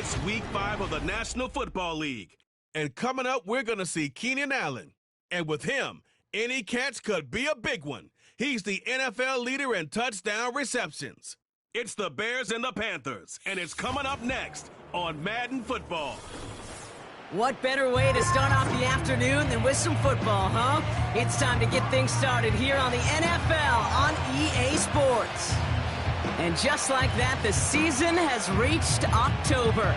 It's Week 5 of the National Football League. And coming up, we're going to see Keenan Allen. And with him, any catch could be a big one. He's the NFL leader in touchdown receptions. It's the Bears and the Panthers, and it's coming up next on Madden Football. What better way to start off the afternoon than with some football, huh? It's time to get things started here on the NFL on EA Sports. And just like that, the season has reached October.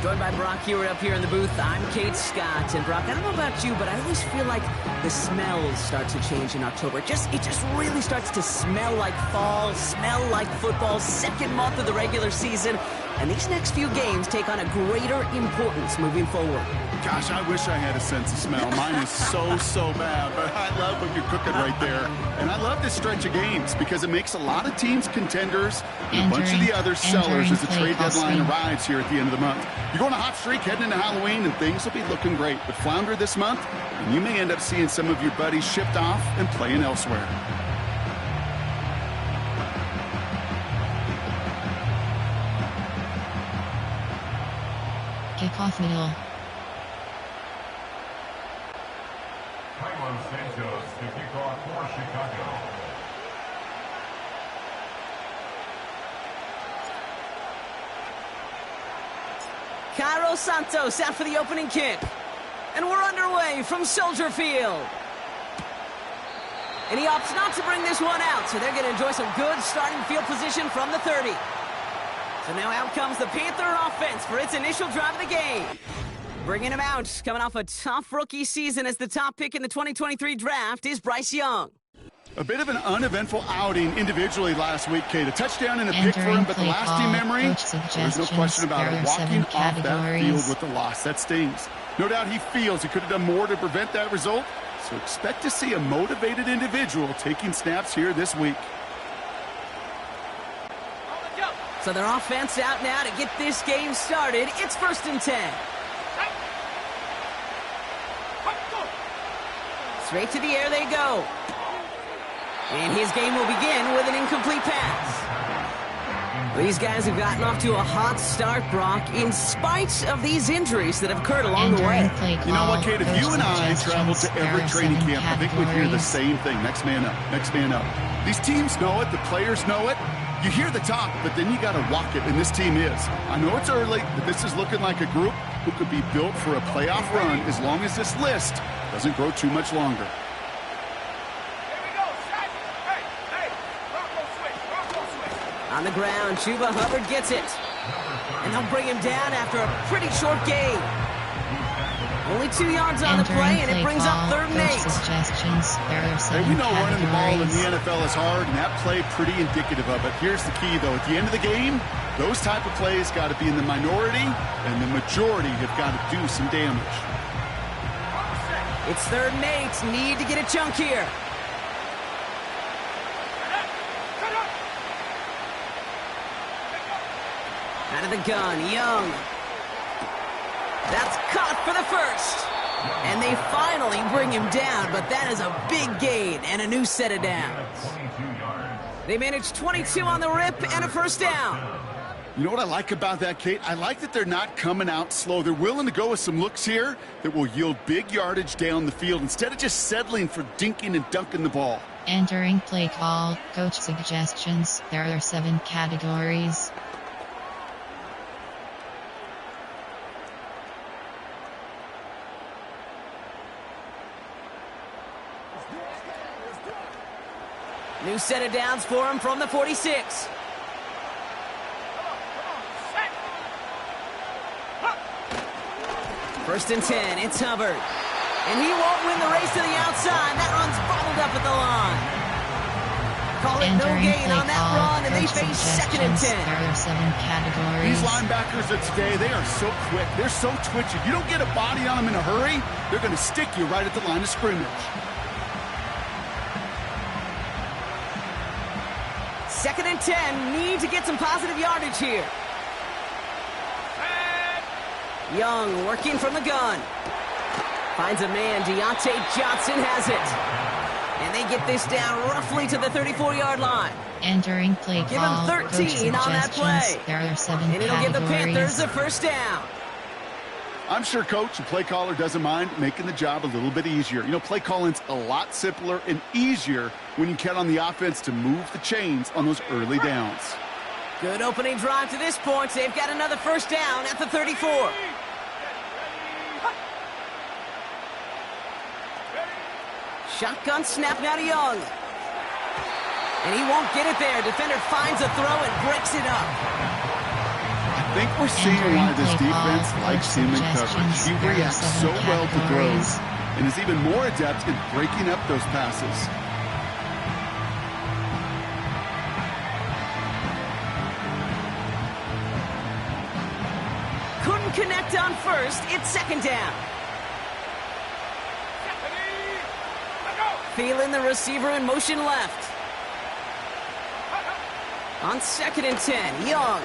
Joined by Brock Hewitt up here in the booth, I'm Kate Scott. And Brock, I don't know about you, but I always feel like the smells start to change in October. It just really starts to smell like fall, smell like football, second month of the regular season. And these next few games take on a greater importance moving forward. Gosh, I wish I had a sense of smell. Mine is so bad, but I love what you're cooking right there. And I love this stretch of games because it makes a lot of teams contenders and a bunch of the other sellers as the trade deadline arrives here at the end of the month. You're going a hot streak heading into Halloween, and things will be looking great. But flounder this month, and you may end up seeing some of your buddies shipped off and playing elsewhere. Kickoff middle. To kick off for Chicago. Cairo Santos out for the opening kick. And we're underway from Soldier Field. And he opts not to bring this one out, so they're going to enjoy some good starting field position from the 30. So now out comes the Panther offense for its initial drive of the game. Bringing him out, coming off a tough rookie season as the top pick in the 2023 draft is Bryce Young. A bit of an uneventful outing individually last week, Kate. A touchdown and a pick for him, but the lasting memory, there's no question about it. Walking off that field with the loss, that stings. No doubt he feels he could have done more to prevent that result, so expect to see a motivated individual taking snaps here this week. So their offense out now to get this game started. It's 1st and 10. Straight to the air they go. And his game will begin with an incomplete pass. These guys have gotten off to a hot start, Brock, in spite of these injuries that have occurred along the way. You know what, Kate? If you and I traveled to every training camp, I think we'd hear the same thing. Next man up, next man up. These teams know it. The players know it. You hear the talk, but then you got to walk it, and this team is. I know it's early, but this is looking like a group who could be built for a playoff run as long as this list doesn't grow too much longer. On the ground, Chuba Hubbard gets it. And they'll bring him down after a pretty short gain. Only 2 yards on the play, and it brings up 3rd and 8. Hey, we know running the ball in the NFL is hard, and that play pretty indicative of it. Here's the key, though. At the end of the game, those type of plays got to be in the minority, and the majority have got to do some damage. It's 3rd and 8. Need to get a chunk here. Out of the gun, Young. That's caught for the first. And they finally bring him down, but that is a big gain and a new set of downs. They managed 22 on the rip and a 1st down. You know what I like about that, Kate? I like that they're not coming out slow. They're willing to go with some looks here that will yield big yardage down the field instead of just settling for dinking and dunking the ball. Entering play call, coach suggestions. There are 7 categories. New set of downs for him from the 46. First and 10, it's Hubbard. And he won't win the race to the outside. That run's bobbled up at the line. Call it no gain on that run, and they face 2nd and 10. There are 7 categories. These linebackers of today, they are so quick. They're so twitchy. You don't get a body on them in a hurry, they're going to stick you right at the line of scrimmage. 2nd and 10, need to get some positive yardage here. Young working from the gun. Finds a man, Deontay Johnson has it. And they get this down roughly to the 34-yard line. Entering play Give call. them 13 on that play. There are 7 And it'll give the Panthers categories. a first down. I'm sure coach and play caller doesn't mind making the job a little bit easier. You know, play calling's a lot simpler and easier when you count on the offense to move the chains on those early downs. Good opening drive to this point. They've got another first down at the 34. Shotgun snap now to Young. And he won't get it there. Defender finds a throw and breaks it up. I think we're seeing why this defense likes him in coverage. He reacts so well to throws and is even more adept in breaking up those passes. Couldn't connect on first. It's second down. Feeling the receiver in motion left. On 2nd and 10, Young.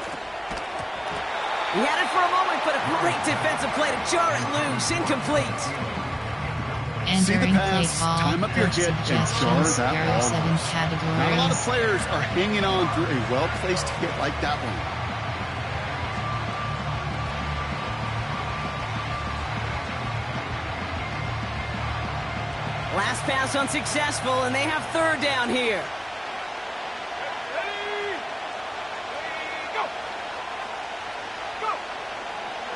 He had it for a moment, but a great defensive play to jar it loose. Incomplete. See the Entering play pass, call. time up your Coach head, and jar suggestions. that There are ball 7 loose. categories. Not a lot of players are hanging on through a well-placed hit like that one. Last pass unsuccessful, and they have third down here.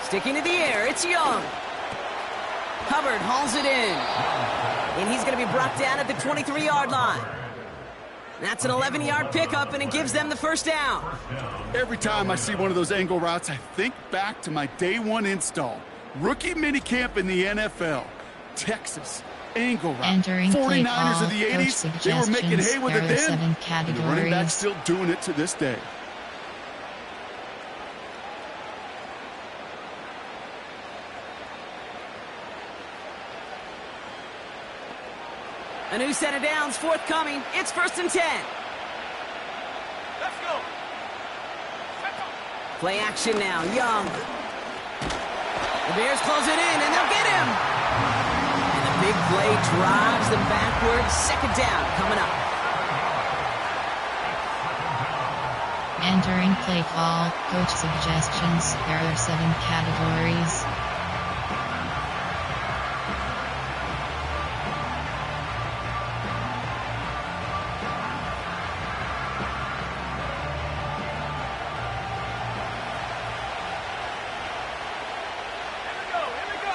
Sticking to the air, it's Young. Hubbard hauls it in. And he's going to be brought down at the 23-yard line. That's an 11-yard pickup, and it gives them the first down. Every time I see one of those angle routes, I think back to my day one install. Rookie minicamp in the NFL. Texas. Angle route. Entering play 49ers call. of the Coach 80s, they were making hay with there it are then. 7 And the running back's categories. still doing it to this day. A new set of downs forthcoming. It's 1st and 10. Let's go. Play action now. Young. The Bears close it in, and they'll get him. And the big play drives them backwards. Second down coming up. Entering play call. Coach suggestions. There are 7 categories. Here we go.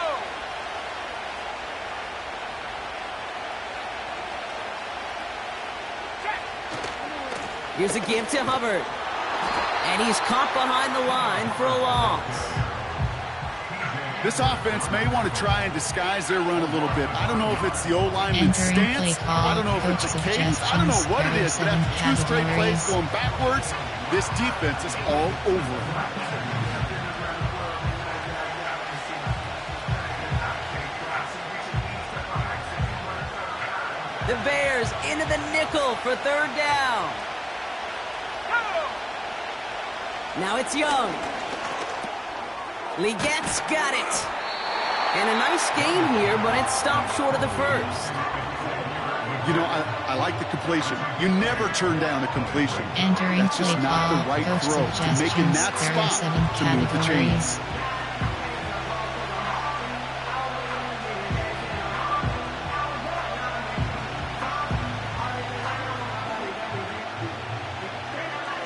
Here's a give to Hubbard. And he's caught behind the line for a loss. This offense may want to try and disguise their run a little bit. I don't know if it's the O-lineman's Entering play stance. call. I don't know if it's a Coach cadence. I don't know suggestions. what it There are is, but 7 after 2 straight plays categories. going backwards, this defense is all over it. The Bears into the nickel for third down. Now it's Young. Legette's got it. And a nice game here, but it stopped short of the first. You know, I like the completion. You never turn down a completion. Entering That's just play not call. the right Coach throw to making suggestions. that There are spot 7 to move the chains. categories.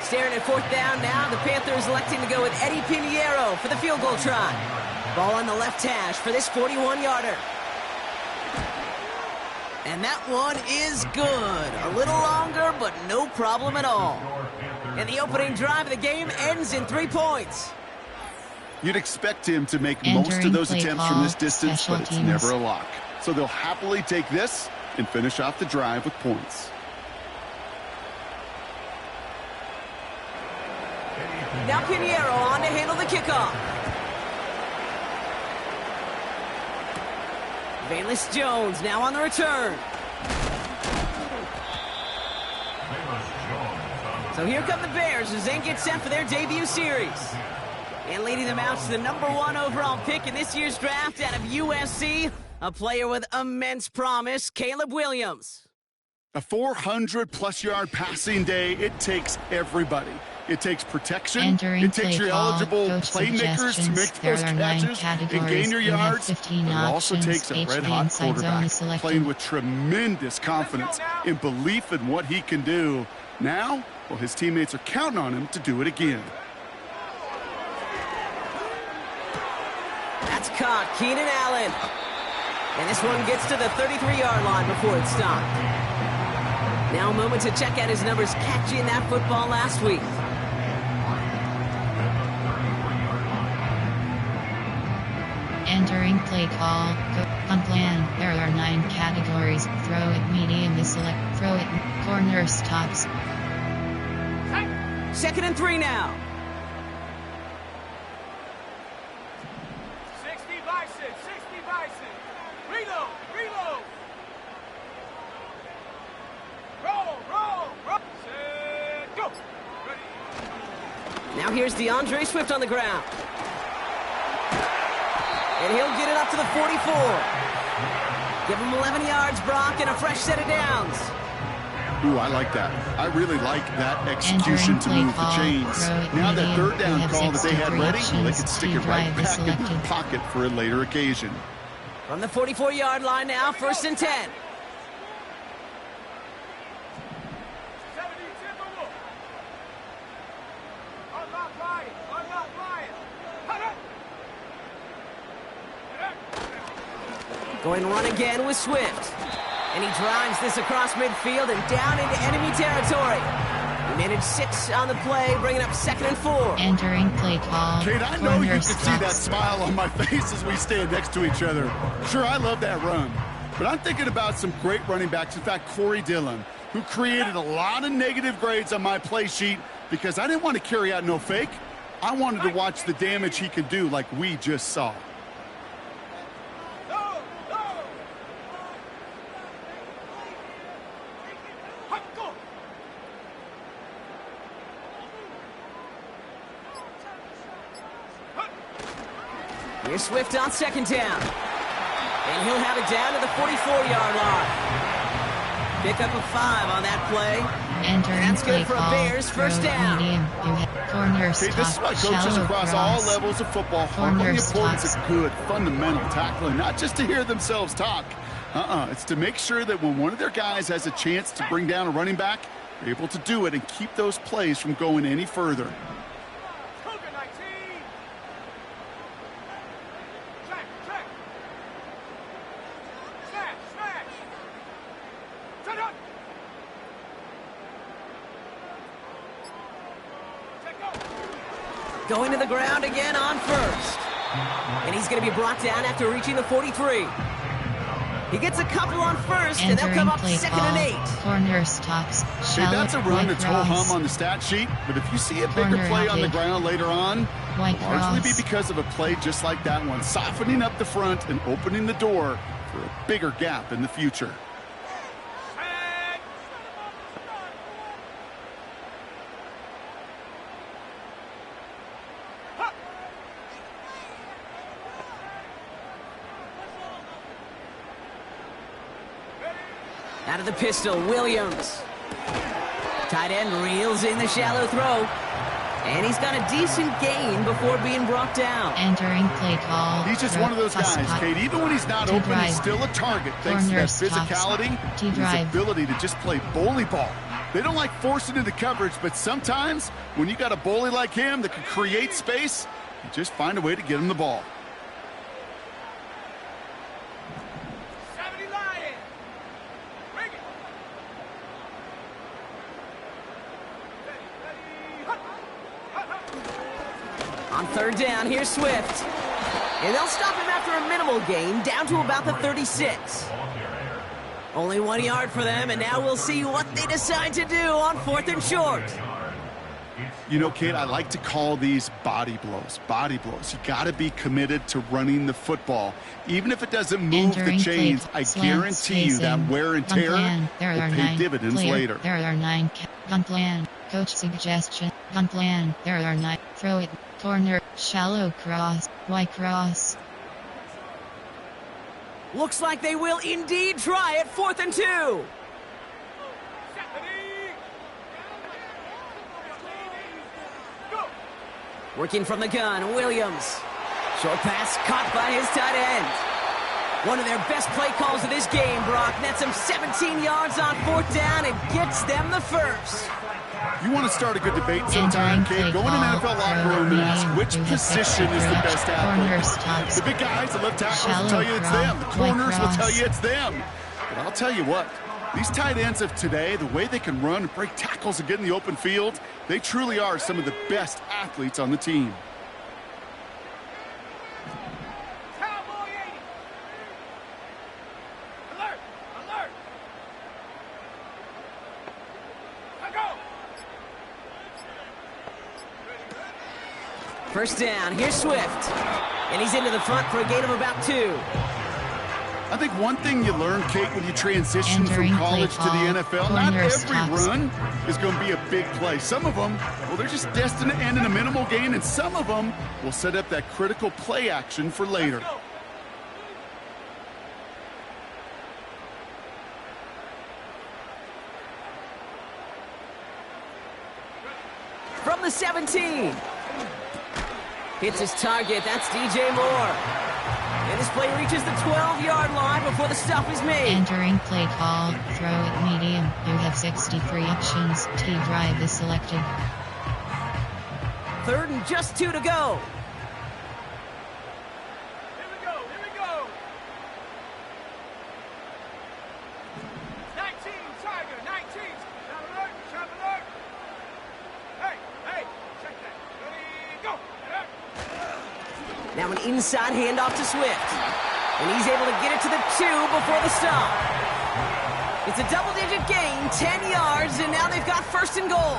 Staring at fourth down now, the Panthers electing to go with Eddie Pinheiro for the field goal try. Ball on the left hash for this 41-yarder. And that one is good. A little longer, but no problem at all. And the opening drive of the game ends in 3 points. You'd expect him to make Entering most of those play attempts call, from this distance, special but it's teams. never a lock. So they'll happily take this and finish off the drive with points. Now Pinheiro on to handle the kickoff. Valus Jones now on the return. So here come the Bears as they get set for their debut series. And leading them out to the #1 overall pick in this year's draft out of USC, a player with immense promise, Caleb Williams. A 400-plus yard passing day, it takes everybody. It takes protection. It takes your eligible playmakers to make those catches and gain your yards. But it also takes a red-hot quarterback playing with tremendous confidence and belief in what he can do. Now, well, his teammates are counting on him to do it again. That's caught. Keenan Allen. And this one gets to the 33-yard line before it's stopped. Now a moment to check out his numbers catching that football last week. Entering play call. On plan, there are 9 categories. Throw it, medium is select. Throw it, corner stops. 2nd and 3 now. 60 Bison, 60 Bison. Reload, reload. Roll. Set, go. Ready. Now here's DeAndre Swift on the ground. And he'll get it up to the 44. Give him 11 yards, Brock, and a fresh set of downs. Ooh, I like that. I really like that execution to move the chains. Now that third down call that they had ready, well, they can stick it right back into the pocket for a later occasion. From the 44-yard line now, 1st and 10. 70 Timberwolves. Unlock Lion, unlock Lion. Going to run again with Swift. And he drives this across midfield and down into enemy territory. He managed 6 on the play, bringing up 2nd and 4. Entering play call. Kate, I know you can see that smile on my face as we stand next to each other. Sure, I love that run. But I'm thinking about some great running backs. In fact, Corey Dillon, who created a lot of negative grades on my play sheet because I didn't want to carry out no fake. I wanted to watch the damage he could do like we just saw. Here's Swift on 2nd down. And he'll have it down to the 44-yard line. Pick up a 5 on that play. Entering That's good for a call. Bears first down. Corner Hey, this is why coaches across all levels of football harp on the importance of good, fundamental tackling, not just to hear themselves talk. It's to make sure that when one of their guys has a chance to bring down a running back, they're able to do it and keep those plays from going any further. Going to the ground again on 1st. And he's going to be brought down after reaching the 43. He gets a couple on 1st, and they'll come up 2nd and 8. Corner stops. Hey, that's a run that's ho-hum on the stat sheet, but if you see a bigger play on the ground later on, it'll largely be because of a play just like that one, softening up the front and opening the door for a bigger gap in the future. Out of the pistol, Williams. Tight end reels in the shallow throw. And he's got a decent gain before being brought down. Entering play call. He's just one of those guys, Kate. Even when he's not open, he's still a target thanks to that physicality and his ability to just play bully ball. They don't like forcing into coverage, but sometimes when you got a bully like him that can create space, you just find a way to get him the ball. On 3rd down, here's Swift. And they'll stop him after a minimal gain, down to about the 36. Only 1 yard for them, and now we'll see what they decide to do on 4th and short. You know, Kate, I like to call these body blows. Body blows. You got to be committed to running the football. Even if it doesn't move the chains, I guarantee you that wear and tear will pay dividends later. There are 9. Gun plan. Coach suggestion. Gun plan. There are 9. Throw it. Corner. Shallow cross. Y cross. Looks like they will indeed try it. 4th and 2. Working from the gun, Williams. Short pass caught by his tight end. One of their best play calls of this game, Brock. Nets them 17 yards on 4th down and gets them the first. You want to start a good debate sometime, Kate? Go in an NFL locker room and ask which position is the best athlete. The big guys, the left tackles will tell you it's them. The corners will tell you it's them. But I'll tell you what, these tight ends of today, the way they can run and break tackles and get in the open field, they truly are some of the best athletes on the team. Cowboy 80. Alert! Alert! Let go! First down, here's Swift. And he's into the front for a gain of about 2. I think one thing you learn, Kate, when you transition from college to the NFL, not every run is going to be a big play. Some of them, well, they're just destined to end in a minimal gain, and some of them will set up that critical play action for later. From the 17. Hits his target. That's DJ Moore. And this play reaches the 12-yard line before the stop is made. Entering play call, throw it medium. You have 63 options. T drive is selected. 3rd and just 2 to go. Here we go, here we go. 19, Tiger, 19. Shot alert, shot alert. Hey, hey, check that. Ready, go. Alert. Now an inside handoff to Swift. And he's able to get it to the 2 before the stop. It's a double-digit gain, 10 yards, and now they've got 1st and goal.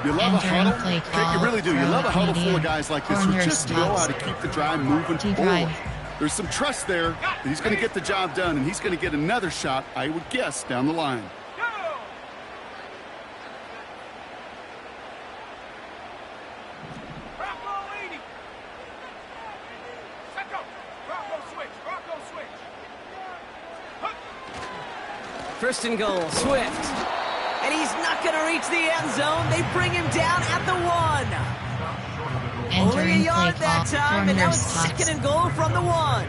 You love a huddle. Kate, you really do. You love a huddle full of guys like this who just know how to keep the drive moving forward. There's some trust there that he's going to get the job done, and he's going to get another shot, I would guess, down the line. Go. Bravo 80. Set go. Bravo switch, Bravo switch. Hook. 1st and goal, Swift. And he's not going to reach the end zone. They bring him down at the 1. Only a yard that time, and now it's 2nd and goal from the 1.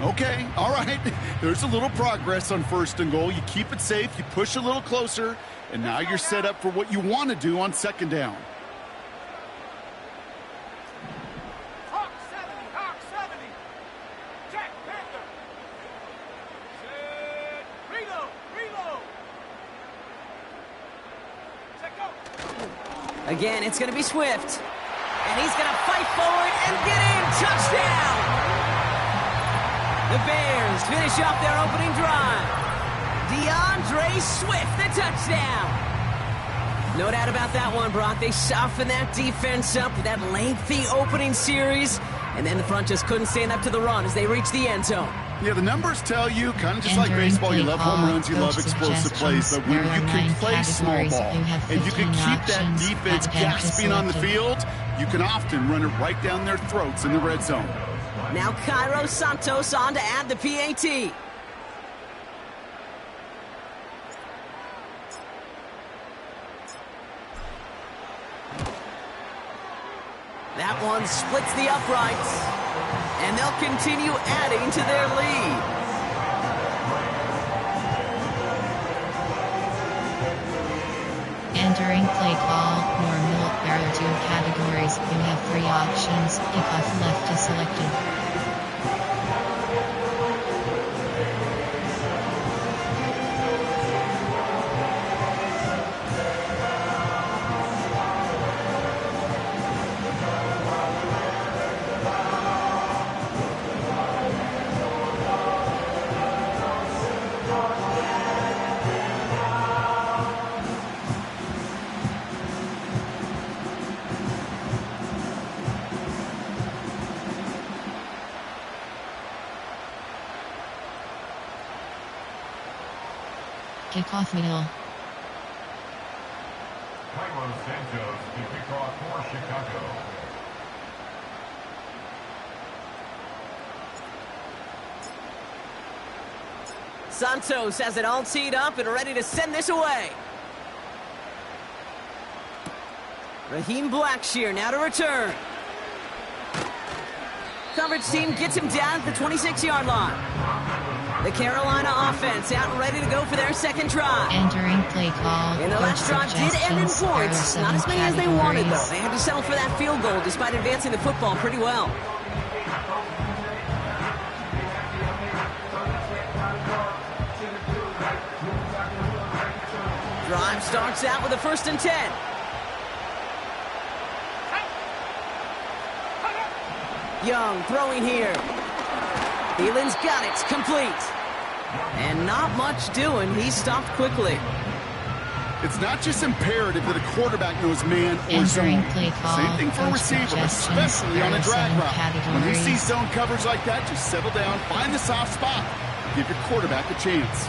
Okay, all right. There's a little progress on 1st and goal. You keep it safe, you push a little closer, and now you're set up for what you want to do on 2nd down. Hawk 70, Hawk 70. Jack Panther. Set. Reload, reload. Set go. Again, it's going to be Swift. And he's going to fight forward and get in. Touchdown! The Bears finish off their opening drive. DeAndre Swift, the touchdown. No doubt about that one, Brock. They softened that defense up with that lengthy opening series. And then the front just couldn't stand up to the run as they reached the end zone. Yeah, the numbers tell you, kind of just like baseball, you love home runs, you love explosive plays, but when you can play small ball and you can keep that defense gasping on the field, you can often run it right down their throats in the red zone. Now Cairo Santos on to add the PAT. That one splits the uprights, and they'll continue adding to their lead. Entering play call, normal. There are 2 categories. You have 3 options. Kickoff left is selected. Kickoff middle. Cairo Santos to kick off for Chicago. Santos has it all teed up and ready to send this away. Raheem Blackshear now to return. Coverage team gets him down at the 26-yard line. The Carolina offense out and ready to go for their second drive. Entering play call. And their last drive did end in points. Not as many as they wanted, though. They had to settle for that field goal despite advancing the football pretty well. Drive starts out with a 1st and 10. Young throwing here. Thielen's got it. Complete. And not much doing. He stopped quickly. It's not just imperative that a quarterback knows man or zone. Same thing for a receiver, especially on a drag route. When he sees zone coverage like that, just settle down, find the soft spot, give your quarterback a chance.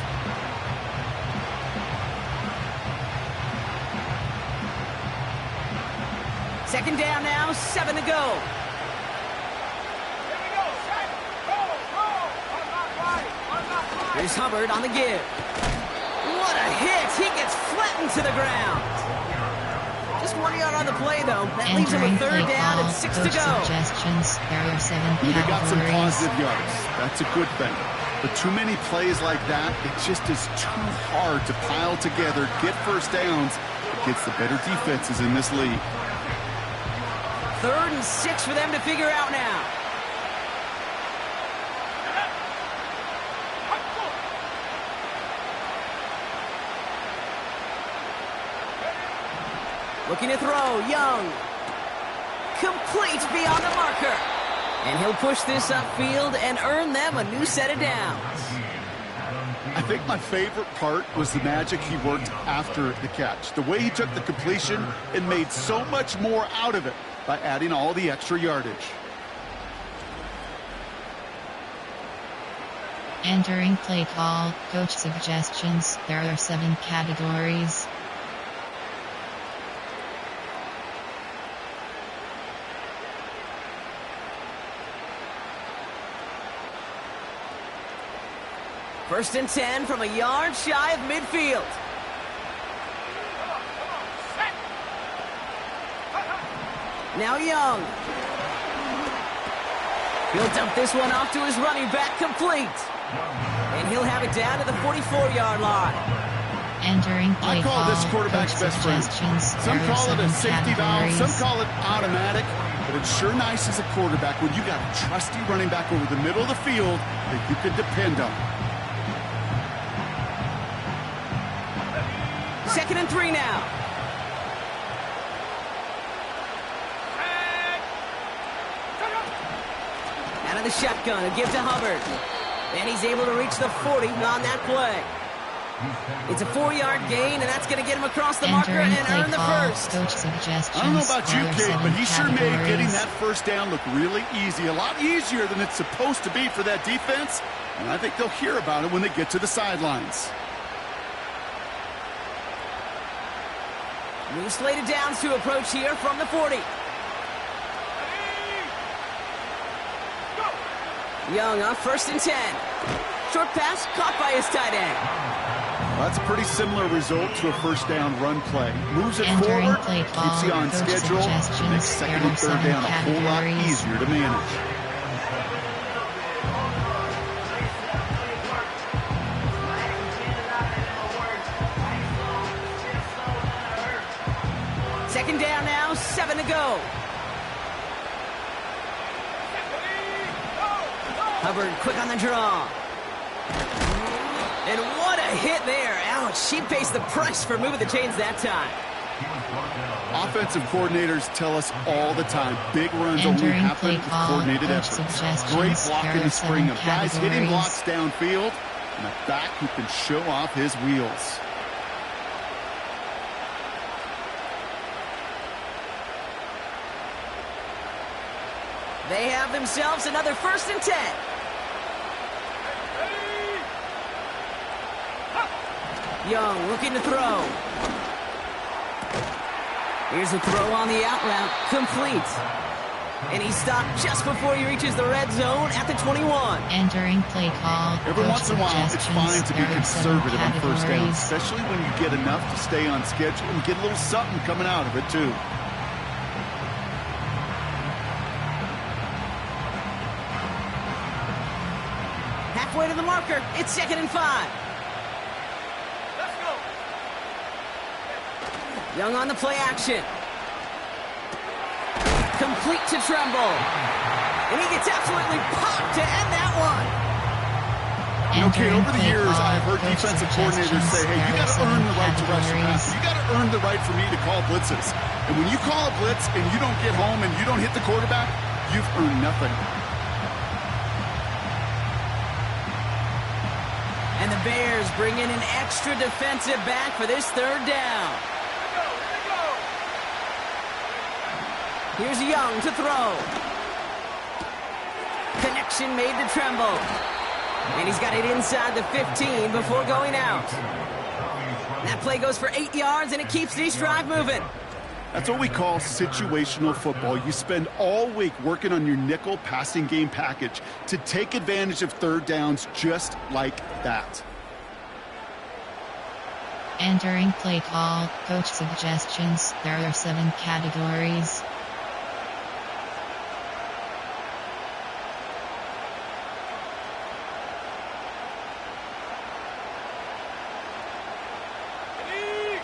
Second down now, 7 to go. Here's Hubbard on the give. What a hit! He gets flattened to the ground. Just 1 yard on the play, though. That leaves him a 3rd down and 6 to go. Suggestions. There are 7 They got some positive yards. That's a good thing. But too many plays like that, it just is too hard to pile together, get first downs. It gets the better defenses in this league. 3rd and 6 for them to figure out now. Looking to throw, Young. Complete beyond the marker. And he'll push this upfield and earn them a new set of downs. I think my favorite part was the magic he worked after the catch. The way he took the completion and made so much more out of it by adding all the extra yardage. Entering play call. Coach suggestions. There are 7 categories. First and 10 from a yard shy of midfield. Now Young. He'll dump this one off to his running back, complete. And he'll have it down to the 44-yard line. Entering play I call this quarterback's best friend. Some call it a safety valve, some call it automatic, but it's sure nice as a quarterback when you got a trusty running back over the middle of the field that you can depend on. 2nd and 3 now. Out of the shotgun, a give to Hubbard. And he's able to reach the 40 on that play. It's a 4-yard gain, and that's going to get him across the marker and earn the first. Coach suggestions. I don't know about you, Kate, but he sure made getting categories. that first down look really easy. A lot easier than it's supposed to be for that defense. And I think they'll hear about it when they get to the sidelines. New slated downs to approach here from the 40. Young on 1st and 10. Short pass caught by his tight end. Well, that's a pretty similar result to a first down run play. Moves it Entering forward, play call, keeps you on coach schedule, suggestions. makes 2nd and 3rd There down are a whole lot categories. easier to manage. Second down now, 7 to go. Hubbard quick on the draw. And what a hit there. Ouch, she pays the price for moving the chains that time. Offensive coordinators tell us all the time, big runs only Entering happen play with call, coordinated coach efforts. suggestions. Great block in There the are spring 7 of guys hitting categories. blocks downfield, and a back who can show off his wheels. They have themselves another 1st and 10. Young looking to throw. Here's a throw on the out route, complete. And he stopped just before he reaches the red zone at the 21. Entering play call. Every coach once in a while, it's fine to be suggestions. There are 7 conservative on first down, categories. especially when you get enough to stay on schedule and get a little something coming out of it, too. halfway to the marker. It's 2nd and 5. Let's go. Young on the play action. Complete to Tremble. And he gets absolutely popped to end that one. Okay, over the years, I've heard defensive coordinators say, hey, you got to earn the right to rush the pass. You got to earn the right for me to call blitzes. And when you call a blitz and you don't get home and you don't hit the quarterback, you've earned nothing. And the Bears bring in an extra defensive back for this 3rd down. Here's Young to throw. Connection made to Tremble. And he's got it inside the 15 before going out. That play goes for 8 yards, and it keeps this drive moving. That's what we call situational football. You spend all week working on your nickel passing game package to take advantage of 3rd downs just like that. Entering play call, coach suggestions. There are 7 categories.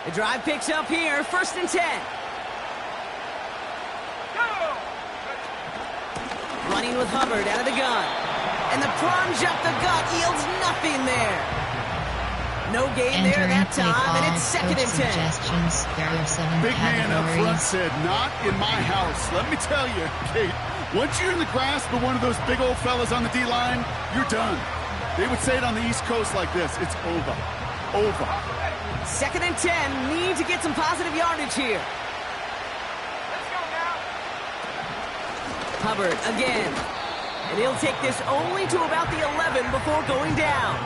The drive picks up here, 1st and 10. Running with Hubbard out of the gun. And the plunge up the gut yields nothing there. No gain there that time, and it's 2nd and 10. Suggestions. There are 7 Big man up front categories. said, not in my house. Let me tell you, Kate, once you're in the grasp of one of those big old fellas on the D-line, you're done. They would say it on the East Coast like this, it's over. Over. 2nd and 10, need to get some positive yardage here. Let's go now. Hubbard again. And he'll take this only to about the 11 before going down.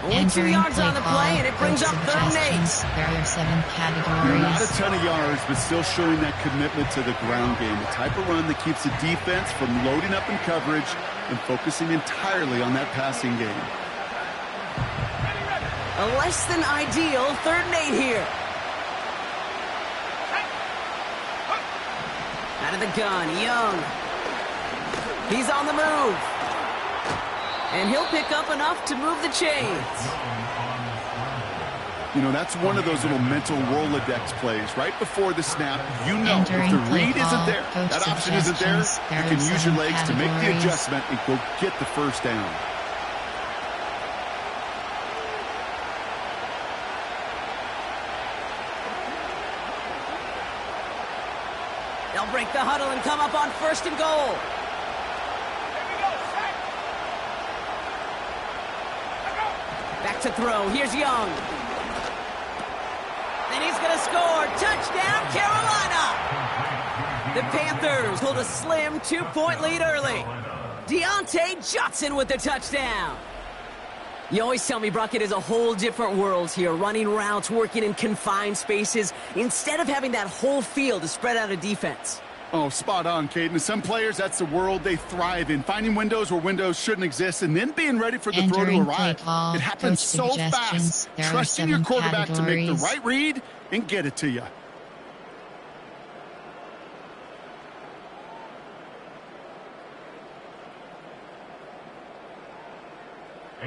Only 2 yards on the play, and it brings up 3rd and 8. There are 7 Not a categories. ton of yards, but still showing that commitment to the ground game. The type of run that keeps the defense from loading up in coverage and focusing entirely on that passing game. A less than ideal 3rd and 8 here. Out of the gun, Young. He's on the move. And he'll pick up enough to move the chains. You know, that's one of those little mental Rolodex plays. Right before the snap, you know Entering if the play read isn't call, there, coach that option isn't there, you suggestions. There can are use your 7 legs to make the categories. adjustment and go get the 1st down. They'll break the huddle and come up on 1st and goal. Here we go. Set. Let's go. Back to throw. Here's Young. And he's going to score. Touchdown, Carolina. The Panthers hold a slim 2-point lead early. Deontay Johnson with the touchdown. You always tell me, Brock, it is a whole different world here, running routes, working in confined spaces, instead of having that whole field to spread out a defense. Oh, spot on, Caden. Some players, that's the world they thrive in, finding windows where windows shouldn't exist and then being ready for the throw to Entering play arrive. call, It happens coach so suggestions. fast. There are Trusting your 7 quarterback to make the categories. right read and get it to you.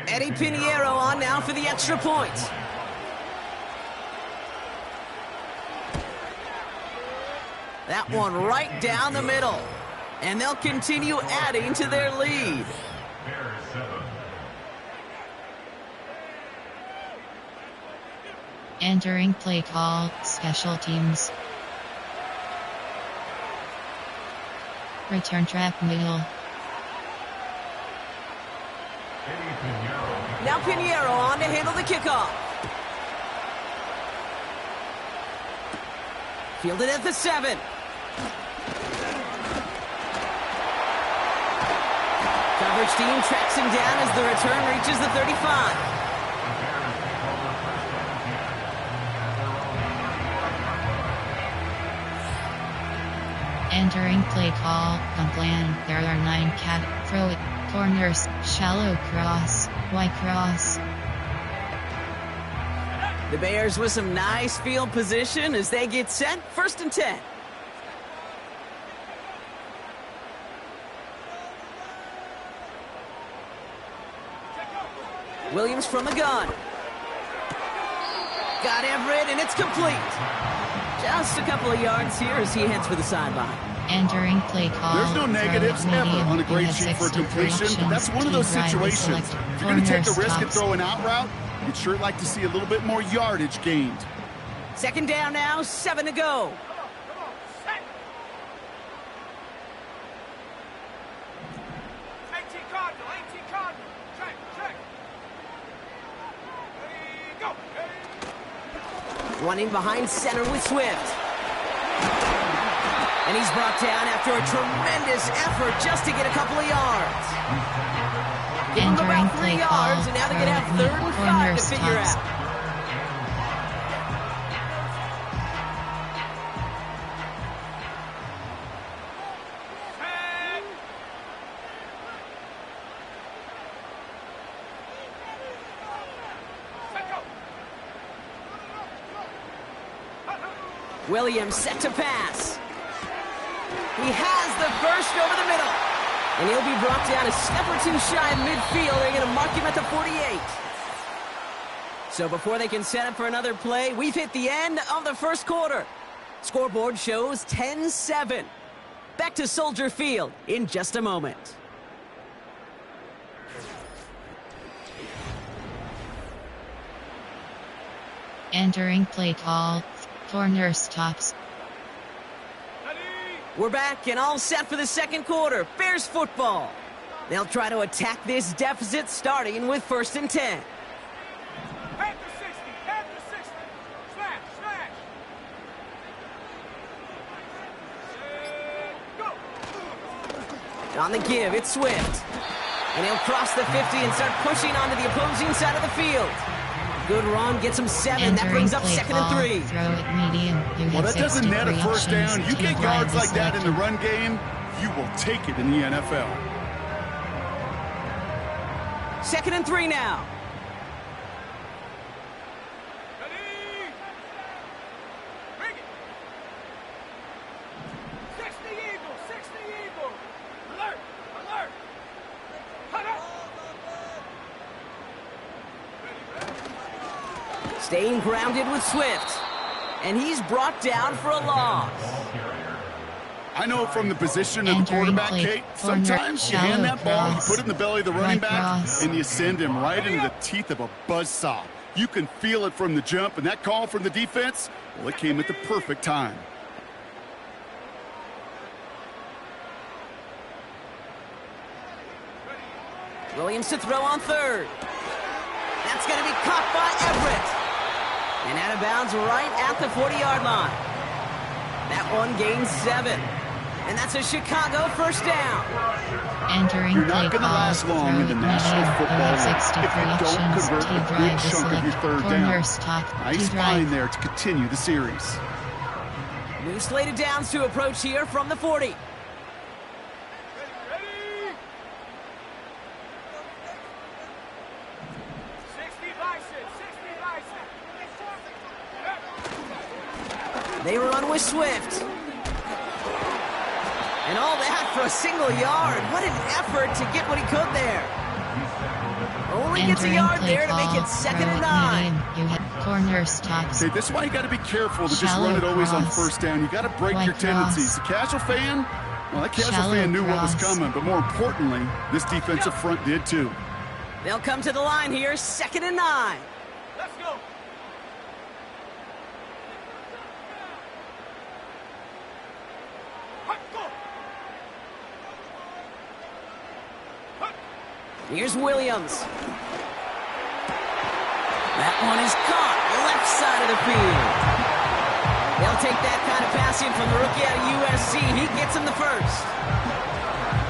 Eddie Pinheiro on now for the extra point. That one right down the middle. And they'll continue adding to their lead. Bears 7. Entering play call, special teams. Return trap middle. Eddie Pinheiro. Now Pinheiro on to handle the kickoff. Fielded at the 7. Coverage team tracks him down as the return reaches the 35. Entering play call, on plan. There are 9 throw it, corners, shallow cross, Y cross. The Bears with some nice field position as they get set. 1st and 10. Williams from the gun. Got Everett, and it's complete. Just a couple of yards here as he heads for the sideline. Entering play call. There's no negatives ever on a great sheet for completion, but that's one of those situations. If you're going to take the risk and throw an out route, you'd sure like to see a little bit more yardage gained. Second down now, 7 to go. Come on, set. 18 Cardinal, 18 Cardinal. Check, check. Ready, go. Ready. Running behind center with Swift. And he's brought down after a tremendous effort just to get a couple of yards. Give him about 3 yards, and now they're going to have 3rd and 5 to figure out. Williams set to pass. He has the first over the middle. And he'll be brought down a step or two shy of midfield. They're going to mark him at the 48. So before they can set up for another play, we've hit the end of the first quarter. Scoreboard shows 10-7. Back to Soldier Field in just a moment. Entering play call. Corner stops. We're back and all set for the second quarter. Bears football. They'll try to attack this deficit starting with 1st and 10. Panther 60, Panther 60. Slash, slash. Go. On the give, it's Swift. And he'll cross the 50 and start pushing onto the opposing side of the field. Good run, gets him 7. That brings up 2nd and 3. Throw it medium. Well, that doesn't net a first down. You get yards like that in the run game, you will take it in the NFL. 2nd and 3 now. Ready. Bring it. 60 Eagles, 60 Eagles. Alert, alert. Cut up. Staying grounded with Swift. And he's brought down for a loss. I know from the position of the quarterback, Kate, sometimes you hand that ball, you put it in the belly of the running back, and you send him right into the teeth of a buzzsaw. You can feel it from the jump, and that call from the defense, well, it came at the perfect time. Williams to throw on 3rd. That's going to be caught by Everett. And out of bounds right at the 40-yard line. That one gains 7. And that's a Chicago first down. Entering You're not going to last long in the National Football League if you don't convert a big chunk of your 3rd down. Nice find there to continue the series. New slated downs to approach here from the 40. Ready. 60 bicep, 60 bicep. They run with Swift. And all that for a single yard. What an effort to get what he could there. Only gets a yard there to make it 2nd and 9. You hit corner stops. Hey, this is why you got to be careful to just run it always on 1st down. You got to break your tendencies. The casual fan, well, that casual fan knew what was coming, but more importantly, this defensive front did too. They'll come to the line here, 2nd and 9. Let's go. Here's Williams. That one is caught, left side of the field. They'll take that kind of passing from the rookie out of USC. He gets him the first.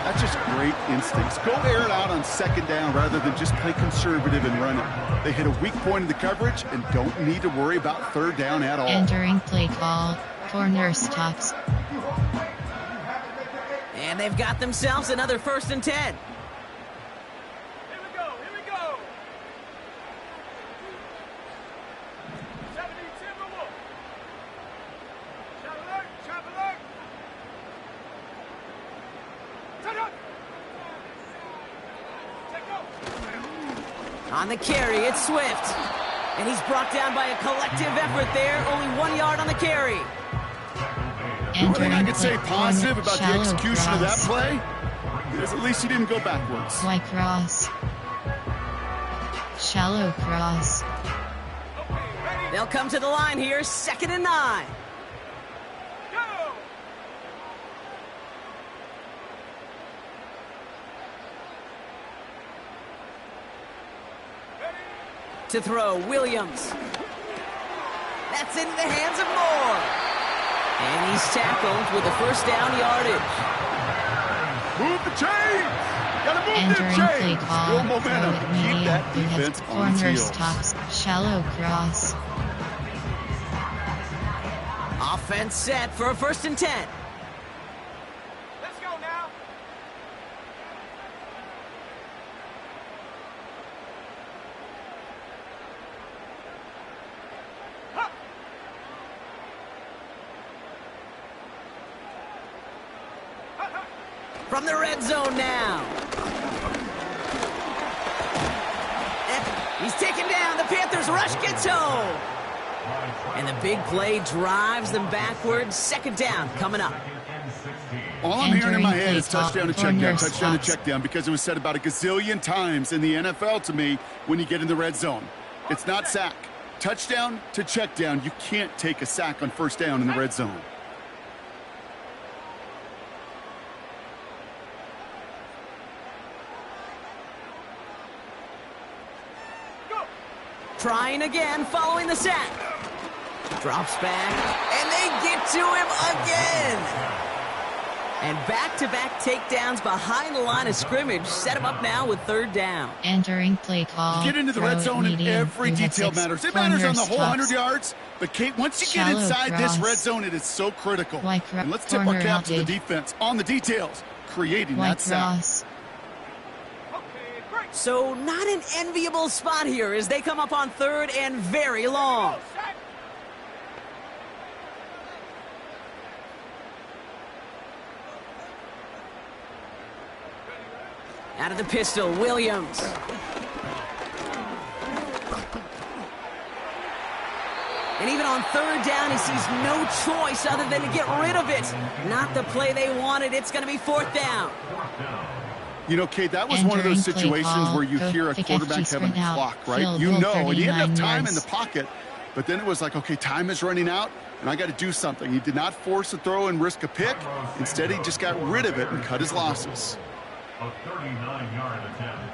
That's just great instincts. Go air it out on 2nd down rather than just play conservative and run it. They hit a weak point in the coverage and don't need to worry about 3rd down at all. Entering play call. Corner stops. And they've got themselves another 1st and 10. On the carry, it's Swift. And he's brought down by a collective effort there. Only 1 yard on the carry. One thing I could say positive about the execution of that play is at least he didn't go backwards. Y cross. Shallow cross. They'll come to the line here, 2nd and 9. Go! To throw, Williams. That's into the hands of Moore. And he's tackled with a 1st down yardage. Move the chains! Gotta move Entering the play chains! call. Build momentum. Throw it Keep medium. that defense on its Corner heels. stops. Shallow cross. Offense set for a 1st and 10. Let's go now. Huh. From the red zone now. He's taken down. The Panthers rush gets home. And the big play drives them backwards. 2nd down coming up. All I'm hearing in my head is Entering touchdown to play call. check down, touchdown to Corner check down, because it was said about a gazillion times in the NFL to me when you get in the red zone. It's not sack. Touchdown to check down. You can't take a sack on 1st down in the red zone. Trying again following the sack. Drops back, and they get to him again. And back-to-back takedowns behind the line of scrimmage set him up now with 3rd down. Entering play call. Get into the Throw red it zone and medium. every You have detail 6 matters. It matters on the whole 100 stops. yards. But, Kate, once you get Shallow inside this cross. red zone, it is so critical. Y And let's tip our corner cap to the outed. defense on the details, creating Y that sack. cross. Okay, great. So not an enviable spot here as they come up on 3rd and very long. Sack. Out of the pistol, Williams. And even on 3rd down, he sees no choice other than to get rid of it. Not the play they wanted. It's going to be 4th down. You know, Kate, that was one of those Entering play situations call. where you Go hear a pick quarterback FG having a sprint out. clock, right? Field You goal, know, and he had enough 39 time in yards. the pocket, but then it was like, okay, time is running out, and I got to do something. He did not force a throw and risk a pick. Instead, he just got rid of it and cut his losses. A 39-yard attempt.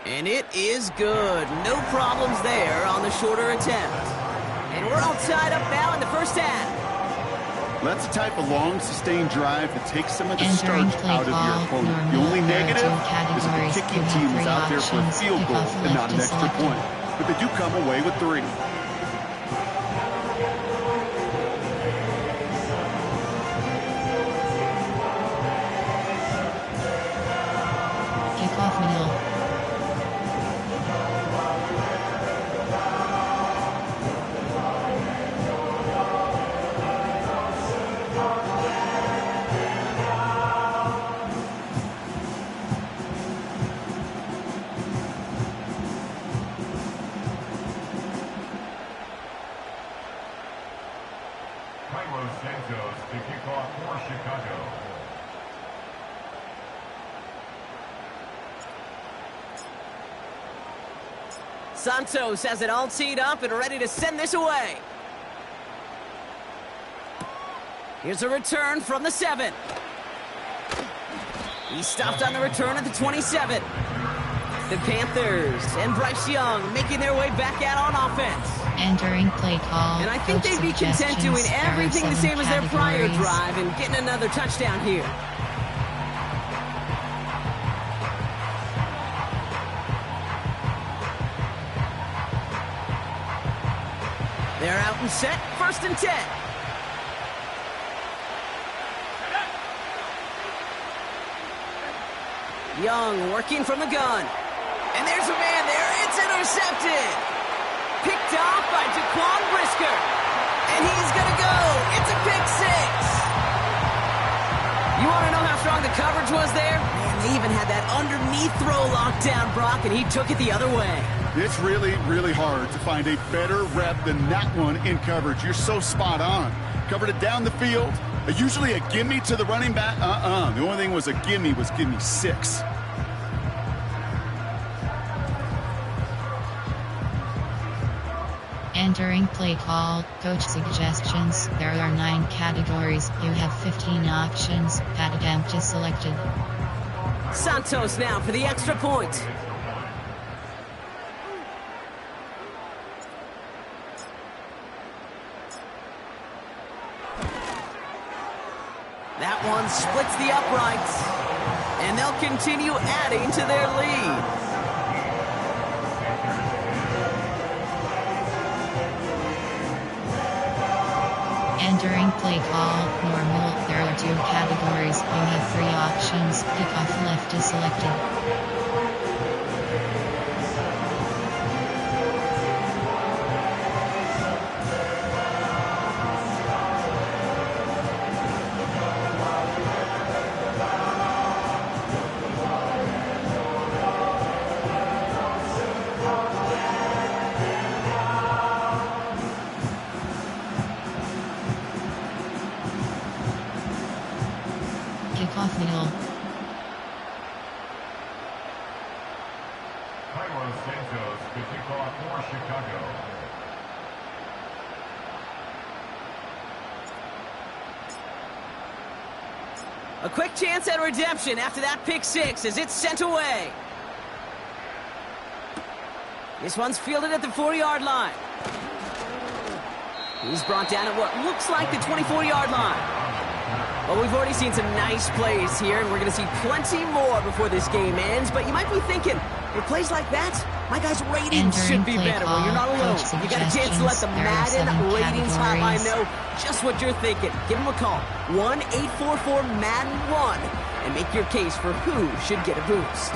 And it is good. No problems there on the shorter attempt. And we're all tied up now in the 1st half. That's the type of long, sustained drive that takes some of the Entering starch play out of your call. opponent. The Normal. only There are negative two is categories. if the kicking You have team is 3 out there for a options. field goal Kickoff and not an left extra to point. But they do come away with 3. Kickoff middle. Carlos Santos to kick off for Chicago. Santos has it all teed up and ready to send this away. Here's a return from the 7. He stopped on the return at the 27. The Panthers and Bryce Young making their way back out on offense. Entering play call. And I think Coach they'd be content doing suggestions. There are everything the 7 same as their prior categories. drive and getting another touchdown here. They're out and set, 1st and 10. Young working from the gun. And there's a man there. It's intercepted. Picked off by Jaquan Brisker. And he's going to go. It's a pick six. You want to know how strong the coverage was there? Man, they even had that underneath throw locked down, Brock, and he took it the other way. It's really, really hard to find a better rep than that one in coverage. You're so spot on. Covered it down the field. Usually a gimme to the running back. The only thing was a gimme was give me 6. Entering play call, coach suggestions. There are 9 categories. You have 15 options. Pat attempt is selected. Santos now for the extra point. That one splits the uprights. And they'll continue adding to their lead. Entering play call, normal. There are 2 categories. You have 3 options. Kickoff left is selected. Kickoff middle. Santos to kick off for Chicago. A quick chance at redemption after that pick six as it's sent away. This one's fielded at the 4-yard line. He's brought down at what looks like the 24-yard line. Well, we've already seen some nice plays here, and we're going to see plenty more before this game ends. But you might be thinking, with plays like that, my guy's ratings should be better. Well, you're not alone. You got a chance to let the Madden ratings hotline know just what you're thinking. Give them a call, 1-844-MADDEN-1, and make your case for who should get a boost.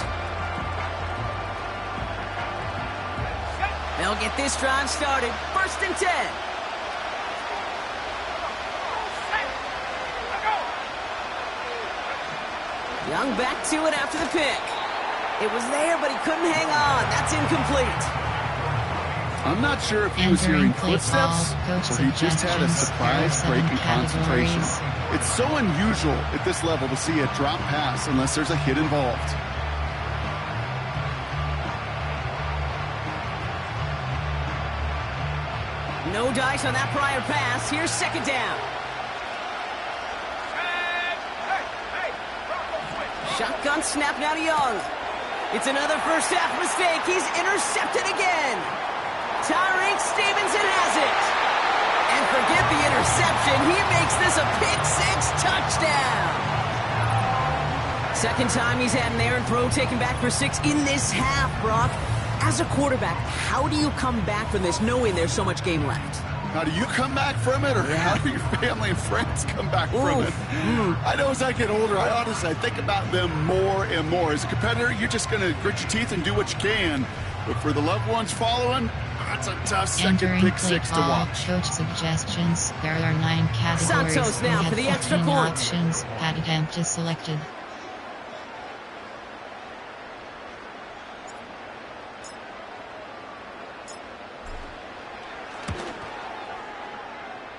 They'll get this drive started. 1st and 10. Young back to it after the pick. It was there, but he couldn't hang on. That's incomplete. I'm not sure if he was hearing footsteps or he just had a surprise break in concentration. It's so unusual at this level to see a drop pass unless there's a hit involved. No dice on that prior pass. Here's 2nd down. Shotgun snap now to Young. It's another first half mistake. He's intercepted again. Tyreek Stevenson has it. And forget the interception. He makes this a pick six touchdown. 2nd time he's had an errant throw taken back for 6 in this half, Brock. As a quarterback, how do you come back from this knowing there's so much game left? How do you come back from it, or how do your family and friends come back from it? I know as I get older, I think about them more and more. As a competitor, you're just going to grit your teeth and do what you can. But for the loved ones following, that's a tough second pick six to watch. Coach suggestions. There are 9 categories. Santos now for the extra point. Options. Pat attempt is selected.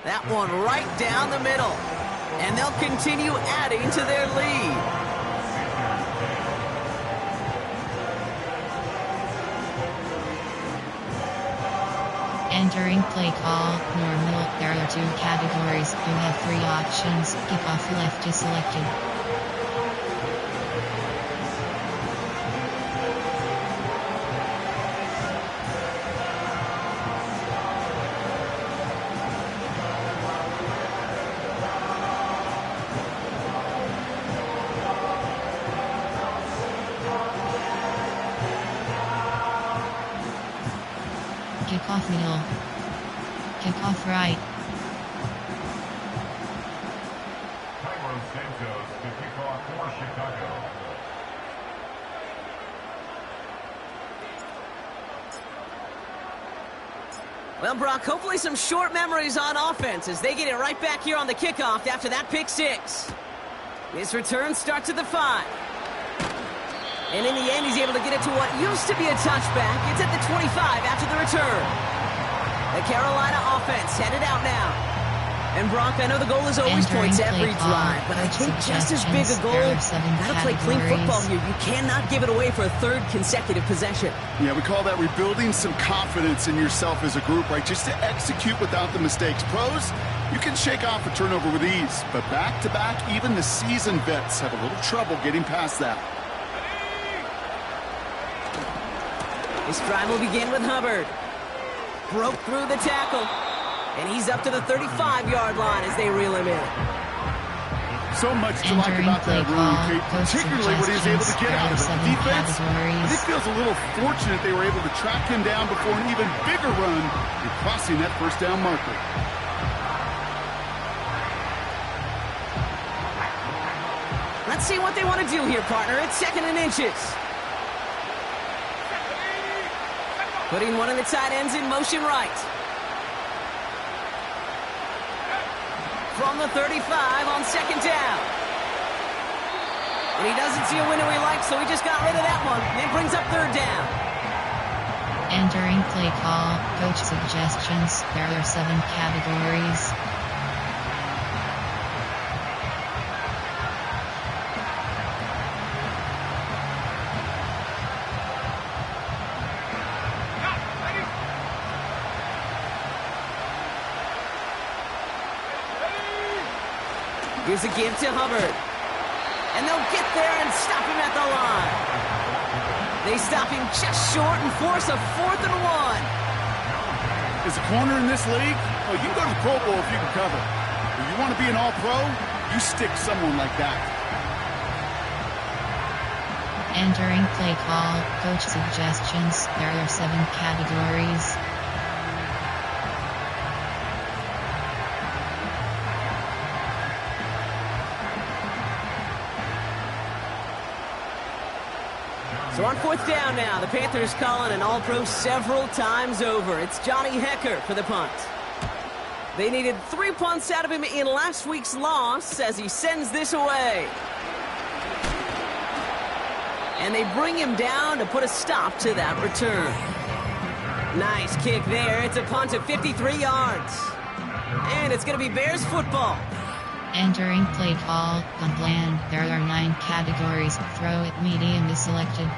That one right down the middle. And they'll continue adding to their lead. Entering play call, normal. There are 2 categories. You have 3 options. Kickoff left is selected. Kickoff middle. Kickoff right. Santos to kick off for Chicago. Well, Brock, hopefully some short memories on offense as they get it right back here on the kickoff after that pick six. This return starts at the 5. And in the end, he's able to get it to what used to be a touchback. It's at the 25 after the return. The Carolina offense headed out now. And Brock, I know the goal is always points every drive, but I think just as big a goal, gotta play clean football here. You cannot give it away for a third consecutive possession. Yeah, we call that rebuilding some confidence in yourself as a group, right? Just to execute without the mistakes. Pros, you can shake off a turnover with ease, but back-to-back, even the seasoned vets have a little trouble getting past that. This drive will begin with Hubbard. Broke through the tackle. And he's up to the 35-yard line as they reel him in. So much to like about that run, Kate, particularly what he was able to get out of it. Defense, this feels a little fortunate they were able to track him down before an even bigger run and crossing that first down marker. Let's see what they want to do here, partner. It's 2nd and inches. Putting one of the tight ends in motion right. From the 35 on 2nd down. And he doesn't see a window he likes, so he just got rid of that one. And it brings up 3rd down. Entering play call, coach suggestions. There are 7 categories. Here's a give to Hubbard. And they'll get there and stop him at the line. They stop him just short and force a 4th and 1. As a corner in this league, oh, you can go to the Pro Bowl if you can cover. If you want to be an all-pro, you stick someone like that. Entering play call, coach suggestions. There are 7 categories. So on 4th down now, the Panthers calling an all-pro several times over. It's Johnny Hecker for the punt. They needed 3 punts out of him in last week's loss as he sends this away. And they bring him down to put a stop to that return. Nice kick there. It's a punt of 53 yards. And it's going to be Bears football. Entering play call, punt land. There are 9 categories. Throw it, medium is selected.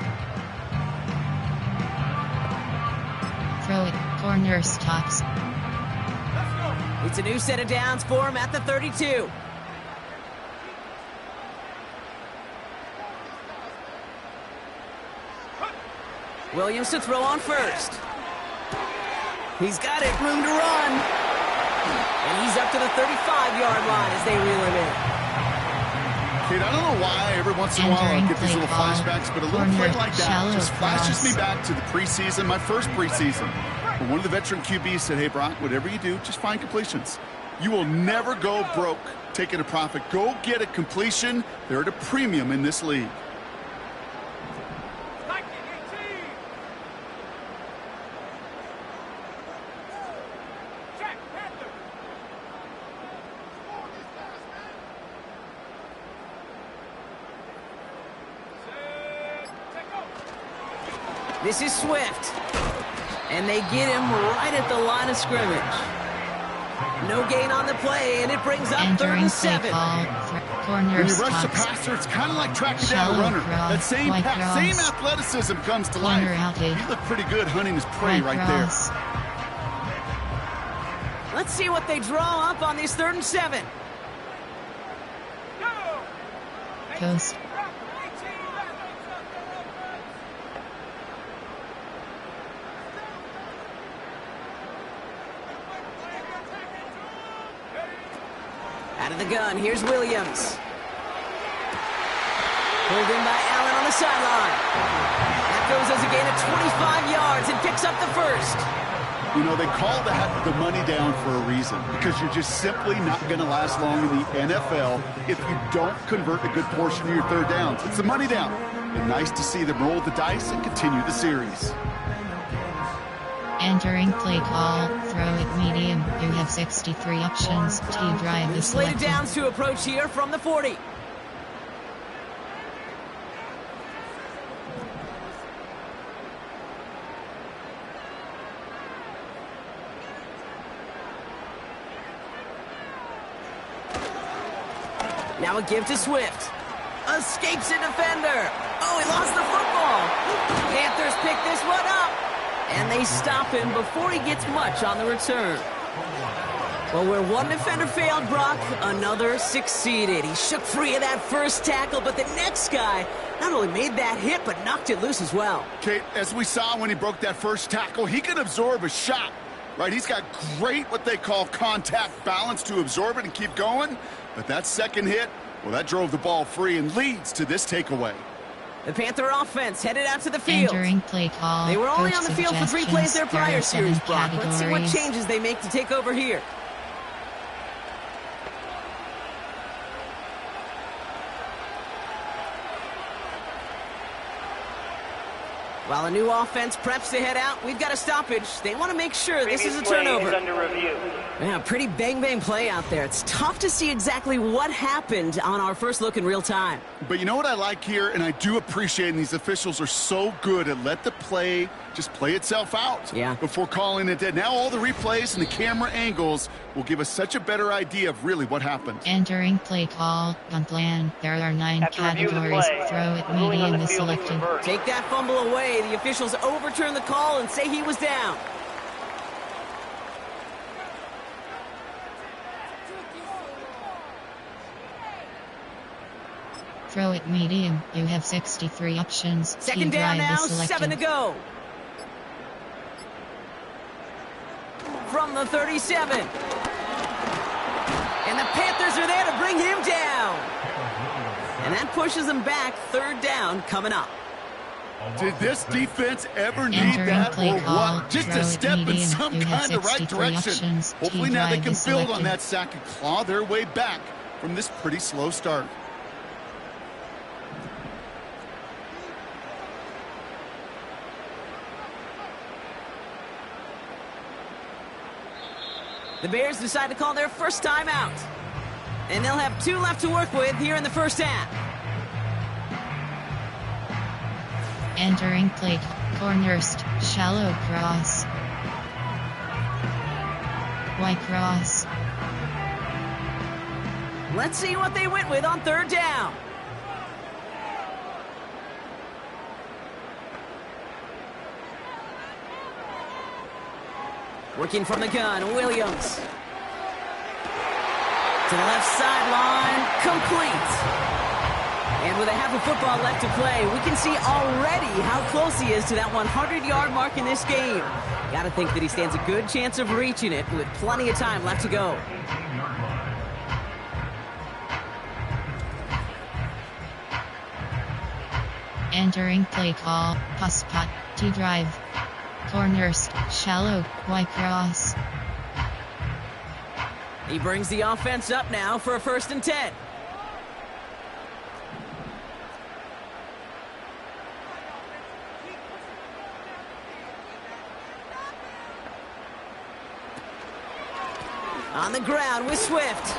Throw it, corner stops. It's a new set of downs for him at the 32. Williams to throw on first. He's got it, room to run. And he's up to the 35-yard line as they reel him in. Kate, I don't know why every once in a while I get these little flashbacks, but a little play like that just flashes me back to the preseason, my first preseason. When one of the veteran QBs said, hey, Brock, whatever you do, just find completions. You will never go broke taking a profit. Go get a completion. They're at a premium in this league. This is Swift. And they get him right at the line of scrimmage. No gain on the play, and it brings up 3rd and 7. When you rush the passer, it's kind of like tracking down a runner. That same athleticism comes to life. You look pretty good hunting his prey right there. Let's see what they draw up on this 3rd and 7. Coast. Out of the gun, here's Williams. Pulled in by Allen on the sideline. That goes as a gain of 25 yards and picks up the 1st. You know, they call that the money down for a reason, because you're just simply not going to last long in the NFL if you don't convert a good portion of your 3rd downs. It's the money down. And nice to see them roll the dice and continue the series. Entering play call, throw it medium. You have 63 options. T-drive is Slated selected. downs to approach here from the 40. Now a give to Swift. Escapes a defender. Oh, he lost the football. Panthers pick this one up. And they stop him before he gets much on the return. Well, where one defender failed, Brock, another succeeded. He shook free of that first tackle, but the next guy not only made that hit, but knocked it loose as well. Kate, as we saw when he broke that first tackle, he can absorb a shot, right? He's got great, what they call contact balance to absorb it and keep going. But that second hit, well, that drove the ball free and leads to this takeaway. The Panther offense headed out to the field. Entering play call. They were only on the field for 3 plays their prior series, Brock. Categories. Let's see what changes they make to take over here. While a new offense preps to head out, we've got a stoppage. They want to make sure this is a turnover. Is under review. Yeah, pretty bang-bang play out there. It's tough to see exactly what happened on our first look in real time. But you know what I like here, and I do appreciate, and these officials are so good at let the play just play itself out before calling it dead. Now all the replays and the camera angles will give us such a better idea of really what happened. Entering play call, gun plan. There are 9 After review of the categories. play, Throw it ruling on medium the is field is selected. reversed. Take that fumble away. The officials overturn the call and say he was down. Throw it medium. You have 63 options. Second down T-drive now, is selected. 7 to go. From the 37. And the Panthers are there to bring him down. And that pushes them back. 3rd down coming up. Did this defense ever need Entering that play or call, what? Just throw a it step in medium. some You have kind of right 63 direction. options. Hopefully now they T-drive can is build on selected. that sack and claw their way back from this pretty slow start. The Bears decide to call their first time out. And they'll have 2 left to work with here in the first half. Entering play corners, shallow cross. White cross. Let's see what they went with on 3rd down. Working from the gun, Williams. To the left sideline, complete. And with a half of football left to play, we can see already how close he is to that 100-yard mark in this game. Got to think that he stands a good chance of reaching it with plenty of time left to go. Entering play call, pass pot, T-drive. Corners, shallow, white cross. He brings the offense up now for a 1st and 10. On the ground with Swift.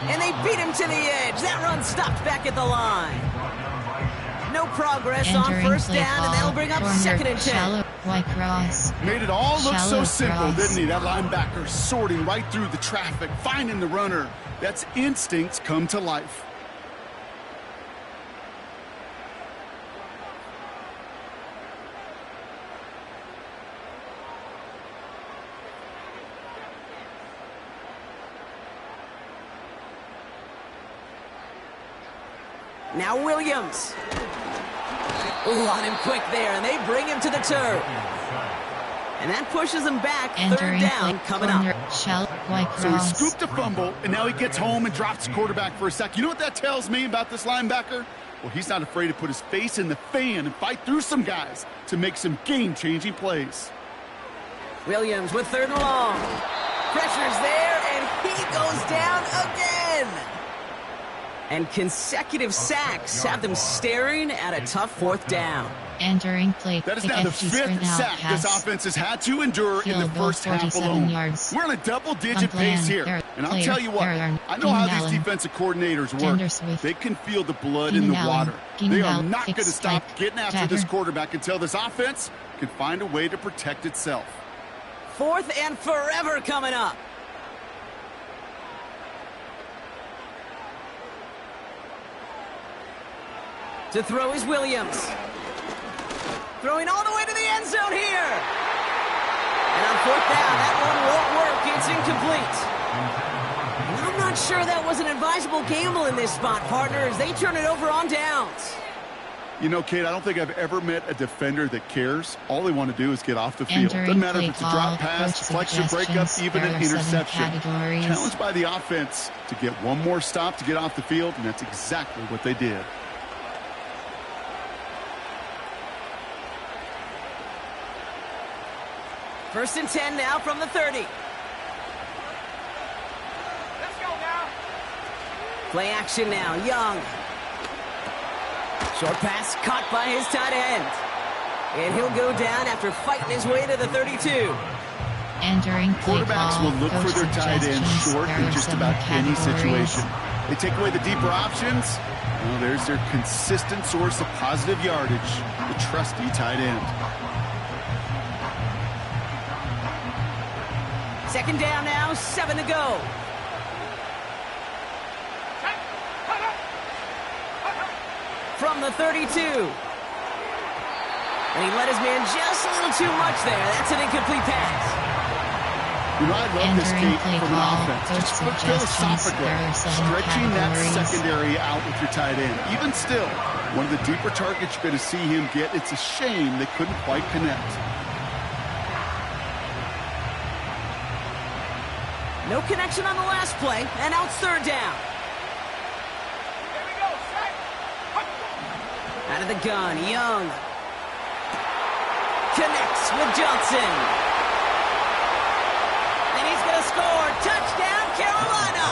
And they beat him to the edge. That run stopped back at the line. No progress Entering on 1st play down, call, and that'll bring up corner, 2nd and 10. shallow, white cross. Made it all look so Shallow simple, cross. didn't he? That linebacker sorting right through the traffic, finding the runner. That's instincts come to life. Now Williams. Ooh, on him quick there, and they bring him to the turf. And that pushes him back. Entering 3rd down play coming corner, up. shallow, white So he cross. scooped a fumble, and now he gets home and drops the quarterback for a sack. You know what that tells me about this linebacker? Well, he's not afraid to put his face in the fan and fight through some guys to make some game-changing plays. Williams with 3rd and long. Pressure's there, and he goes down again. And consecutive sacks have them staring at a tough fourth down. Entering play. That is now the fifth sack this offense has had to endure in the first half alone. Yards. We're on a double-digit pace here. And I'll tell you what, I know how these defensive coordinators work. They can feel the blood in the water. They are not going to stop getting after this quarterback until this offense can find a way to protect itself. 4th and forever coming up. To throw is Williams. Throwing all the way to the end zone here. And on 4th down, that one won't work. It's incomplete. And I'm not sure that was an advisable gamble in this spot, partners. They turn it over on downs. You know, Kate, I don't think I've ever met a defender that cares. All they want to do is get off the field. Doesn't matter if it's a drop pass, flexion breakup, even an interception. Challenged by the offense to get one more stop to get off the field, and that's exactly what they did. First and 10 now from the 30. Let's go now. Play action now, Young. Short pass caught by his tight end. And he'll go down after fighting his way to the 32. Entering play. Quarterbacks will look for their tight end short in just about any situation. They take away the deeper options. Well, there's their consistent source of positive yardage, the trusty tight end. Second down now, 7 to go. From the 32. And he let his man just a little too much there. That's an incomplete pass. You know, I love this, Kate, from an offense. Just philosophically, stretching that secondary out with your tight end. Even still, one of the deeper targets you're going to see him get. It's a shame they couldn't quite connect. No connection on the last play, and now it's 3rd down. Here we go, set. Out of the gun, Young. Connects with Johnson. And he's going to score. Touchdown, Carolina.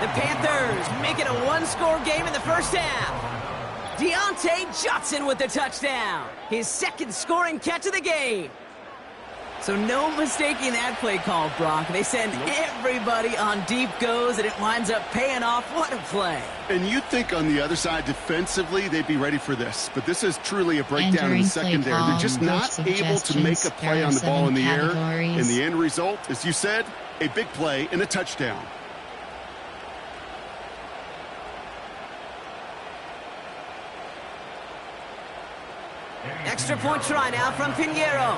The Panthers make it a one-score game in the first half. Deontay Johnson with the touchdown. His second scoring catch of the game. So no mistaking that play call, Brock. They send everybody on deep goes, and it winds up paying off. What a play. And you'd think on the other side, defensively, they'd be ready for this. But this is truly a breakdown in the secondary. They're just not able to make a play on the ball in the air. And the end result, as you said, a big play and a touchdown. Extra point try now from Pinheiro.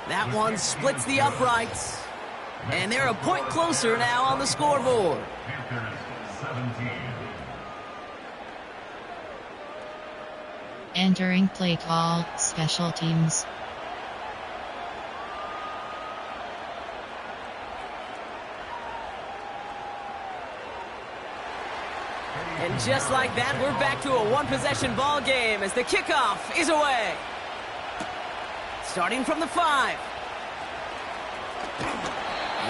That one splits the uprights. And they're a point closer now on the scoreboard. Panthers 17. Entering play call, special teams. And just like that, we're back to a one-possession ball game as the kickoff is away. Starting from the 5.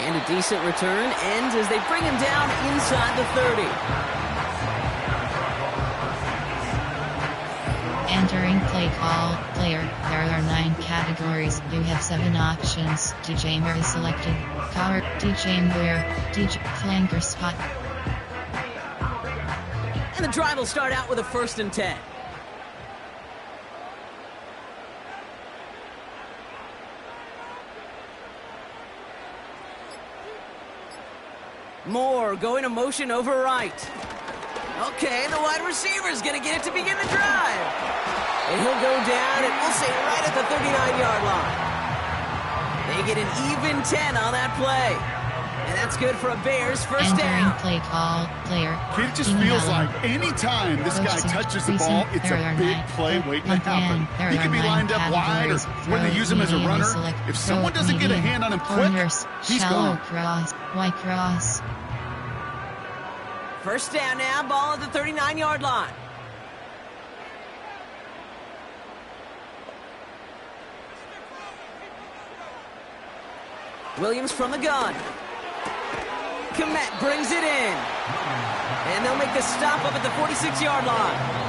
And a decent return ends as they bring him down inside the 30. Entering play call, player. There are 9 categories. You have 7 options. DJ Moore is selected. Cover, DJ Moore, DJ flanker spot. And the drive will start out with a 1st and 10. Moore going to motion over right. Okay, the wide receiver's going to get it to begin the drive. And he'll go down, and we'll say right at the 39-yard line. They get an even 10 on that play. And that's good for a Bears first down. Entering play call, player. It just feels like anytime this guy touches the ball, it's a big play waiting to happen. He could be lined up wide, or when they use him as a runner. If someone doesn't get a hand on him quick, he's gone. Cross, white cross. First down now, ball at the 39-yard line. Williams from the gun. Komet brings it in. And they'll make the stop up at the 46-yard line.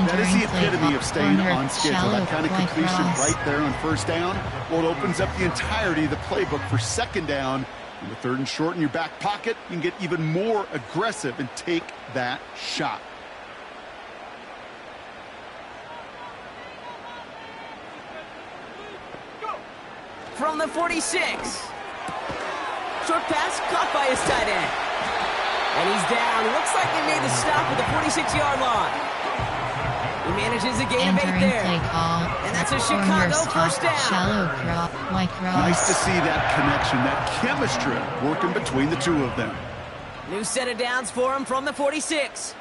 That is the epitome of staying on schedule. That kind of completion right there on first down. Well, it opens up the entirety of the playbook for second down. And with third and short in your back pocket, you can get even more aggressive and take that shot. From the 46. Short pass caught by his tight end. And he's down. Looks like they made the stop at the 46-yard line. He manages a gain of 8 there. And that's a Chicago first down. Shallow crop, white cross. Nice to see that connection, that chemistry working between the two of them. New set of downs for him from the 46.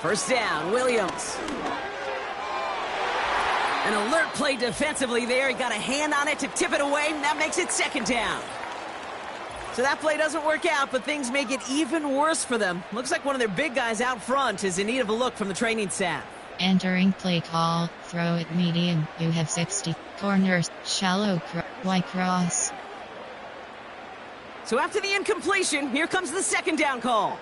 First down, Williams. An alert play defensively there. He got a hand on it to tip it away, and that makes it second down. So that play doesn't work out, but things make it even worse for them. Looks like one of their big guys out front is in need of a look from the training staff. Entering play call, throw it medium, you have 60. Corners, shallow white cross. So after the incompletion, here comes the second down call.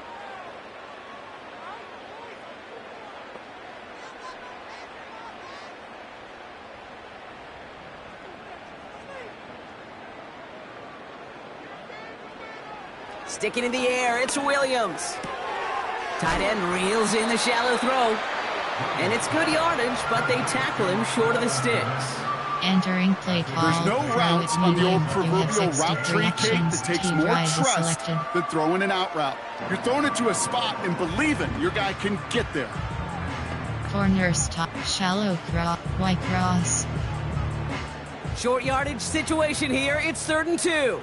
Sticking in the air, it's Williams. Tight end reels in the shallow throw. And it's good yardage, but they tackle him short of the sticks. Entering play call. There's no routes on the old proverbial route tree cake that takes more trust than throwing an out route. You're throwing it to a spot and believing your guy can get there. Corner stop, shallow white cross. Short yardage situation here. It's 3rd and 2.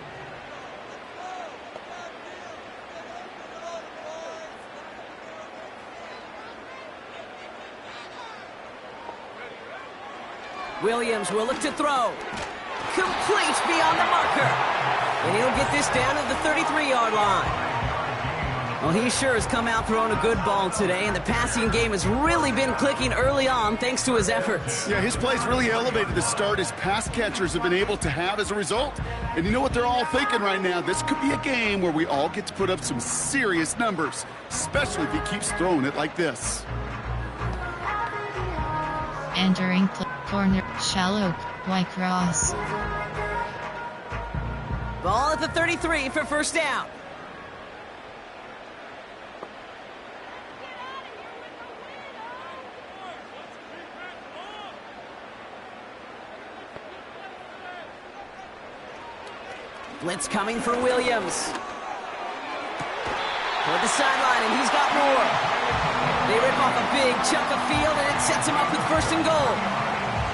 Williams will look to throw. Complete beyond the marker. And he'll get this down to the 33-yard line. Well, he sure has come out throwing a good ball today, and the passing game has really been clicking early on thanks to his efforts. Yeah, his plays really elevated the start his pass catchers have been able to have as a result. And you know what they're all thinking right now? This could be a game where we all get to put up some serious numbers, especially if he keeps throwing it like this. Entering corner, shallow, white cross. Ball at the 33 for first down. Blitz coming for Williams. Toward the sideline, and he's got more. They rip off a big chunk of field, and it sets him up with 1st and goal.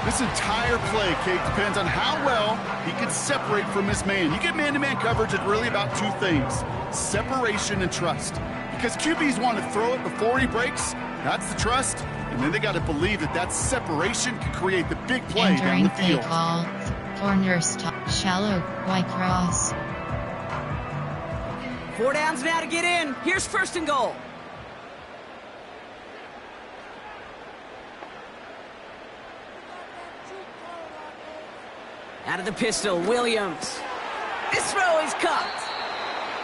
This entire play, Kate, depends on how well he can separate from his man. You get man-to-man coverage, it's really about 2 things: separation and trust. Because QBs want to throw it before he breaks, that's the trust, and then they got to believe that that separation can create the big play down the field. Play call, corner stop, shallow, white cross. 4 downs now to get in. Here's 1st and goal. Out of the pistol, Williams. This throw is caught.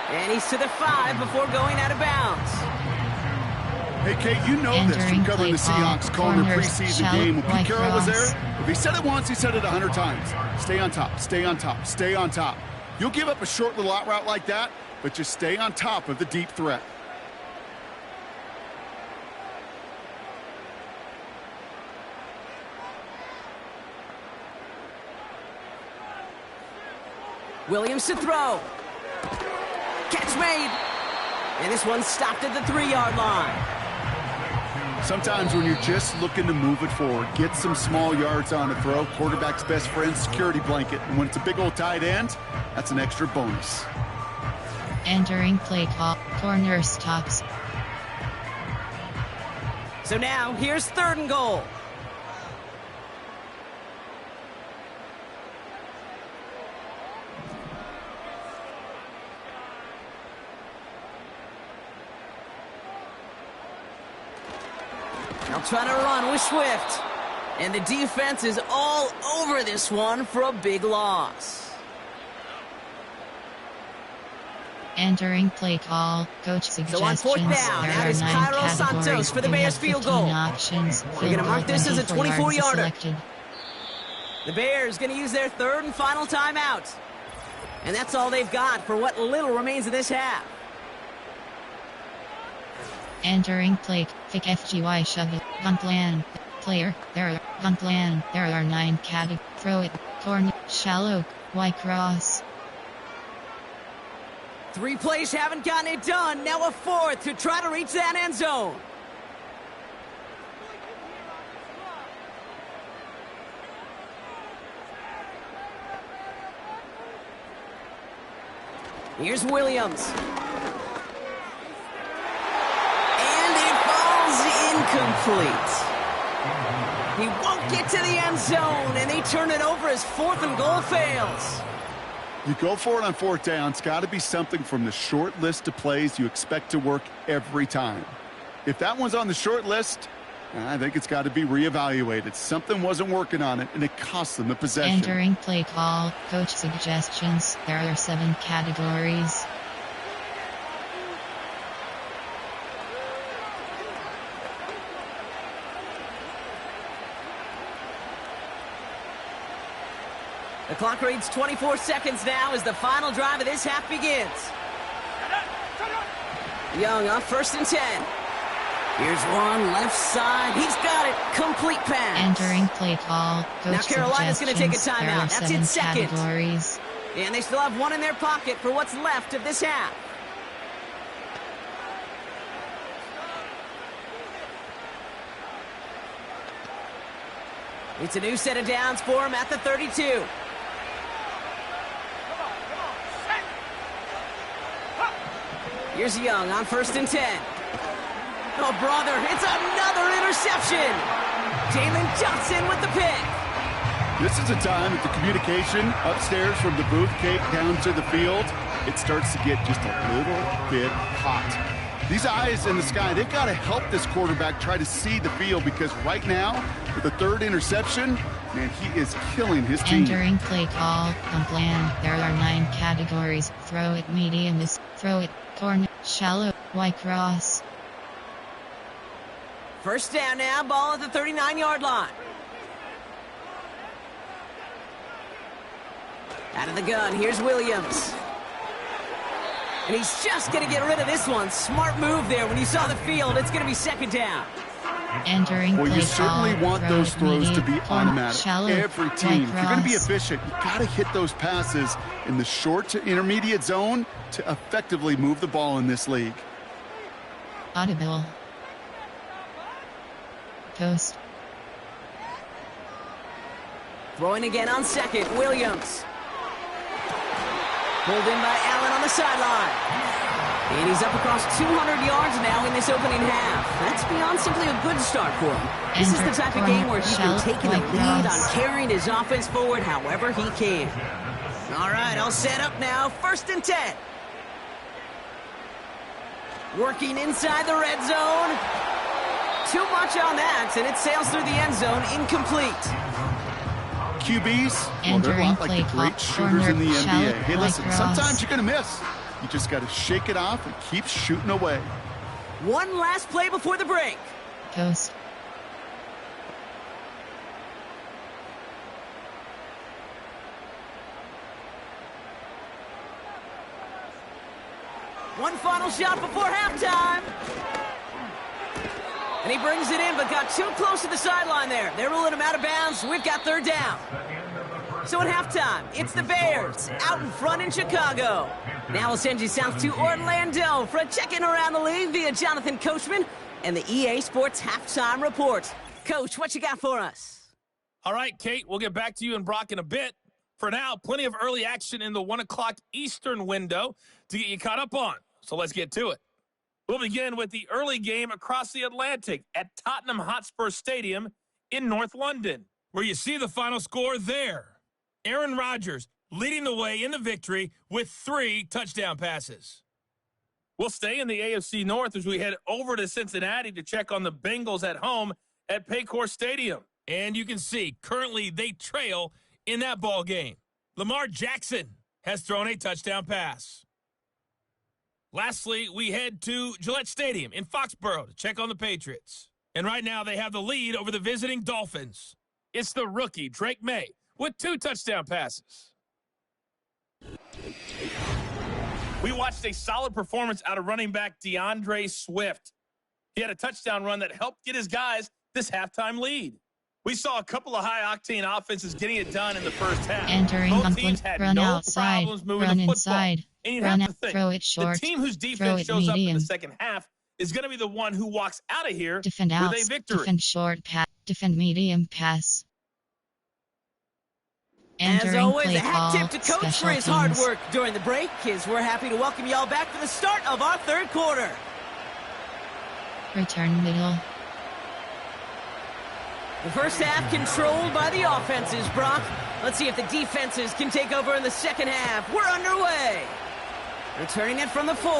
And he's to the 5 before going out of bounds. Hey, Kate, you know this from covering the Seahawks, calling their preseason game. When Pete Carroll was there, if he said it once, he said it 100 times. Stay on top, stay on top, stay on top. You'll give up a short little out route like that, but just stay on top of the deep threat. Williams to throw. Catch made. And this one stopped at the 3-yard line. Sometimes when you're just looking to move it forward, get some small yards on a throw, quarterback's best friend, security blanket. And when it's a big old tight end, that's an extra bonus. Entering play call, corner stops. So now, here's 3rd and goal. They'll try to run with Swift. And the defense is all over this one for a big loss. Entering play call, coach suggestions. So on 4th down, there that are is 9 Cairo categories. Santos for the You Bears have field 15 goal. options. We're going to mark this as a 24-yarder. Selected. The Bears going to use their 3rd and final timeout. And that's all they've got for what little remains of this half. Entering play, kick FGY shove it, gun plan, player, there are, gun plan, there are 9 categories, throw it, corner, shallow, Y cross. 3 plays haven't gotten it done, now a 4th to try to reach that end zone. Here's Williams. Incomplete. He won't get to the end zone, and they turn it over as 4th and goal fails. You go for it on 4th down. It's got to be something from the short list of plays you expect to work every time. If that one's on the short list, I think it's got to be reevaluated. Something wasn't working on it, and it cost them the possession. Entering play call, coach suggestions. There are 7 categories. The clock reads 24 seconds now as the final drive of this half begins. Young on 1st and 10. Here's one left side. He's got it. Complete pass. Entering play call. Coach now Carolina's going to take a timeout. That's its 2nd. Categories. And they still have 1 in their pocket for what's left of this half. It's a new set of downs for him at the 32. Here's Young on 1st and 10. Oh, brother, it's another interception. Jalen Johnson with the pick. This is a time that the communication upstairs from the booth cake down to the field, it starts to get just a little bit hot. These eyes in the sky, they've got to help this quarterback try to see the field because right now, with the 3rd interception, man, he is killing his team. Entering play call, plan. There are 9 categories. Throw it, medium is, throw it, corner, shallow, Y cross. 1st down now, ball at the 39-yard line. Out of the gun, here's Williams. And he's just going to get rid of this one. Smart move there. When you saw the field, it's going to be 2nd down. Entering well, play you certainly call, want those throws to be automatic. Shallow, every team. If you're going to be cross. efficient, you got to hit those passes in the short to intermediate zone to effectively move the ball in this league. Audible. Post. Throwing again on 2nd, Williams. Pulled in by Allen on the sideline. And he's up across 200 yards now in this opening half. That's beyond simply a good start for him. This is the type of game where he's been taking the lead on carrying his offense forward however he can. All right, all set up now. 1st and 10. Working inside the red zone. Too much on that, and it sails through the end zone, incomplete. QBs, well, they're a lot like the great shooters in the NBA. Hey, listen, sometimes you're going to miss. You just got to shake it off and keep shooting away. One last play before the break. Post. One final shot before halftime. And he brings it in, but got too close to the sideline there. They're ruling him out of bounds. We've got 3rd down. So at halftime, it's the Bears out in front in Chicago. Now we'll send you south to Orlando for a check-in around the league via Jonathan Coachman and the EA Sports Halftime Report. Coach, what you got for us? All right, Kate, we'll get back to you and Brock in a bit. For now, plenty of early action in the 1 o'clock Eastern window to get you caught up on. So let's get to it. We'll begin with the early game across the Atlantic at Tottenham Hotspur Stadium in North London, where you see the final score there. Aaron Rodgers leading the way in the victory with 3 touchdown passes. We'll stay in the AFC North as we head over to Cincinnati to check on the Bengals at home at Paycor Stadium. And you can see, currently they trail in that ball game. Lamar Jackson has thrown a touchdown pass. Lastly, we head to Gillette Stadium in Foxborough to check on the Patriots. And right now they have the lead over the visiting Dolphins. It's the rookie, Drake May, with 2 touchdown passes. We watched a solid performance out of running back DeAndre Swift. He had a touchdown run that helped get his guys this halftime lead. We saw a couple of high-octane offenses getting it done in the first half. Entering both teams had run no outside, problems moving run the football. inside, And you'd run have out, to think, throw it short, the team whose throw defense it shows up in the medium. second half is going to be the one who walks out of here Defend with outs, a victory. defend short pass, defend medium pass. As Entering always, play a hat call, tip to Coach for special his hard teams. work during the break, as we're happy to welcome y'all back for the start of our third quarter. Return middle. The first half controlled by the offenses, Brock. Let's see if the defenses can take over in the second half. We're underway. Returning it from the 4.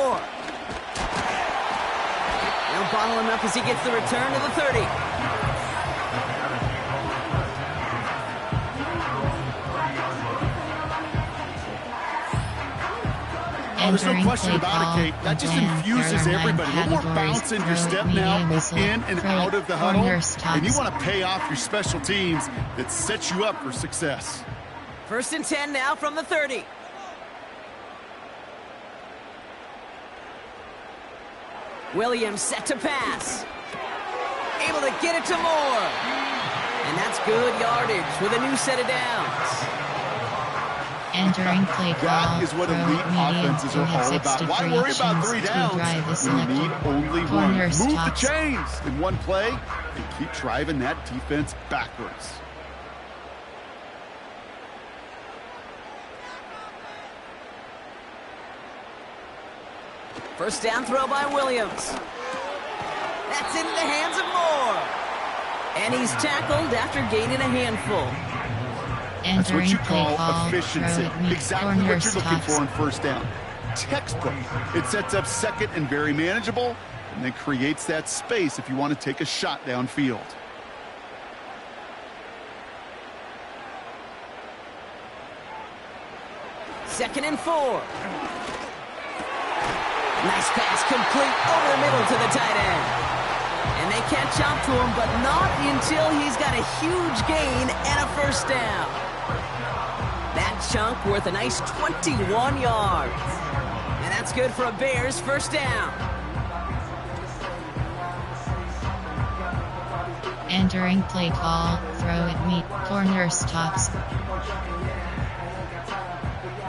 They'll bottle him up as he gets the return to the 30. There's no Entering question play about call, it, Kate. That just again, infuses there are 9 everybody. A little more categories. bounce in your Throw, step medium, now, whistle, in and throw, out of the huddle. corners, And you tops. want to pay off your special teams that sets you up for success. 1st and 10 now from the 30. Williams set to pass. Able to get it to Moore. And that's good yardage with a new set of downs. Entering play call. That is what throw, elite medium, offenses you are have all about. 63 Why worry about options 3 to downs drive the when you need selected. only 1? Corners, Move the tops. chains in one play and keep driving that defense backwards. First down throw by Williams. That's into the hands of Moore. And he's tackled after gaining a handful. That's what Entering you play call call, efficiency. throw it meet Exactly what corners, you're looking tops. for in first down. Textbook. It sets up second and very manageable, and then creates that space if you want to take a shot downfield. Second and 4. Nice pass complete over the middle to the tight end. And they catch up to him, but not until he's got a huge gain and a first down. That chunk worth a nice 21 yards. And that's good for a Bears first down. Entering play call, throw it meet corners, tops.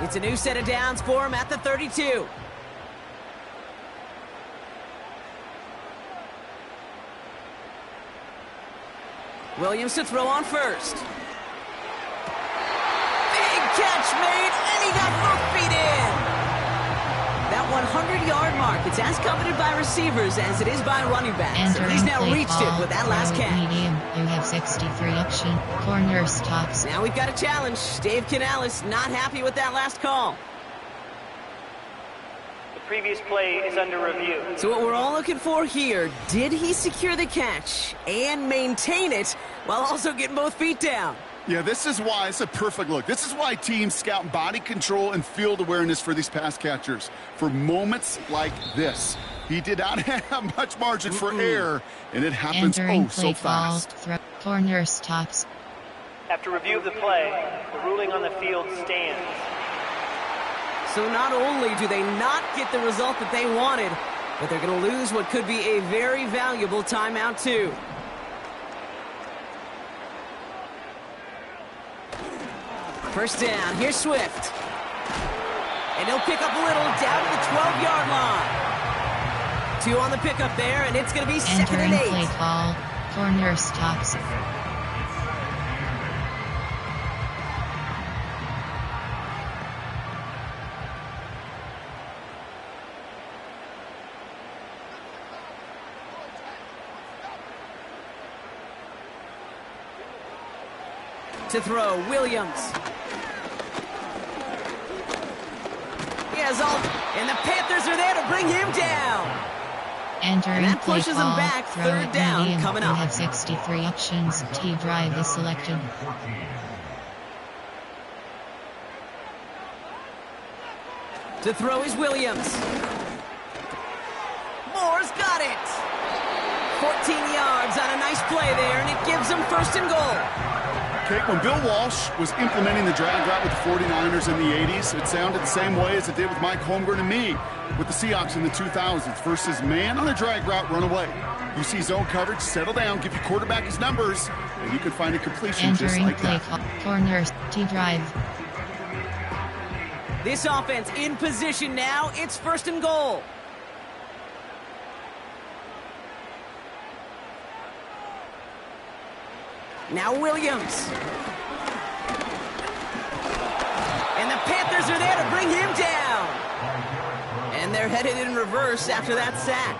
It's a new set of downs for him at the 32. Williams to throw on first. Big catch made, and he got both feet in. That 100-yard mark, it's as coveted by receivers as it is by running backs. And Entering he's now play reached call, it with that last throw it catch. medium, you have 63 option, corners, tops. Now we've got a challenge. Dave Canales not happy with that last call. The previous play is under review. So what we're all looking for here, did he secure the catch and maintain it while also getting both feet down? Yeah, this is why it's a perfect look. This is why teams scout body control and field awareness for these pass catchers. For moments like this. He did not have much margin for error, and it happens Entering so play call, fast. throw corners, tops. After review of the play, the ruling on the field stands. So not only do they not get the result that they wanted, but they're going to lose what could be a very valuable timeout too. First down, here's Swift. And he'll pick up a little down to the 12-yard line. 2 on the pickup there, and it's going to be second Entering and 8. play call, corners, tops. To throw, Williams. He has all, and the Panthers are there to bring him down. Entering And that play pushes call, him back. throw Third it down medium. coming You up. have 63 options. T-drive is selected. To throw is Williams. Moore's got it. 14 yards on a nice play there, and it gives them first and goal. Okay, when Bill Walsh was implementing the drag route with the 49ers in the 80s, it sounded the same way as it did with Mike Holmgren and me with the Seahawks in the 2000s versus man on a drag route, run away. You see zone coverage, settle down, give your quarterback his numbers, and you can find a completion just Entering like play that. call, corners, T-drive. This offense in position now. It's first and goal. Now Williams. And the Panthers are there to bring him down. And they're headed in reverse after that sack.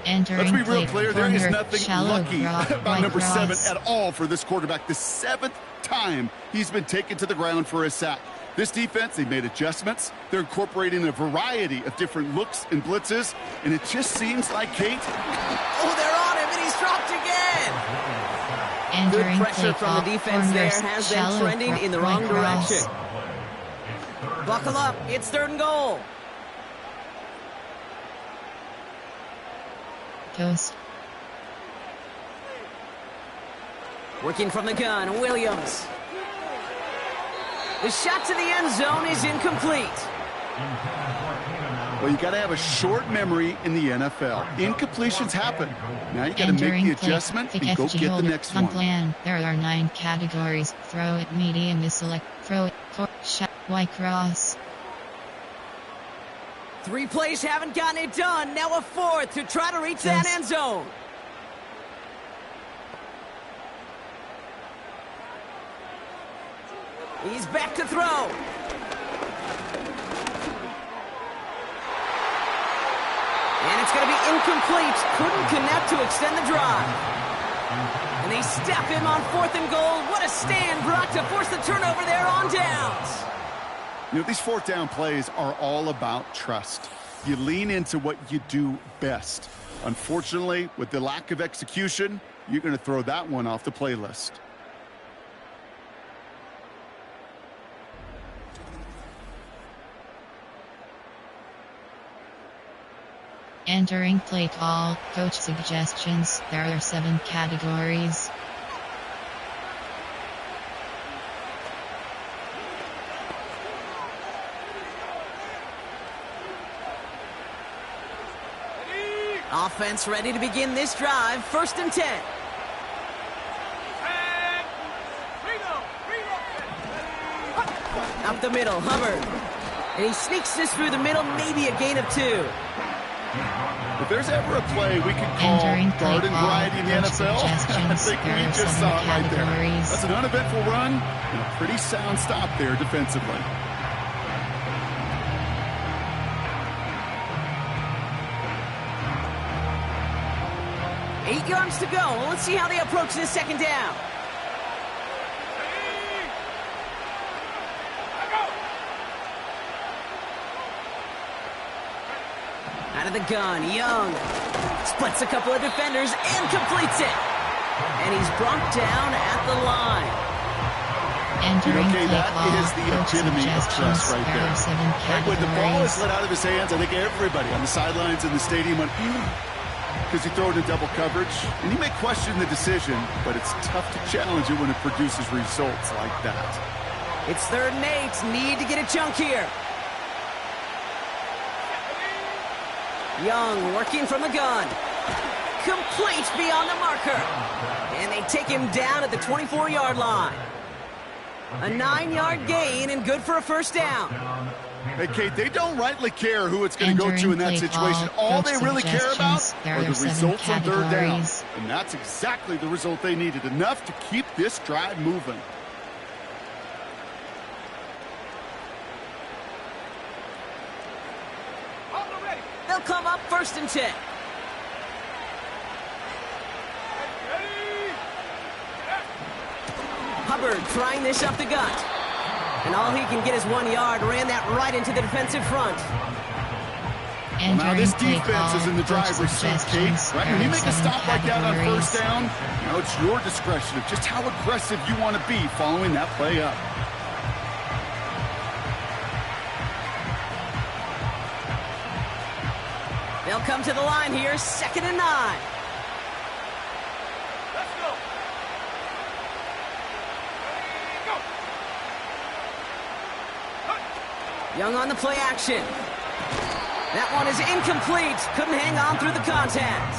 Entering Let's be real play clear, there is corner, nothing shallow lucky about right number cross. 7 at all for this quarterback. The 7th time he's been taken to the ground for a sack. This defense, they made adjustments. They're incorporating a variety of different looks and blitzes, and it just seems like, Kate... Oh, they're on him, and he's dropped again. Entering Good pressure play from call, the defense there corners, has them shallow trending in the wrong right cross. direction. Buckle up, it's third and goal. Toast. Working from the gun, Williams. The shot to the end zone is incomplete. Well, you got to have a short memory in the NFL. Incompletions happen. Now you got to Entering make the play, adjustment thick and go FG get the holder, next on one. plan. There are 9 categories. Throw it medium is select. Throw it shot Y cross. 3 plays haven't gotten it done. Now a 4th to try to reach that Yes. end zone. He's back to throw. And it's going to be incomplete. Couldn't connect to extend the drive. And they step him on 4th and goal. What a stand brought to force the turnover there on downs. You know, these 4th down plays are all about trust. You lean into what you do best. Unfortunately, with the lack of execution, you're going to throw that one off the playlist. Entering play call, coach suggestions. There are 7 categories. Offense ready to begin this drive. 1st and 10. Up the middle, Hubbard. And he sneaks this through the middle, maybe a gain of 2. If there's ever a play we can call Entering play garden call, variety in the coach NFL, I suggestions. think There we are just 7 saw it right there. categories. That's an uneventful run and a pretty sound stop there defensively. Eight yards to go. Let's see how they approach this 2nd down. Out of the gun, Young splits a couple of defenders and completes it. And he's brought down at the line. Entering Okay, play that call, is the coach epitome of trust suggestions. right There there. are 7 Right, when the ball is categories. let out of his hands, I think everybody on the sidelines in the stadium went, because you throw it in double coverage. And you may question the decision, but it's tough to challenge it when it produces results like that. It's 3rd and 8. Need to get a chunk here. Young working from the gun. Complete beyond the marker. And they take him down at the 24-yard line. A 9-yard gain and good for a 1st down. Hey, Kate, they don't rightly care who it's going to go to Entering in that play situation. call, All coach they really care about suggestions. There are the are 7 results on 3rd down. categories. And that's exactly the result they needed. Enough to keep this drive moving. They'll come up 1st and 10. Hubbard trying this up the gut. And all he can get is 1 yard. Ran that right into the defensive front. Well, now this defense is in the driver's seat, Kate. Right? When you make a stop like that on first down, it's your discretion of just how aggressive you want to be following that play up. They'll come to the line here, 2nd and 9. Let's go. Ready, go. Young on the play action. That one is incomplete. Couldn't hang on through the contact.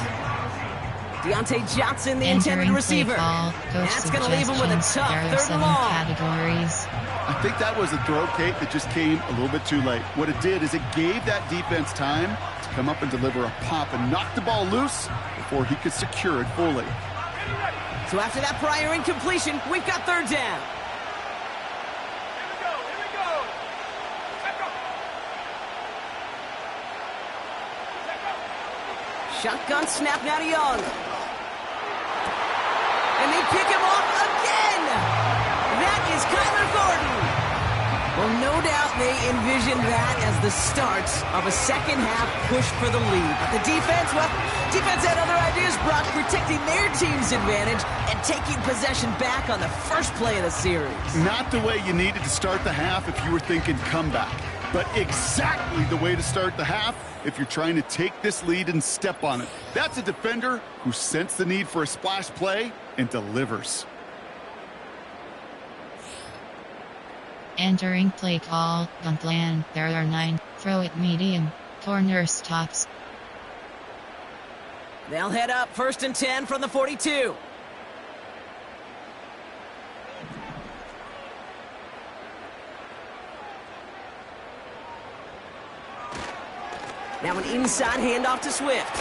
Deontay Johnson, the intended receiver. That's going to leave him with a tough 3rd and long. Categories. I think that was a throw, Kate, that just came a little bit too late. What it did is it gave that defense time to come up and deliver a pop and knock the ball loose before he could secure it fully. So after that prior incompletion, we've got 3rd down. Here we go. Check up. Shotgun snap now to Young. And they pick him off again. That is Kyler Gordon. Well, no doubt they envisioned that as the start of a second-half push for the lead. But the defense had other ideas, Brock, protecting their team's advantage and taking possession back on the first play of the series. Not the way you needed to start the half if you were thinking comeback, but exactly the way to start the half if you're trying to take this lead and step on it. That's a defender who sensed the need for a splash play and delivers. Entering play call, gun plan, there are 9, throw it medium, corner stops. They'll head up 1st and 10 from the 42. Now an inside handoff to Swift.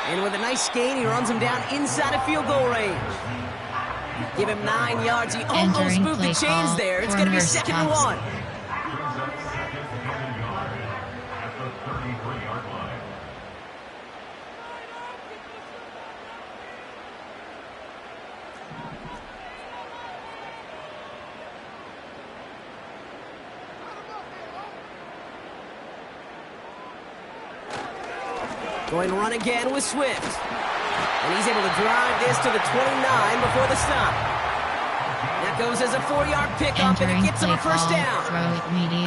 And with a nice gain, he runs him down inside of field goal range. Give him 9 yards. He almost moved the chains there. It's going to be 2nd and 1. Going to run again with Swift. And he's able to drive this to the 29 before the stop. That goes as a 4-yard pickup, and it gets him a 1st down.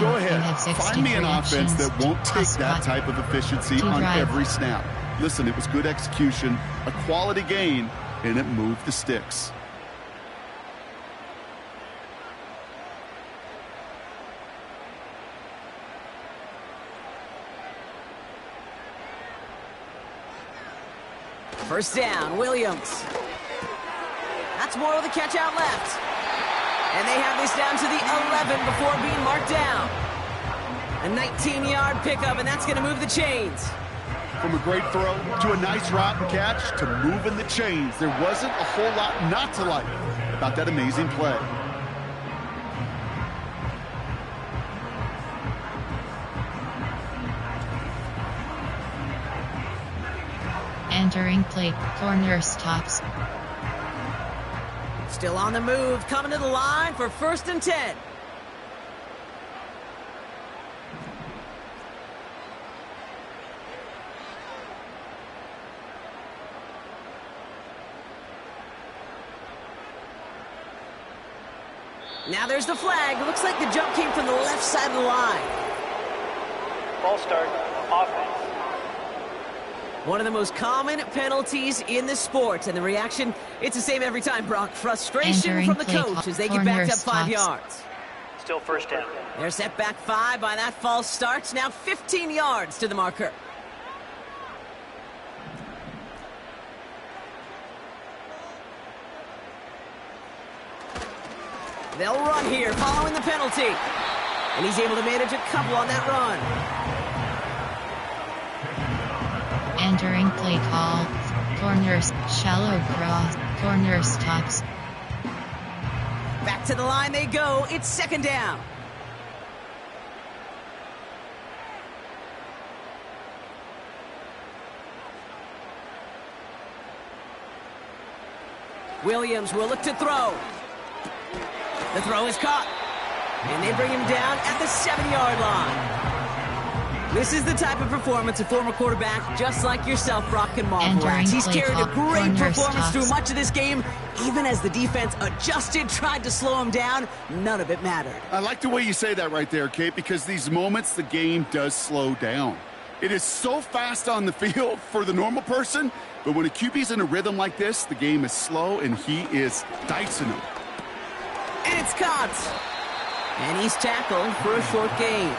Go ahead. Find me an offense that won't take that type of efficiency on every snap. Listen, it was good execution, a quality gain, and it moved the sticks. First down, Williams. That's more of the catch out left. And they have this down to the 11 before being marked down. A 19-yard pickup, and that's going to move the chains. From a great throw to a nice route and catch to moving the chains, there wasn't a whole lot not to like about that amazing play. Entering play, corner stops. Still on the move, coming to the line for 1st and 10. Now there's the flag. Looks like the jump came from the left side of the line. False start, offense. One of the most common penalties in the sport, and the reaction, it's the same every time, Brock. Frustration from the coach as they get backed up 5 yards. Still 1st down. They're set back 5 by that false start. Now 15 yards to the marker. They'll run here following the penalty. And he's able to manage a couple on that run. Entering play call, corners, shallow cross, corner stops. Back to the line they go. It's 2nd down. Williams will look to throw. The throw is caught. And they bring him down at the 7-yard line. This is the type of performance a former quarterback just like yourself, Brock, can marvel at. He's carried a great performance through much of this game. Even as the defense adjusted, tried to slow him down, none of it mattered. I like the way you say that right there, Kate, because these moments the game does slow down. It is so fast on the field for the normal person, but when a QB's in a rhythm like this, the game is slow and he is dicing them. And it's caught. And he's tackled for a short gain.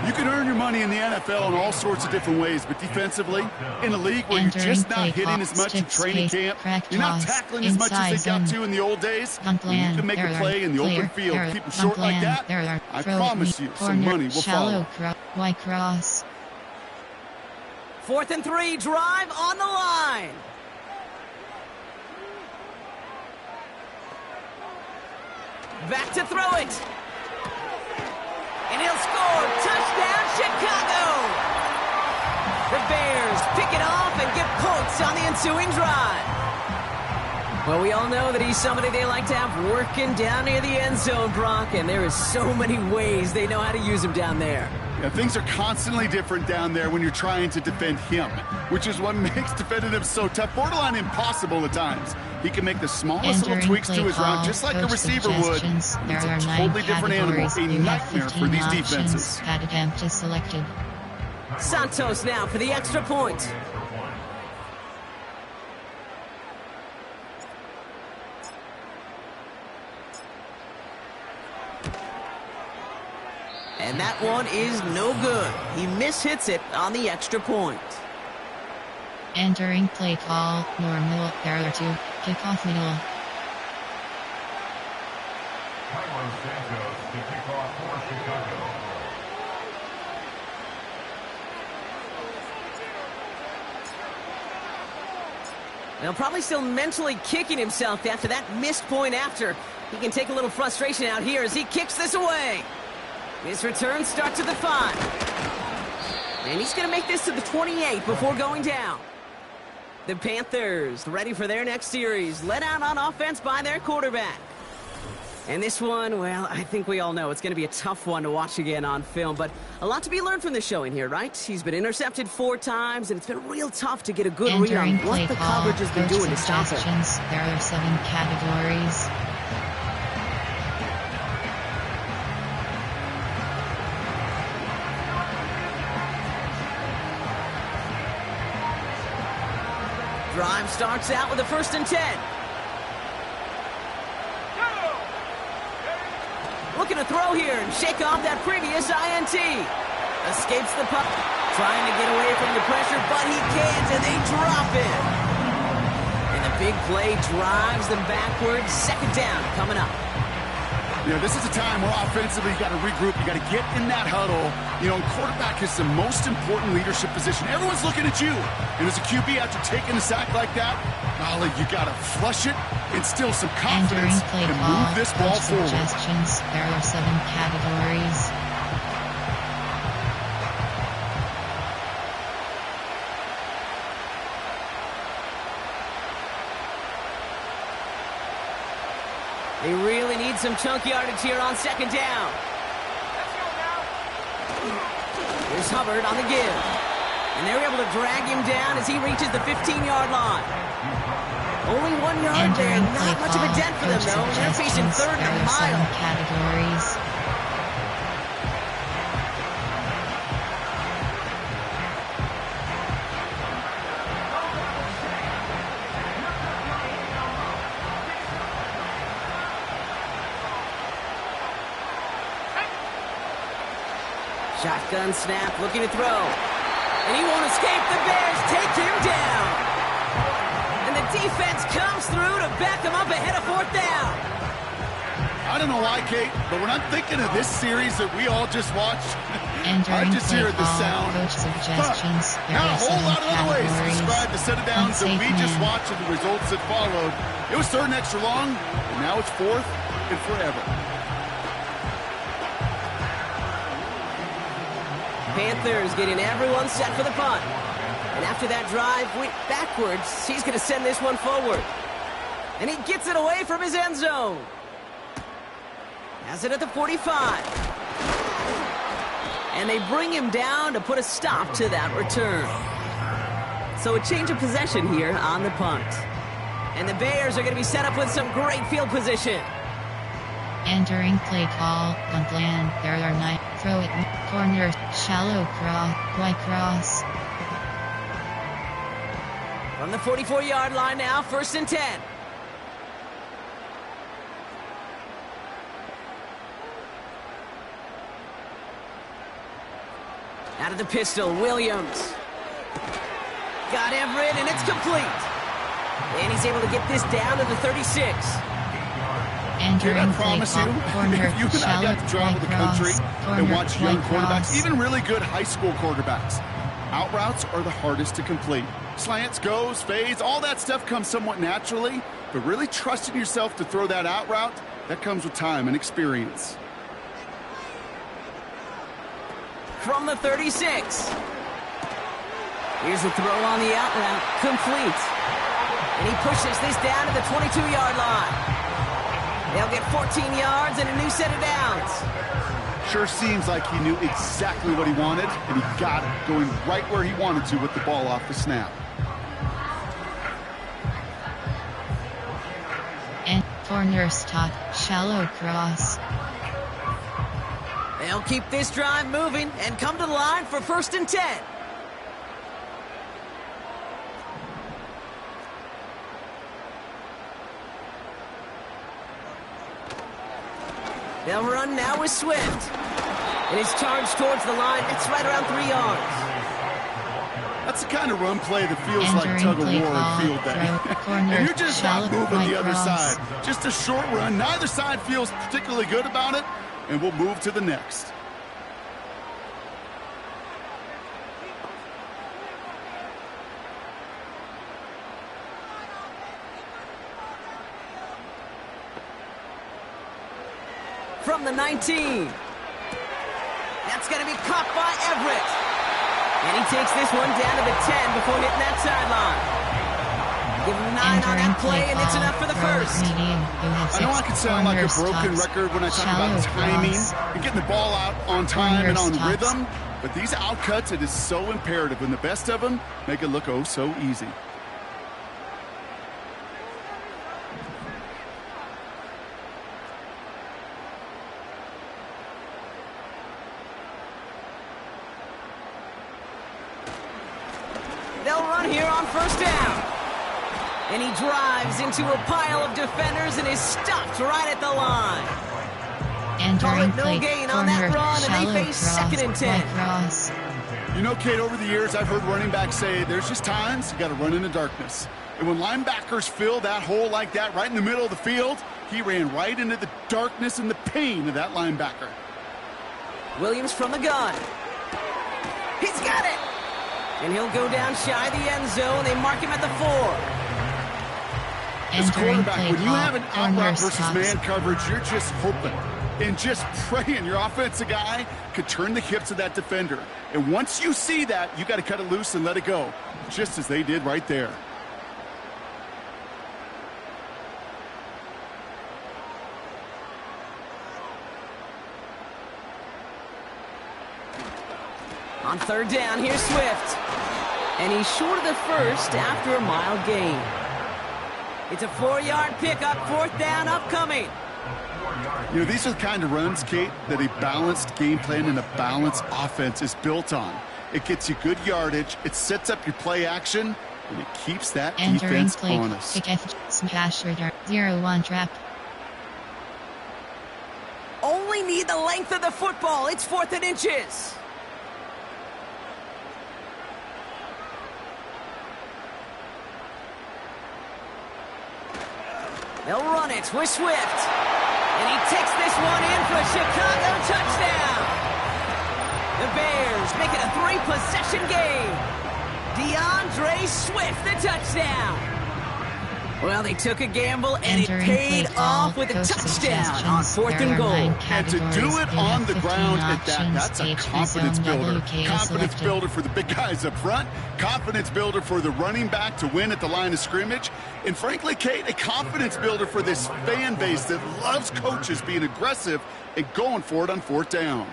You can earn your money in the NFL in all sorts of different ways, but defensively, in a league where you're just not hitting as much in training camp, you're not tackling as much as they got to in the old days, when you can make a play in the open field, keep them short like that, I promise you, some money will follow. Y cross. 4th and 3, drive on the line. Back to throw it. And he'll score. Touchdown, Chicago! The Bears pick it off and get points on the ensuing drive. Well, we all know that he's somebody they like to have working down near the end zone, Brock, and there is so many ways they know how to use him down there. Yeah, things are constantly different down there when you're trying to defend him, which is what makes defending him so tough, borderline impossible at times. He can make the smallest little tweaks to his route, just like a receiver would. It's a totally different animal, a nightmare for these defenses. Attempt is selected. Santos now for the extra point. And that one is no good. He mishits it on the extra point. Entering play call, normal, error 2, kickoff middle. Carlos Santos to kick off for Chicago. Now probably still mentally kicking himself after that missed point after. He can take a little frustration out here as he kicks this away. This return starts at the 5. And he's going to make this to the 28 before going down. The Panthers ready for their next series, led out on offense by their quarterback. And this one, well, I think we all know it's going to be a tough one to watch again on film, but a lot to be learned from this showing here, right? He's been intercepted 4 times, and it's been real tough to get a good read on what the coverage has been doing to stop him. There are 7 categories. Drive starts out with a 1st and 10. Looking to throw here and shake off that previous INT. Escapes the puck. Trying to get away from the pressure, but he can't, and they drop it. And the big play drives them backwards. 2nd down coming up. You know, this is a time where offensively you got to regroup. You got to get in that huddle. You know, quarterback is the most important leadership position. Everyone's looking at you. And as a QB, after taking a sack like that, golly, you got to flush it, instill some confidence, and move this ball forward. Suggestions. There are 7 categories. They really need some chunk yardage here on 2nd down. Here's Hubbard on the give. And they're able to drag him down as he reaches the 15-yard line. Only 1 yard there. Not much of a dent for them, though. They're facing 3rd and a mile. Categories. Shotgun snap, looking to throw. And he won't escape. The Bears take him down. And the defense comes through to back him up ahead of 4th down. I don't know why, Kate, but when I'm thinking of this series that we all just watched, I just hear the sound. Not a whole lot of other ways to describe the set of downs that we just watched and the results that followed. It was 3rd and extra long, and now it's 4th and forever. Panthers getting everyone set for the punt. And after that drive went backwards, he's going to send this one forward. And he gets it away from his end zone. Has it at the 45. And they bring him down to put a stop to that return. So a change of possession here on the punt. And the Bears are going to be set up with some great field position. Entering play call, on plan, there are 9, throw it, corner, shallow cross, white cross. From the 44-yard line now, 1st and 10. Out of the pistol, Williams. Got Everett, and it's complete. And he's able to get this down to the 36. Entering I promise you, if you and I got to travel the country and watch young quarterbacks, even really good high school quarterbacks, out routes are the hardest to complete. Slants, goes, fades, all that stuff comes somewhat naturally, but really trusting yourself to throw that out route, that comes with time and experience. From the 36. Here's the throw on the out route, complete. And he pushes this down to the 22-yard line. They'll get 14 yards and a new set of downs. Sure seems like he knew exactly what he wanted, and he got it, going right where he wanted to with the ball off the snap. And corner stop, shallow cross. They'll keep this drive moving and come to the line for 1st and 10. They'll run now with Swift. And his charge towards the line, it's right around 3 yards. That's the kind of run play that feels like tug-of-war on field day. And you're just not moving the other side. Just a short run. Neither side feels particularly good about it, and we'll move to the next. From the 19. That's going to be caught by Everett. And he takes this one down to the 10 before hitting that sideline. Give him 9 on that play, and it's enough for the first. I know I can sound like a broken record when I talk about timing and getting the ball out on time and on rhythm, but these outcuts, it is so imperative, and the best of them make it look oh so easy. They'll run here on 1st down. And he drives into a pile of defenders and is stopped right at the line. Entering no gain on that run, and they face 2nd and 10. You know, Kate, over the years, I've heard running backs say there's just times you got to run in the darkness. And when linebackers fill that hole like that right in the middle of the field, he ran right into the darkness and the pain of that linebacker. Williams from the gun. He's got it. And he'll go down shy of the end zone. They mark him at the 4. As quarterback, when you have an out-route versus man coverage, you're just hoping and just praying your offensive guy could turn the hips of that defender. And once you see that, you got to cut it loose and let it go, just as they did right there. On 3rd down, here's Swift. And he's short of the first after a mile gain. It's a 4-yard pickup, 4th down upcoming. You know, these are the kind of runs, Kate, that a balanced game plan and a balanced offense is built on. It gets you good yardage, it sets up your play action, and it keeps that defense honest. Smash return, 0-1 trap. Only need the length of the football. It's 4th and inches. They'll run it with Swift. And he takes this one in for a Chicago touchdown. The Bears make it a 3-possession game. DeAndre Swift, the touchdown. Well, they took a gamble, and it Entering paid play call, off with a coach touchdown on suggestions. 4th There and are goal. 9 And to categories. do it You on have the 15 ground at that, options. that's a HB confidence zone builder. WK is Confidence selected. builder for the big guys up front. Confidence builder for the running back to win at the line of scrimmage. And frankly, Kate, a confidence builder for this fan base that loves coaches being aggressive and going for it on 4th down.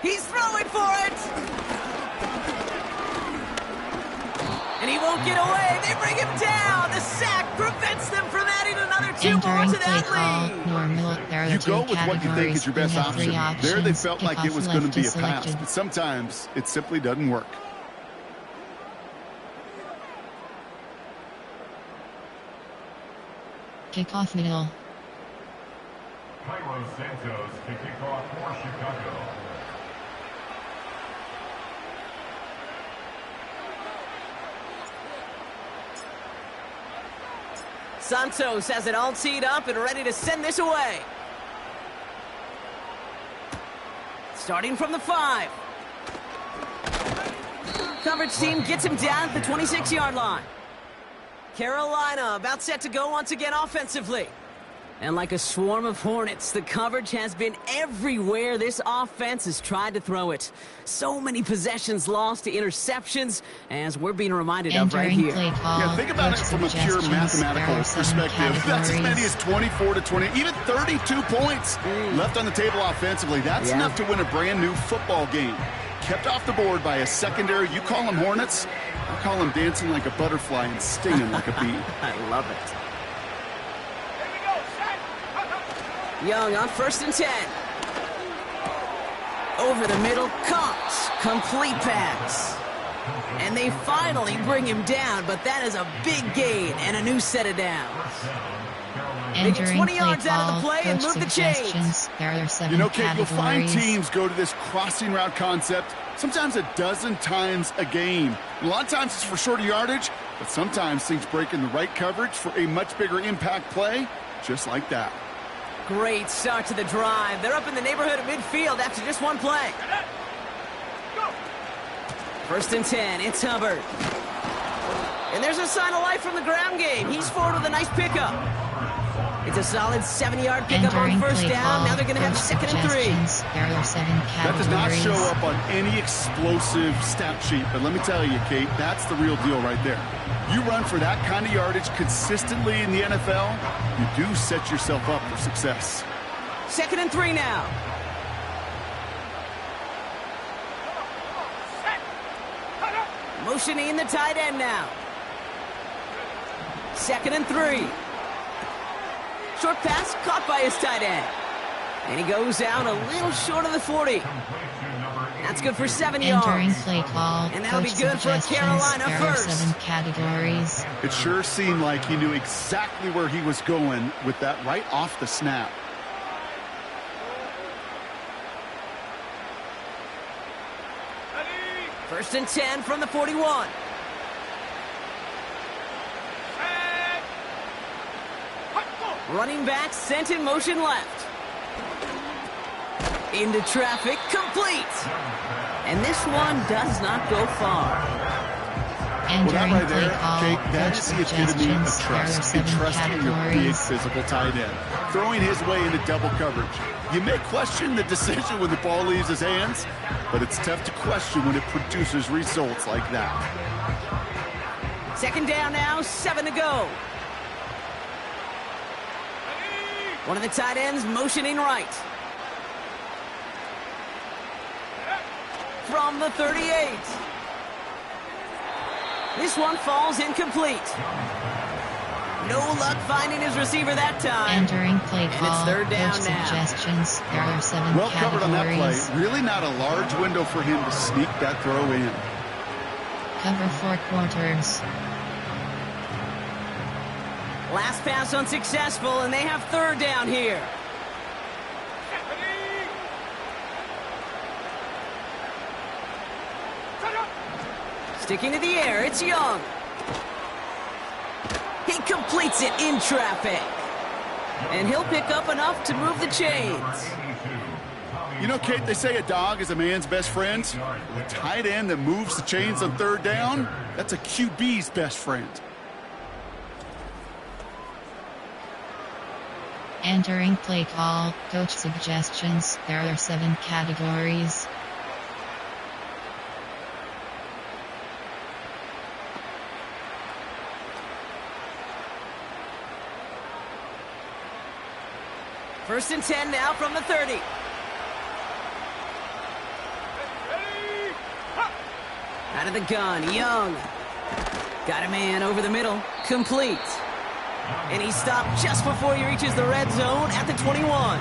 He's throwing for it! And he won't get away. They bring him down. The sack prevents them from adding another 2 more Entering to play that call, lead. normal. There are You 2 go with what you think is your best categories. You have 3 option. options. There they felt like it Kickoff was going to left be is a pass, selected. but sometimes it simply doesn't work. Kickoff middle. Cairo Santos to kick off for Chicago. Santos has it all teed up and ready to send this away. Starting from the 5. Coverage team gets him down at the 26-yard line. Carolina about set to go once again offensively. And like a swarm of hornets, the coverage has been everywhere this offense has tried to throw it. So many possessions lost to interceptions, as we're being reminded of right Entering here. play call. Yeah, think about it coach from a pure suggestions. mathematical There are 7 perspective. That's as many categories. as 24 to 20, even 32 points left on the table offensively. That's Yeah. enough to win a brand new football game. Kept off the board by a secondary. You call them Hornets, I call them dancing like a butterfly and stinging like a bee. I love it. Here we go, set. Young on 1st and 10. Over the middle, caught. Complete pass. And they finally bring him down, but that is a big gain and a new set of downs. They get Entering 20 play yards out of the call, play and coach move the chains. suggestions. There are 7 You know, Kate, you'll find categories. teams go to this crossing route concept sometimes a dozen times a game. A lot of times it's for shorter yardage, but sometimes things break in the right coverage for a much bigger impact play, just like that. Great start to the drive. They're up in the neighborhood of midfield after just one play. Go. 1st and 10, it's Hubbard. And there's a sign of life from the ground game. He's forward with a nice pickup. It's a solid 70-yard pickup on Entering 1st play down. call, Now they're going to have coach 2nd and 3. suggestions. There are 7 categories. That does not show up on any explosive stat sheet, but let me tell you, Kate, that's the real deal right there. You run for that kind of yardage consistently in the NFL, you do set yourself up for success. 2nd and 3 now. Set. Cut up. Motioning the tight end now. 2nd and 3. Short pass caught by his tight end. And he goes out a little short of the 40. That's good for 7 Entering yards. play call, And that'll be coach good for suggestions. Carolina There are first. 7 categories. It sure seemed like he knew exactly where he was going with that right off the snap. Ready. 1st and 10 from the 41. Set. Hut, go. Running back sent in motion left. Into traffic, complete. And this one does not go far. Well, that Entering right play there, call, Jake, that coach is the epitome of suggestions. There are trust. 7 Entrusting your big categories. physical tight end. Throwing his way into double coverage. You may question the decision when the ball leaves his hands, but it's tough to question when it produces results like that. 2nd down now, 7 to go. Ready. One of the tight ends motioning right. From the 38. This one falls incomplete. No luck finding his receiver that time. Entering play And it's call, 3rd down coach now. suggestions. There are 7 Well covered on that play. categories. Really not a large window for him to sneak that throw in. Cover 4 quarters. Last pass unsuccessful, and they have 3rd down here. Ready. Cut up. Sticking to the air, it's Young. He completes it in traffic. And he'll pick up enough to move the chains. You know, Kate, they say a dog is a man's best friend. The tight end that moves the chains on third down, that's a QB's best friend. Entering play call, coach suggestions. There are 7 categories. First and 10 now from the 30. Out of the gun, Young. Got a man over the middle. Complete. And he stopped just before he reaches the red zone at the 21.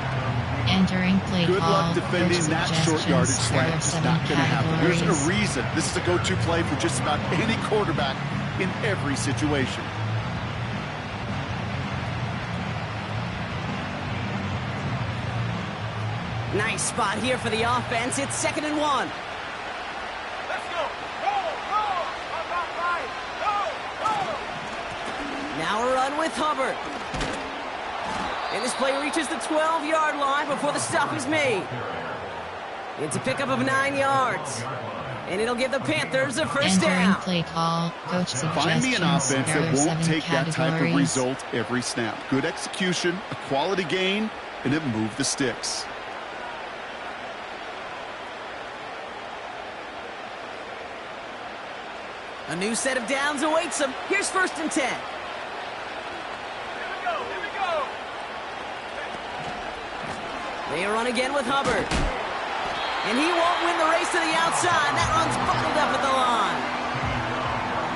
Entering play Good call. luck defending coach that short yardage suggestions. slant. There are It's 7 not going to happen. There's categories. a reason. This is a go-to play for just about any quarterback in every situation. Nice spot here for the offense. It's 2nd and 1. Let's go. Go, go. Up, up, right. Go, go. Now a run with Hubbard. And this play reaches the 12-yard line before the stop is made. It's a pickup of 9 yards. And it'll give the Panthers a first Entering down. play call, coach suggestions. Find me an offense There that are won't 7 take that type of categories. result every snap. Good execution, a quality gain, and it moved the sticks. A new set of downs awaits them. Here's 1st and 10. Here we go. Here we go. They run again with Hubbard. And he won't win the race to the outside. That run's buckled up at the line.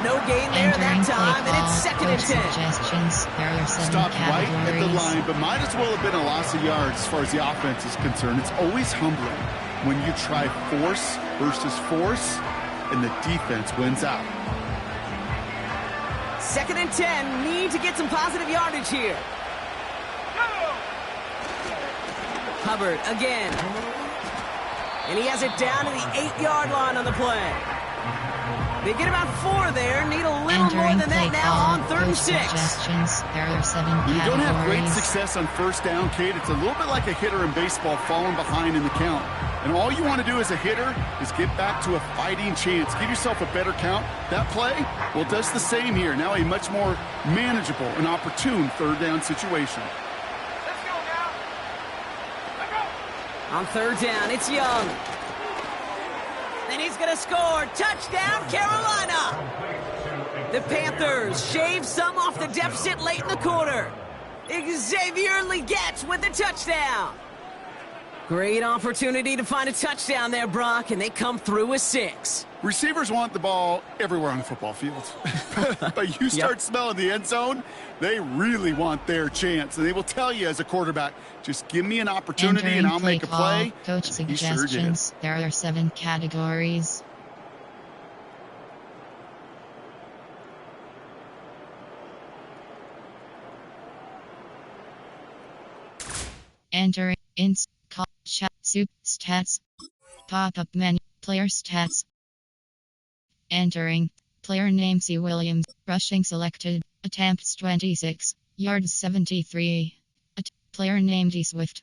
No gain there Entering that time, play and it's call, 2nd and coach 10. suggestions. There are 7 Stopped right at the categories. line, but might as well have been a loss of yards as far as the offense is concerned. It's always humbling when you try force versus force, and the defense wins out. 2nd and 10. Need to get some positive yardage here. Hubbard again. And he has it down to the 8-yard line on the play. They get about 4 there. Need a little more Entering than play that now call, on 3rd and coach 6. suggestions. There are 7 When you don't have great categories. success on first down, Kate, it's a little bit like a hitter in baseball falling behind in the count. And all you want to do as a hitter is get back to a fighting chance. Give yourself a better count. That play, well, does the same here. Now a much more manageable and opportune 3rd down situation. Let's go now. Let's go. On 3rd down, it's Young. And he's going to score. Touchdown, Carolina. The Panthers shave some off the deficit late in the quarter. Xavier Legette with the touchdown. Great opportunity to find a touchdown there, Brock, and they come through with 6. Receivers want the ball everywhere on the football field. But you start smelling the end zone, they really want their chance. And they will tell you as a quarterback, just give me an opportunity Entering and I'll play make a call, play. coach He sure did. suggestions. There are 7 categories. Enter ins call chat soup stats pop-up menu player stats. Entering player name C. Williams, rushing selected, attempts 26, yards 73. Player name D. Swift.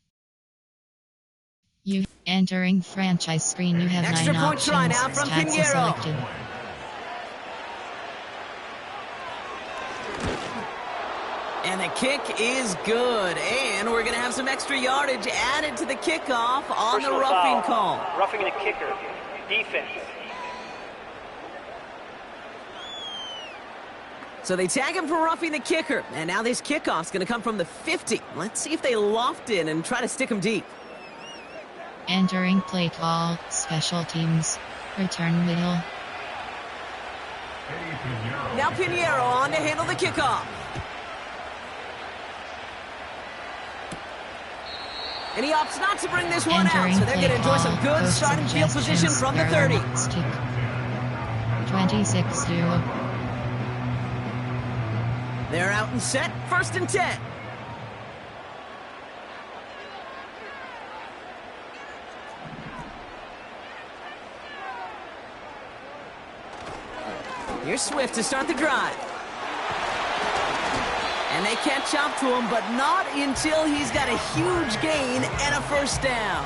You entering franchise screen. You have Extra 9 point options. try now from Stats Pinheiro. selected. And the kick is good. And we're going to have some extra yardage added to the kickoff on the Personal roughing foul. call. Roughing the kicker. Defense. So they tag him for roughing the kicker. And now this kickoff's going to come from the 50. Let's see if they loft in and try to stick him deep. Entering play call, special teams, return middle. Now Pinheiro on to handle the kickoff. And he opts not to bring this one out, Entering so they're play going to enjoy call, some good coach starting field position suggestions. from the There 30. are stick 26-0. They're out and set, 1st and 10. Here's Swift to start the drive. And they catch up to him, but not until he's got a huge gain and a first down.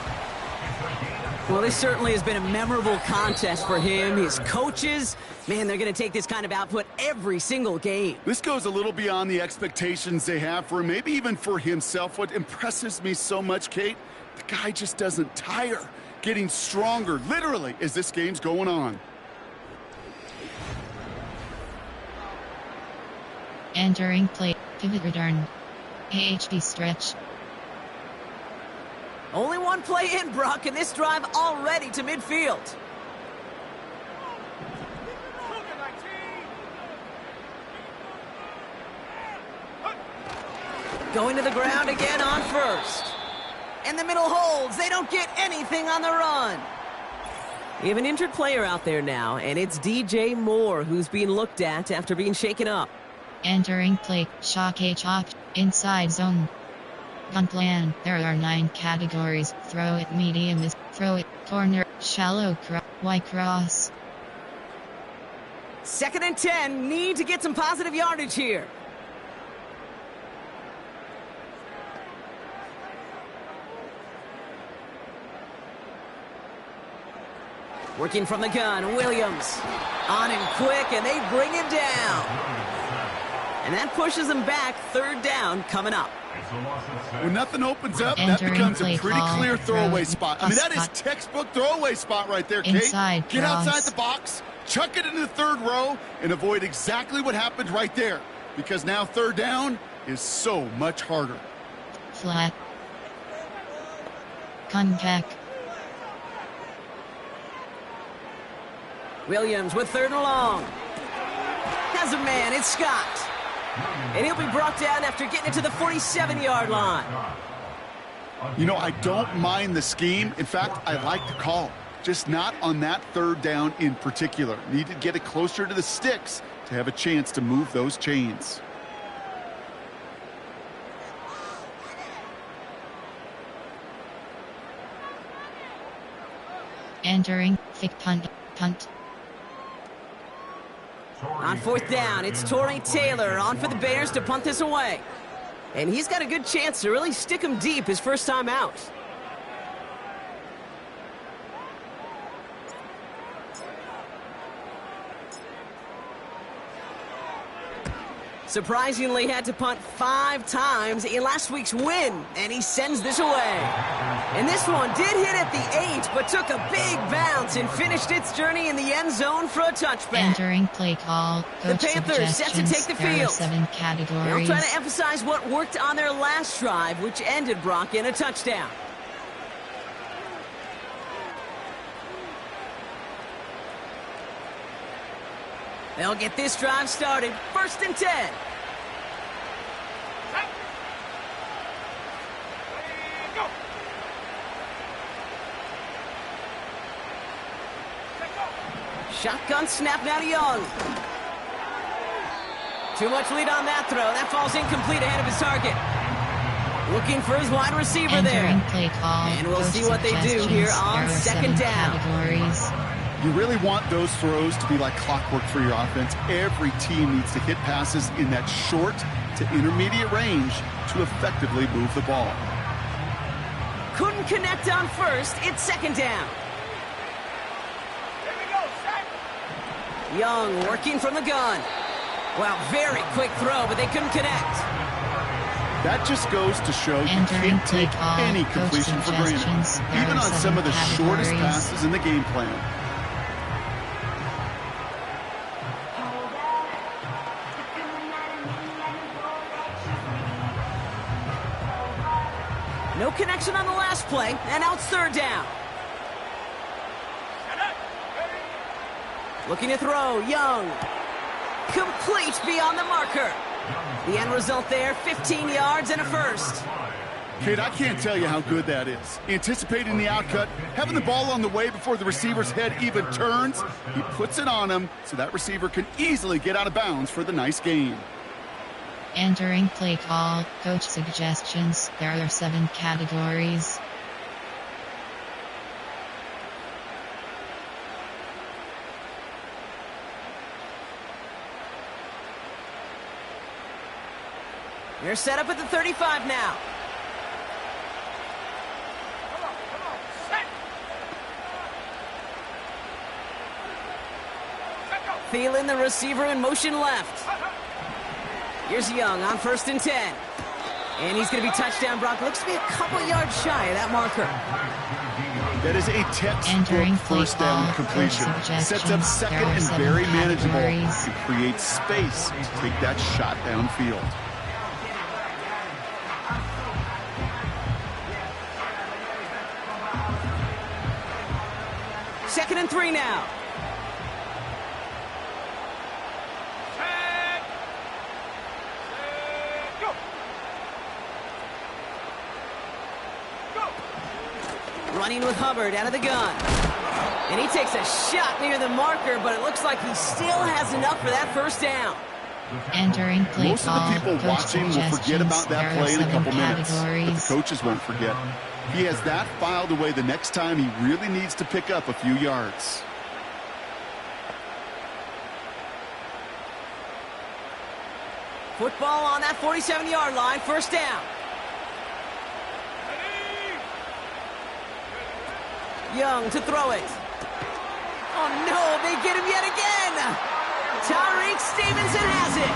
Well, this certainly has been a memorable contest for him. His coaches, man, they're going to take this kind of output every single game. This goes a little beyond the expectations they have for him, maybe even for himself. What impresses me so much, Kate, the guy just doesn't tire, getting stronger, literally, as this game's going on. Entering play, pivot return. AHD stretch. Only one play in, Brock, and this drive already to midfield. Going to the ground again on first. And the middle holds. They don't get anything on the run. We have an injured player out there now, and it's DJ Moore who's being looked at after being shaken up. Entering play, shock a chop, inside zone. Gun plan, there are 9 categories. Throw it, medium is, throw it, corner, shallow, Y cross. 2nd and 10, need to get some positive yardage here. Working from the gun, Williams. On him quick, and they bring him down. And that pushes them back. 3rd down coming up. When nothing opens up, that becomes a pretty clear throwaway spot. I mean, that is textbook throwaway spot right there, Kate. Get outside the box, chuck it into the 3rd row, and avoid exactly what happened right there. Because now 3rd down is so much harder. Flat. Comeback. Williams with 3rd and long. Has a man, it's Scott. And he'll be brought down after getting it to the 47-yard line. You know, I don't mind the scheme. In fact, I like the call. Just not on that 3rd down in particular. Need to get it closer to the sticks to have a chance to move those chains. Entering, thick punt. On 4th down, it's Torrey Taylor on for the Bears to punt this away. And he's got a good chance to really stick him deep his first time out. Surprisingly had to punt 5 times in last week's win, and he sends this away. And this one did hit at the 8, but took a big bounce and finished its journey in the end zone for a touchback. Entering play call, the Panthers set to take the field. 7 categories. They'll try to emphasize what worked on their last drive, which ended Brock in a touchdown. They'll get this drive started. 1st and 10. Shotgun snap now to Young. Too much lead on that throw. That falls incomplete ahead of his target. Looking for his wide receiver there. Play call, and we'll see what they do here on 2nd down. Categories. You really want those throws to be like clockwork for your offense. Every team needs to hit passes in that short to intermediate range to effectively move the ball. Couldn't connect on 1st. It's 2nd down. Here we go, set. Young working from the gun. Well, very quick throw, but they couldn't connect. That just goes to show you can't take any completion for granted, even on some of the shortest passes in the game plan. No connection on the last play, and now it's 3rd down. Looking to throw, Young. Complete beyond the marker. The end result there, 15 yards and a 1st. Kate, I can't tell you how good that is. Anticipating the outcut, having the ball on the way before the receiver's head even turns, he puts it on him so that receiver can easily get out of bounds for the nice gain. Entering play call, coach suggestions. There are 7 categories. They're set up at the 35 now. Thielen, the receiver, in motion left. Here's Young on 1st and 10. And he's going to be touchdown, Brock. Looks to be a couple yards shy of that marker. That is a textbook first down completion. Sets up second and very manageable. It creates space to take that shot downfield. Second and 3 now. Running with Hubbard out of the gun. And he takes a shot near the marker, but it looks like he still has enough for that first down. Entering play. Most of the people watching will forget about that play in a couple minutes, but the coaches won't forget. He has that filed away the next time he really needs to pick up a few yards. Football on that 47-yard line, first down. Young to throw it. Oh no, they get him yet again. Tyreek Stevenson has it.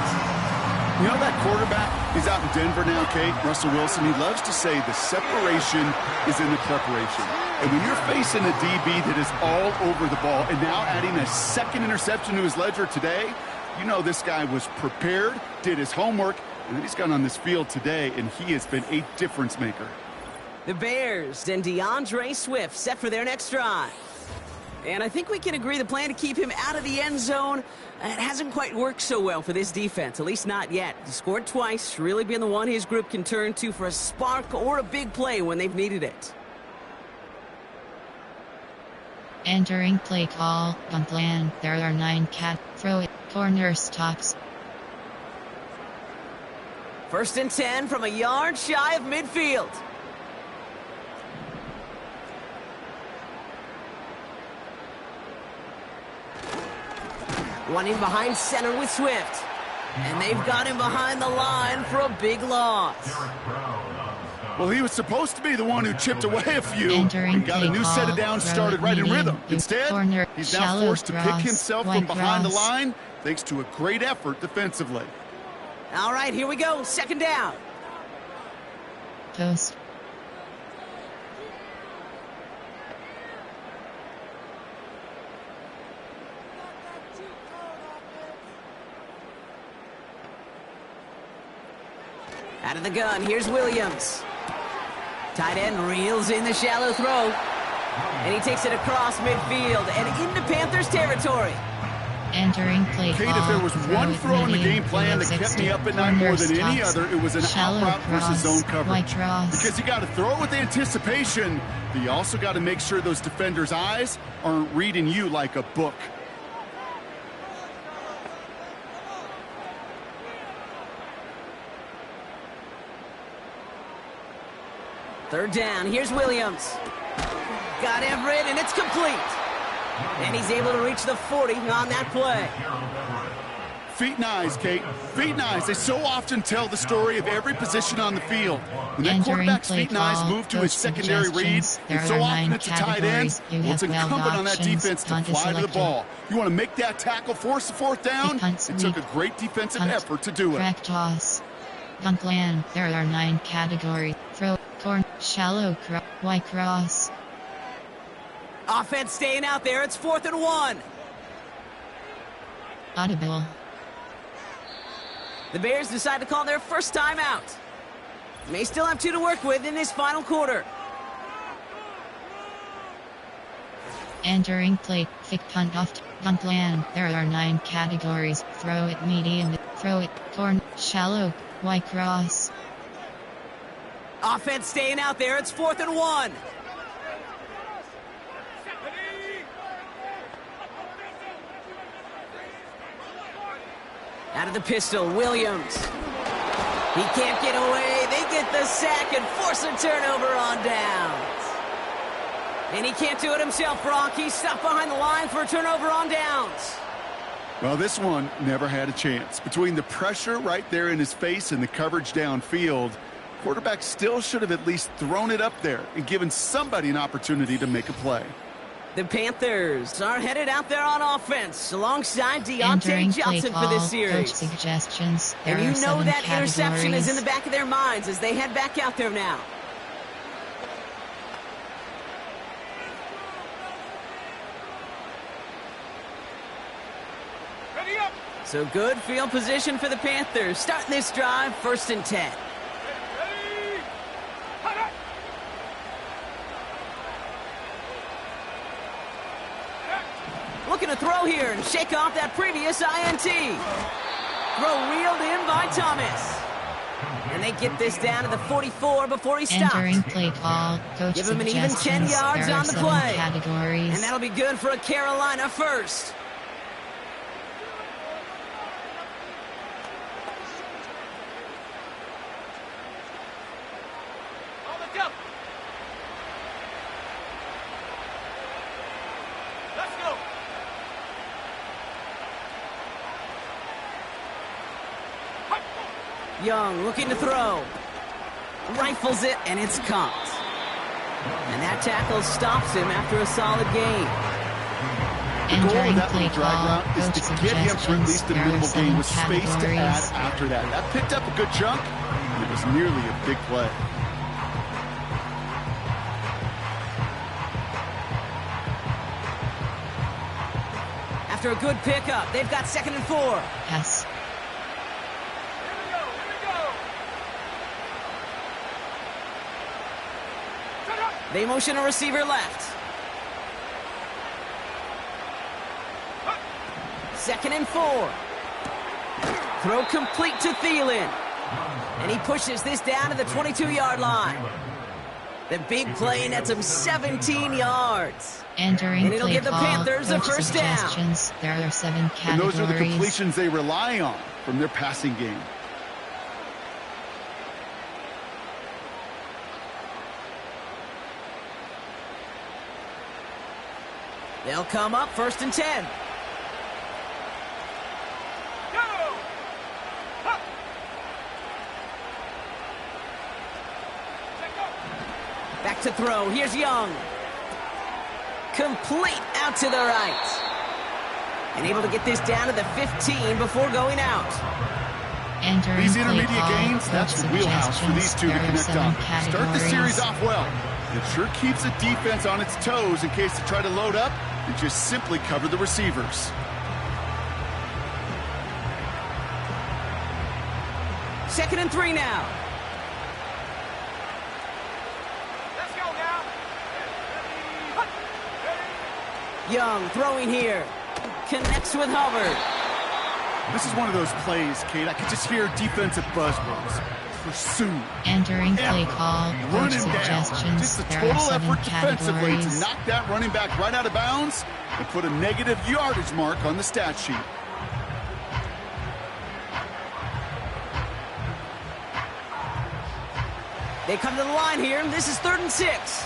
You know that quarterback? He's out in Denver now, Kate. Russell Wilson, he loves to say the separation is in the preparation. And when you're facing a DB that is all over the ball and now adding a second interception to his ledger today, you know this guy was prepared, did his homework, and then he's gone on this field today, and he has been a difference maker. The Bears and DeAndre Swift set for their next drive. And I think we can agree the plan to keep him out of the end zone, it hasn't quite worked so well for this defense, at least not yet. He scored twice, really been the one his group can turn to for a spark or a big play when they've needed it. Entering play call, on plan, there are 9 throw it, corner stops. 1st and 10 from a yard shy of midfield. Running behind center with Swift. And they've got him behind the line for a big loss. Well, he was supposed to be the one who chipped away a few and got a new set of downs started right in rhythm. Instead, he's now forced to pick himself from behind the line thanks to a great effort defensively. All right, here we go. Second down. Post. Out of the gun, here's Williams. Tight end reels in the shallow throw. And he takes it across midfield and into Panthers territory. Entering play Kate, if there was one throw in the game plan that kept me up at night more than any other, it was an out route versus zone coverage. Because you got to throw it with anticipation, but you also got to make sure those defenders' eyes aren't reading you like a book. Third down, here's Williams. Got Everett, and it's complete. And he's able to reach the 40 on that play. Feet and eyes, Kate. Feet and eyes. They so often tell the story of every position on the field. When that quarterback's feet and eyes move to his secondary read, and so often it's a tight end, well, it's incumbent on that defense to fly to the ball. You want to make that tackle, force the fourth down? It took a great defensive effort to do it. Crack toss. Punt plan. There are 9 categories. Throw, corn, shallow, Y cross. Offense staying out there. It's 4th and 1. Audible. The Bears decide to call their first time out. May still have 2 to work with in this final quarter. Entering play, thick punt off, punt plan. There are 9 categories. Throw it medium, throw it, corn, shallow, Y cross. Offense staying out there. It's 4th and 1. Out of the pistol, Williams. He can't get away. They get the sack and force a turnover on downs. And he can't do it himself, Brock. He's stuck behind the line for a turnover on downs. Well, this one never had a chance. Between the pressure right there in his face and the coverage downfield, quarterback still should have at least thrown it up there and given somebody an opportunity to make a play. The Panthers are headed out there on offense alongside Entering Deontay play Johnson call, for this coach series. suggestions. There And you are know 7 that interception is in the categories. back of their minds as they head back out there now. Ready up. So good field position for the Panthers. Starting this drive, 1st and 10. Ready. Hot up. Looking to throw here and shake off that previous INT. Throw reeled in by Thomas. And they get this down to the 44 before he stops. Entering play call, coach Give him an even 10 suggestions. yards There are on the 7 play. categories. And that'll be good for a Carolina first. On the jump. Let's go. Young looking to throw. Rifles it, and it's caught. And that tackle stops him after a solid gain. The goal of Entering that play little drag call, route is coach to get him for at suggestions. least a There are minimal 7 gain with space to add categories. after that. That picked up a good chunk, and it was nearly a big play. After a good pickup, they've got 2nd and 4. Pass. Here we go. Here we go. Set up. They motion a receiver left. 2nd and 4. Throw complete to Thielen. And he pushes this down to the 22-yard line. The big play nets him 17 yards. Entering And it'll play give the call, Panthers a coach first down. suggestions. There are 7 And categories. those are the completions they rely on from their passing game. They'll come up 1st and 10. Go. Up. Let go. Back to throw. Here's Young. Complete out to the right. And able to get this down to the 15 before going out. Entering These play intermediate call, gains, coach that's the wheelhouse for these two to suggestions. There are connect 7 on. Start the categories. series off well. It sure keeps the defense on its toes in case they try to load up and just simply cover the receivers. 2nd and 3 now. Let's go now. Ready. Ready. Young throwing here. Connects with Hubbard. This is one of those plays, Kate. I could just hear defensive buzzwords. Pursue. Entering play Effort. call, coach Running down. suggestions. Just the There total are 7 effort defensively to categories. knock that running back right out of bounds and put a negative yardage mark on the stat sheet. They come to the line here, and this is 3rd and 6.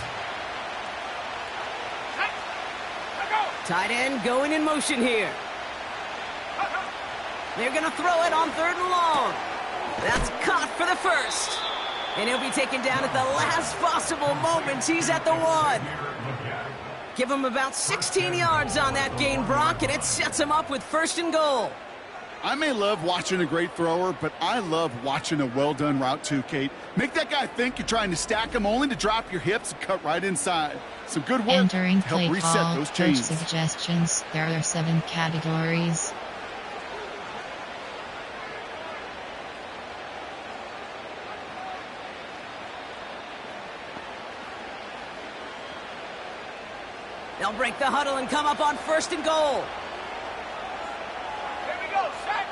Tight. Let go. Tight end going in motion here. They're going to throw it on 3rd and long. That's caught for the first. And he'll be taken down at the last possible moment. He's at the 1. Give him about 16 yards on that gain, Brock, and it sets him up with 1st and goal. I may love watching a great thrower, but I love watching a well-done route too, Kate. Make that guy think you're trying to stack him only to drop your hips and cut right inside. Some good work Entering to help play reset call, those coach chains. suggestions. There are 7 categories. They'll break the huddle and come up on 1st and goal. Here we go. Set.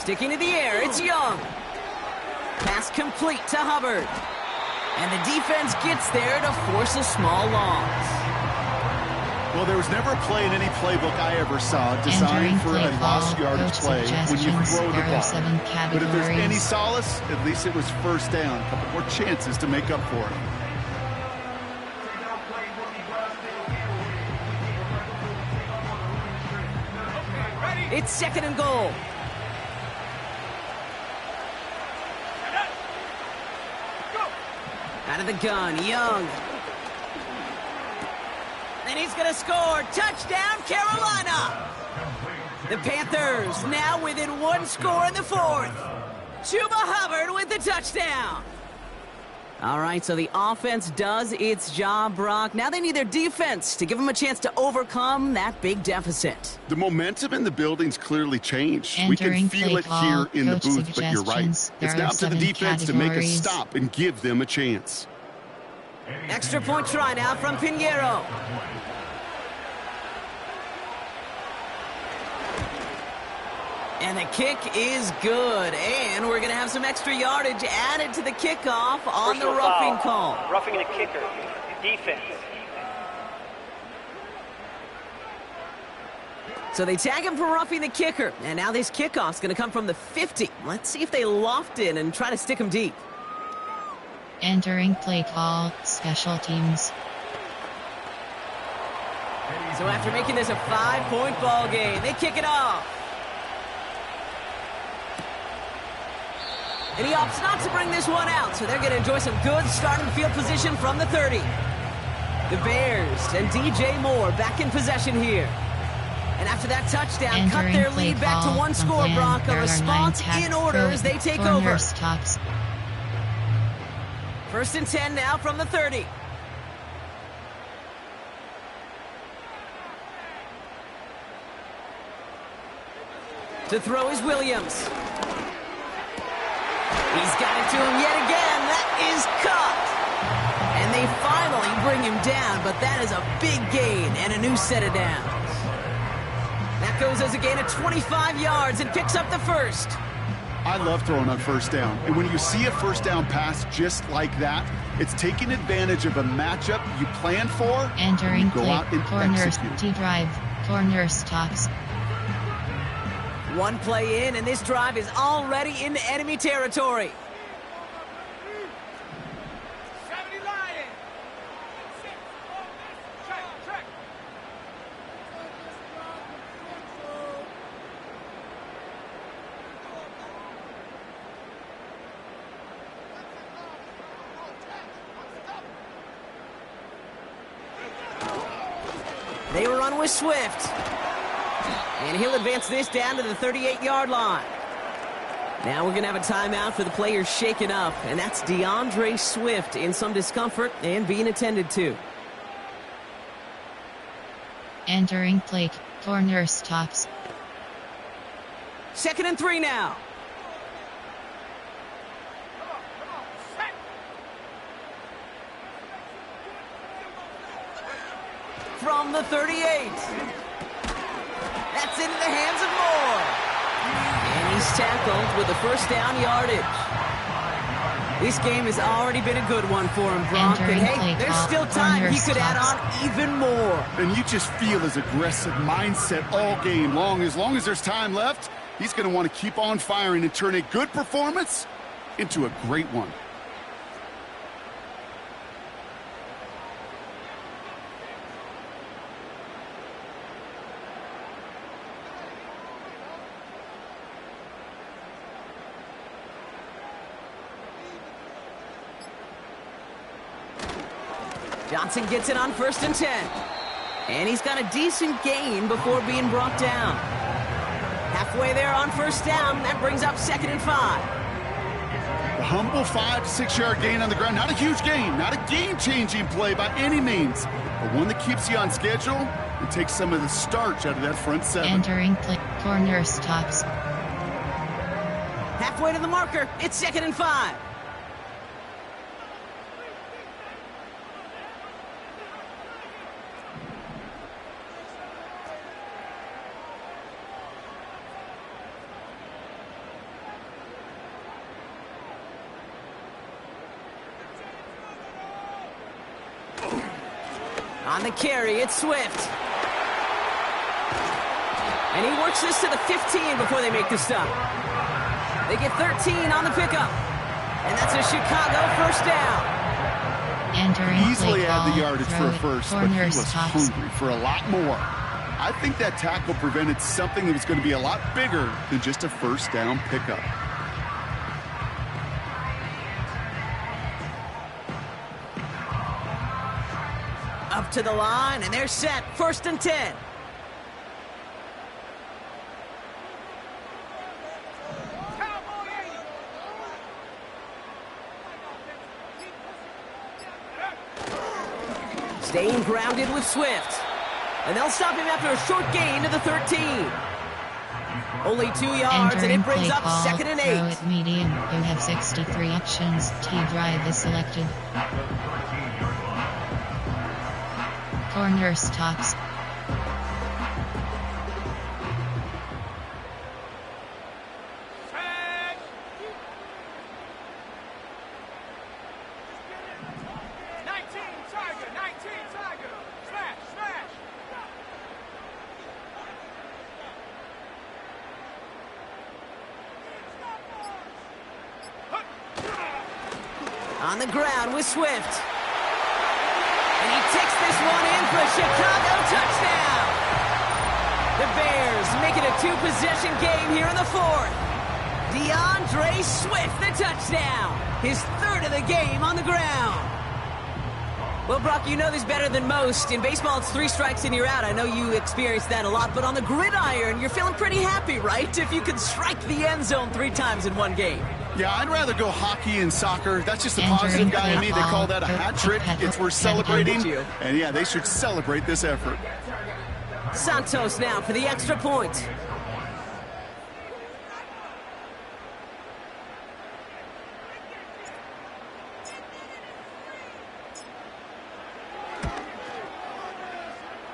Sticking to the air, it's Young. Pass complete to Hubbard. And the defense gets there to force a small loss. Well, there was never a play in any playbook I ever saw Entering designed for play a lost call, yardage coach play when you suggestions. throw the There are ball. 7 But if there's any categories. solace, at least it was 1st down. A couple more chances to make up for it. Ready. It's 2nd and goal. Set. Go. Out of the gun, Young. And and he's going to score. Touchdown, Carolina! The Panthers now within one score in the fourth. Chuba Hubbard with the touchdown. All right, so the offense does its job, Brock. Now they need their defense to give them a chance to overcome that big deficit. The momentum in the building's clearly changed. We Entering can feel play it call, here in the coach booth, but you're right. suggestions. It's There are down to the 7 defense to make a categories. stop and give them a chance. Extra point try now from Pinheiro. And the kick is good. And we're going to have some extra yardage added to the kickoff on the Personal roughing foul. call. Roughing the kicker. Defense. So they tag him for roughing the kicker. And now this kickoff's going to come from the 50. Let's see if they loft in and try to stick him deep. Entering play call, special teams. So after making this a 5-point ball game, they kick it off. And he opts not to bring this one out, so they're going to enjoy some good starting field position from the 30. The Bears and DJ Moore back in possession here. And after that touchdown, cut their lead back to one score, Brock. A response in order as they take over. Stops. 1st and 10 now from the 30. To throw is Williams. He's got it to him yet again. That is caught. And they finally bring him down, but that is a big gain and a new set of downs. That goes as a gain of 25 yards and picks up the first. I love throwing on first down. And when you see a first down pass just like that, it's taking advantage of a matchup you plan for. Entering you go play, out and corners, execute. T-drive, corner stops. One play in, and this drive is already into enemy territory. 70 Lions. Check. They run with Swift. And he'll advance this down to the 38-yard line. Now we're going to have a timeout for the players shaken up, and that's DeAndre Swift in some discomfort and being attended to. Entering play, corner stops. 2nd and 3 now. From the 38. That's into the hands of Moore. And he's tackled with the first down yardage. This game has already been a good one for him, Brock. And hey, there's still time he could add on even more. And you just feel his aggressive mindset all game long. As long as there's time left, he's going to want to keep on firing and turn a good performance into a great one. Johnson gets it on 1st and 10. And he's got a decent gain before being brought down. Halfway there on 1st down. That brings up 2nd and 5. A humble 5 to 6 yard gain on the ground. Not a huge gain, not a game-changing play by any means, but one that keeps you on schedule and takes some of the starch out of that front 7. Entering play, corner stops. Halfway to the marker. It's 2nd and 5. On the carry, it's Swift. And he works this to the 15 before they make the stop. They get 13 on the pickup. And that's a Chicago 1st down. Entering Easily play had call, the yardage for a throw it, first, but he corner was stops. hungry for a lot more. I think that tackle prevented something that was going to be a lot bigger than just a 1st down pickup. Up to the line, and they're set. 1st and 10. Staying grounded with Swift. And they'll stop him after a short gain to the 13. Only 2 yards, and it brings up 2nd and 8. Throw at medium. You have 63 options. T-drive is selected. Corner stops. On the ground with Swift. And he takes this one in for a Chicago touchdown. The Bears make it a 2-possession game here in the 4th. DeAndre Swift, the touchdown. His 3rd of the game on the ground. Well, Brock, you know this better than most. In baseball, it's 3 strikes and you're out. I know you experienced that a lot, but on the gridiron, you're feeling pretty happy, right? If you can strike the end zone 3 times in one game. Yeah, I'd rather go hockey and soccer. That's just a positive guy in me. They call that a hat trick. It's worth celebrating. And yeah, they should celebrate this effort. Santos now for the extra point.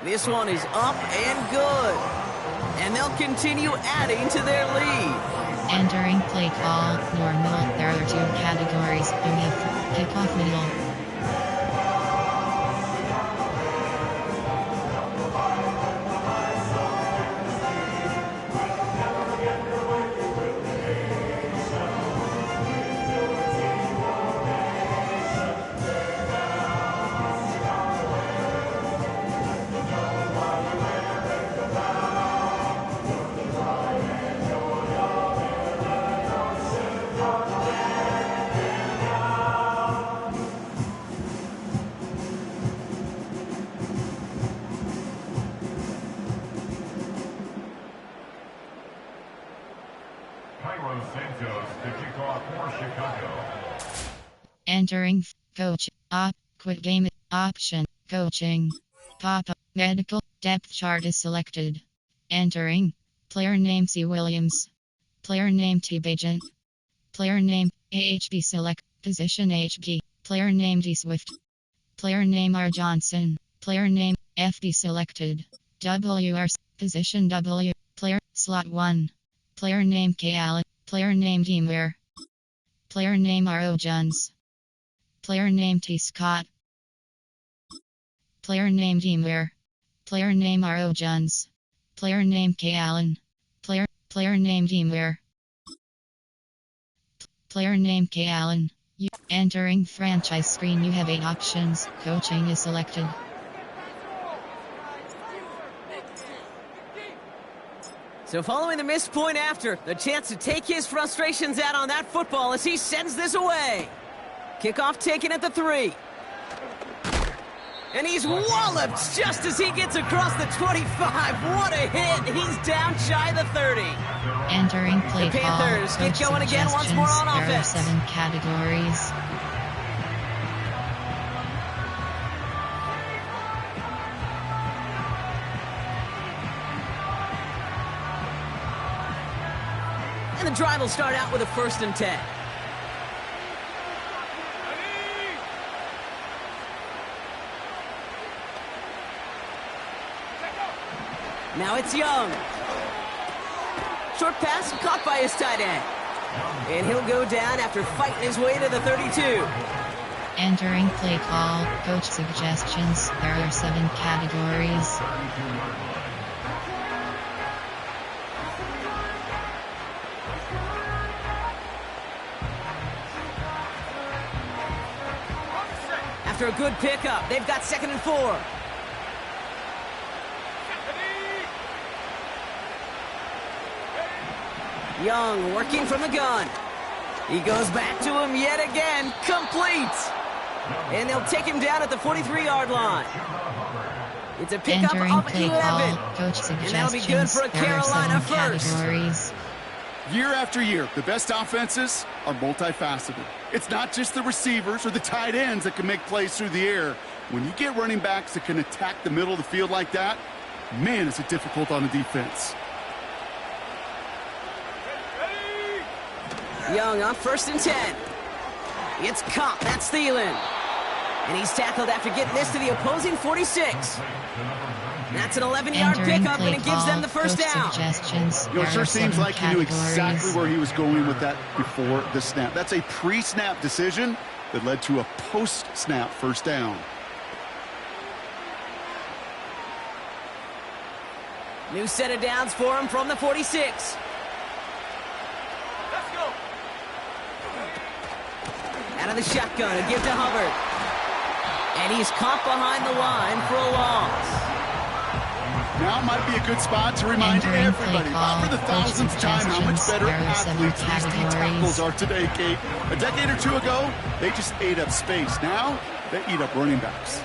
This one is up and good. And they'll continue adding to their lead. Entering play call, normal. There are 2 categories. You have kickoff middle. Entering coach quit game option coaching pop-up medical depth chart is selected. Entering player name C. Williams, player name T. Bajan, player name AHB select position HB, player name D. Swift, player name R. Johnson, player name FD selected. WR position W, player slot 1, player name K. Allen, player name D. Muir, player name R. O. Jones, player name T. Scott, player name D. Muir, player name R. O. Jones, player name K. Allen, player name D. Muir, player name K. Allen. Entering franchise screen, you have 8 options. Coaching is selected. So following the missed point after, the chance to take his frustrations out on that football as he sends this away. Kickoff taken at the 3. And he's walloped just as he gets across the 25. What a hit. He's down shy of the 30. Entering play the Panthers call. get going again once more on offense. There are 7 categories. And the drive will start out with a 1st and 10. Now it's Young. Short pass caught by his tight end. And he'll go down after fighting his way to the 32. Entering play call, coach suggestions. There are 7 categories. After a good pickup, they've got 2nd and 4. Young working from the gun. He goes back to him yet again. Complete. And they'll take him down at the 43-yard line. It's a pickup Entering of play 11. call, coach And that'll be good suggestions. for a There are Carolina 7 first. categories. Year after year, the best offenses are multifaceted. It's not just the receivers or the tight ends that can make plays through the air. When you get running backs that can attack the middle of the field like that, man, is it difficult on the defense. Young on 1st and 10. It's Kopp. That's Thielen. And he's tackled after getting this to the opposing 46. That's an 11-yard Entering pickup, play and it gives them the call, first coach down. suggestions. You know, it There sure are seems 7 like he knew exactly categories. where he was going with that before the snap. That's a pre-snap decision that led to a post-snap first down. New set of downs for him from the 46. Let's go. Out of the shotgun, a give to Hubbard. And he's caught behind the line for a loss. Now might be a good spot to remind Entering everybody, play not for the call, coach thousandth time, how much suggestions. better There are 7 athletes these D tackles categories. are today, Kate. A decade or two ago, they just ate up space. Now, they eat up running backs.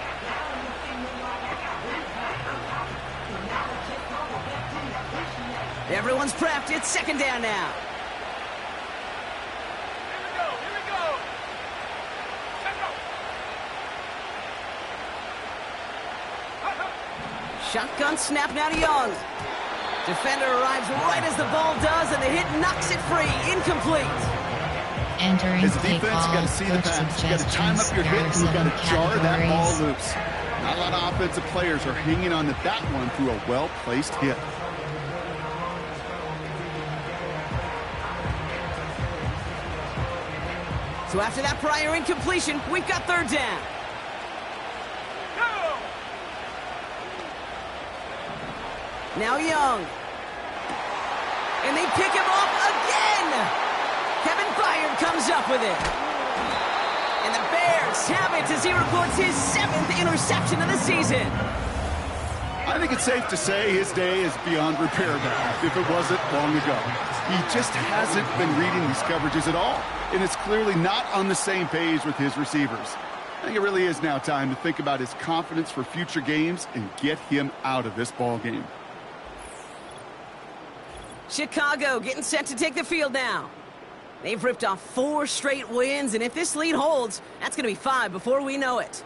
Everyone's prepped. It's 2nd down now. Here we go. Here we go. Let's go. Shotgun snap now to Young. Defender arrives right as the ball does, and the hit knocks it free. Incomplete. Entering As a play defense, call, you got to see the coach pass. You got to time suggestions. up your There hit, are and you 7 got to jar that ball categories. loose. Not a lot of offensive players are hanging on to that one through a well-placed hit. So after that prior incompletion, we've got 3rd down. Go. Now Young. And they pick him off again. Kevin Byard comes up with it. And the Bears have it as he records his 7th interception of the season. I think it's safe to say his day is beyond repair now, if it wasn't long ago. He just hasn't been reading these coverages at all, and it's clearly not on the same page with his receivers. I think it really is now time to think about his confidence for future games and get him out of this ball game. Chicago getting set to take the field now. They've ripped off 4 straight wins, and if this lead holds, that's going to be 5 before we know it.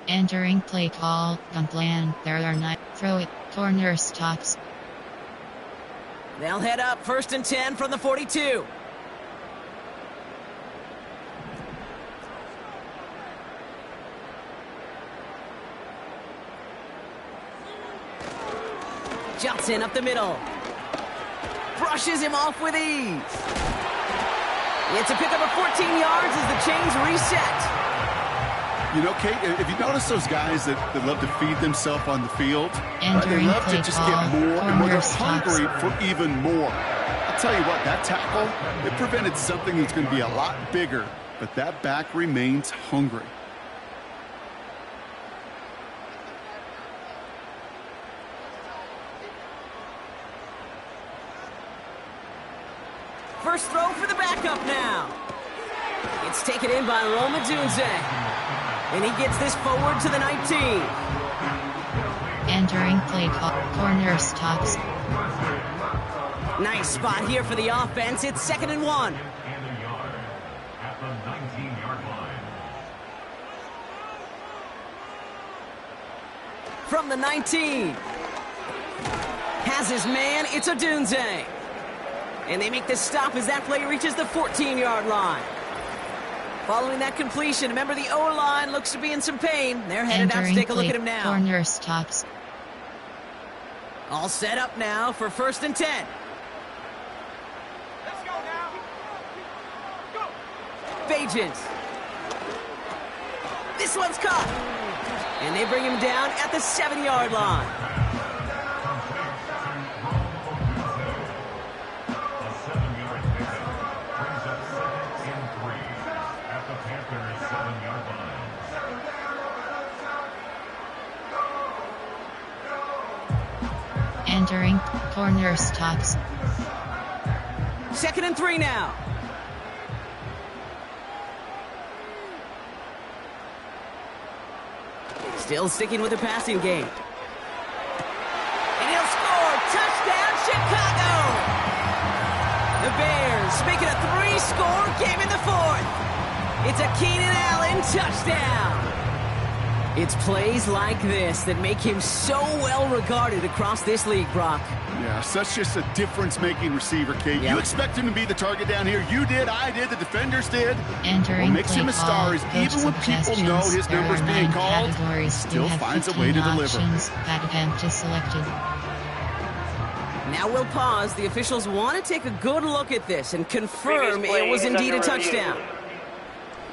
Entering play call, gun plan. There are 9. Throw it, corner stops. They'll head up 1st and 10 from the 42. Johnson up the middle. Brushes him off with ease. It's a pickup of 14 yards as the chains reset. You know, Kate, if you notice those guys that love to feed themselves on the field, right, they Entering love to play just call, get more and more. They're corner stops. hungry for even more. I'll tell you what, that tackle, it prevented something that's going to be a lot bigger, but that back remains hungry. First throw for the backup now. It's taken in by Roma Dunze. And he gets this forward to the 19. Entering play call, corner stops. Nice spot here for the offense. It's 2nd and 1. And a yard at the 19-yard line. From the 19. Has his man. It's Odunze. And they make the stop as that play reaches the 14-yard line. Following that completion, remember the O-line looks to be in some pain. They're headed out to Entering take a look play, at him now. corner stops. All set up now for 1st and 10. Let's go now. Go. Bajent. This one's caught. And they bring him down at the 7-yard line. A 7-yard pickup brings up 2nd and 3 at the Panthers' 7-yard line. Entering corner stops. 2nd and 3 now. Still sticking with the passing game. And he'll score. Touchdown, Chicago! The Bears make it a 3-score game in the fourth. It's a Keenan Allen touchdown. It's plays like this that make him so well regarded across this league, Brock. Yeah, such just a difference-making receiver, Kate. Yeah. You expect him to be the target down here. You did, I did, the defenders did. Entering What makes him a star is even when people know his number's being called, he still finds a way to deliver. That attempt is selected. Now we'll pause. The officials want to take a good look at this and confirm Previous play it was is indeed a under review. touchdown.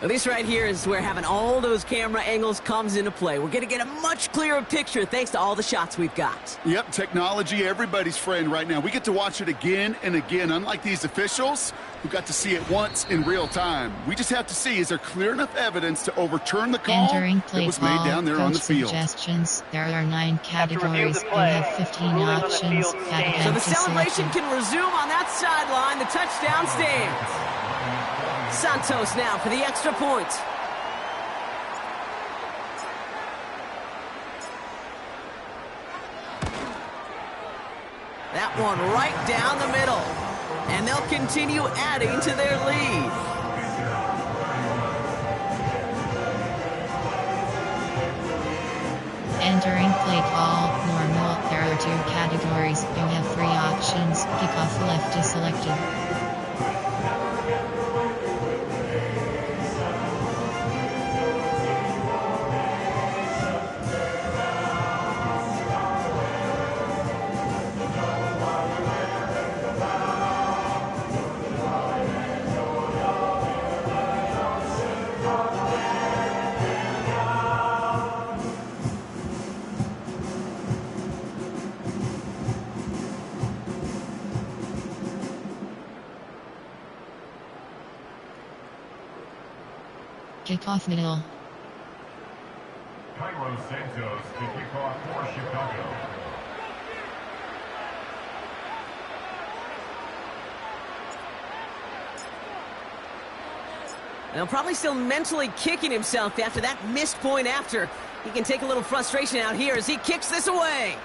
Well, this right here is where having all those camera angles comes into play. We're going to get a much clearer picture thanks to all the shots we've got. Yep, technology, everybody's friend right now. We get to watch it again and again, unlike these officials who got to see it once in real time. We just have to see, is there clear enough evidence to overturn the call Entering that play was made call, down there on the coach field? suggestions. There are 9 After review of categories. the You play, have 15 ruling on the options. field That stands. So attempt the is celebration selected. can resume on that sideline. The touchdown stands. Santos now for the extra point. That one right down the middle. And they'll continue adding to their lead. Entering play call, normal. There are 2 categories. You have 3 options. Kickoff left is selected. Kickoff middle. Cairo Santos to kick off for Chicago. Now probably still mentally kicking himself after that missed point after. He can take a little frustration out here as he kicks this away.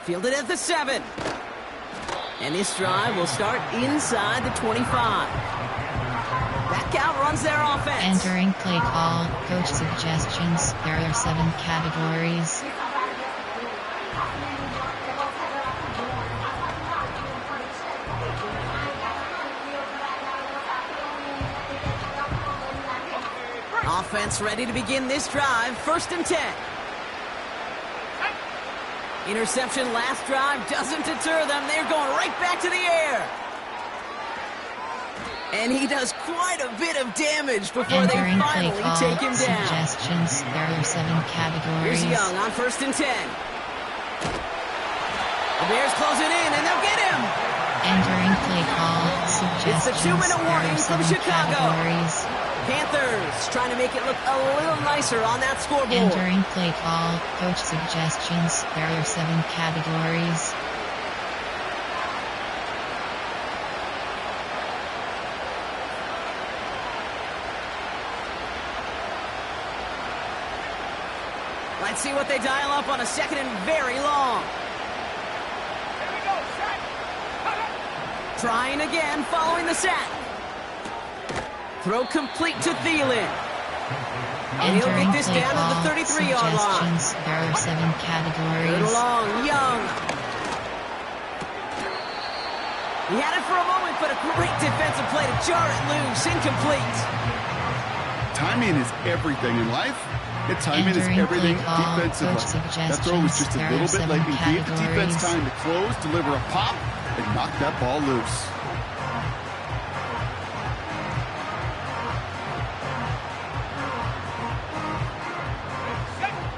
Fielded at the 7. And this drive will start inside the 25. Back out runs their offense. Entering play call, coach suggestions. There are 7 categories. Offense ready to begin this drive. 1st and 10. Interception last drive doesn't deter them. They're going right back to the air. And he does quite a bit of damage before they Entering play finally call, take him down. suggestions. There are 7 categories. Here's Young on 1st and 10. The Bears close it in, and they'll get him. Entering play call, It's the suggestions. 2-minute There warning are from 7 Chicago. categories. Panthers trying to make it look a little nicer on that scoreboard. Entering play call, coach suggestions. There are 7 categories. Let's see what they dial up on a 2nd and very long. Here we go, set. Trying again following the sack. Throw complete to Thielen. And he'll Entering get this play down to the call, 33-yard line. suggestions. There are 7 Good categories. long, Young. He had it for a moment, but a great defensive play to jar it loose. Incomplete. Timing is everything in life. And timing is Entering everything play call, defensively. coach That throw was just a suggestions. little bit There are late and 7 gave the defense categories. time to close, deliver a pop, and knock that ball loose.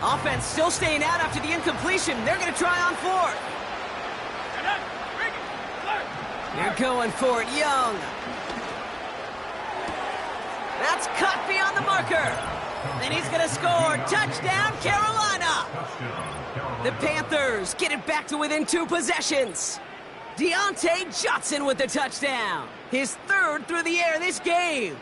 Offense still staying out after the incompletion. They're going to try on 4th. They're going for it, Young. That's cut beyond the marker. And he's going to score. Touchdown, Carolina. The Panthers get it back to within 2 possessions. Deontay Johnson with the touchdown. His 3rd through the air this game.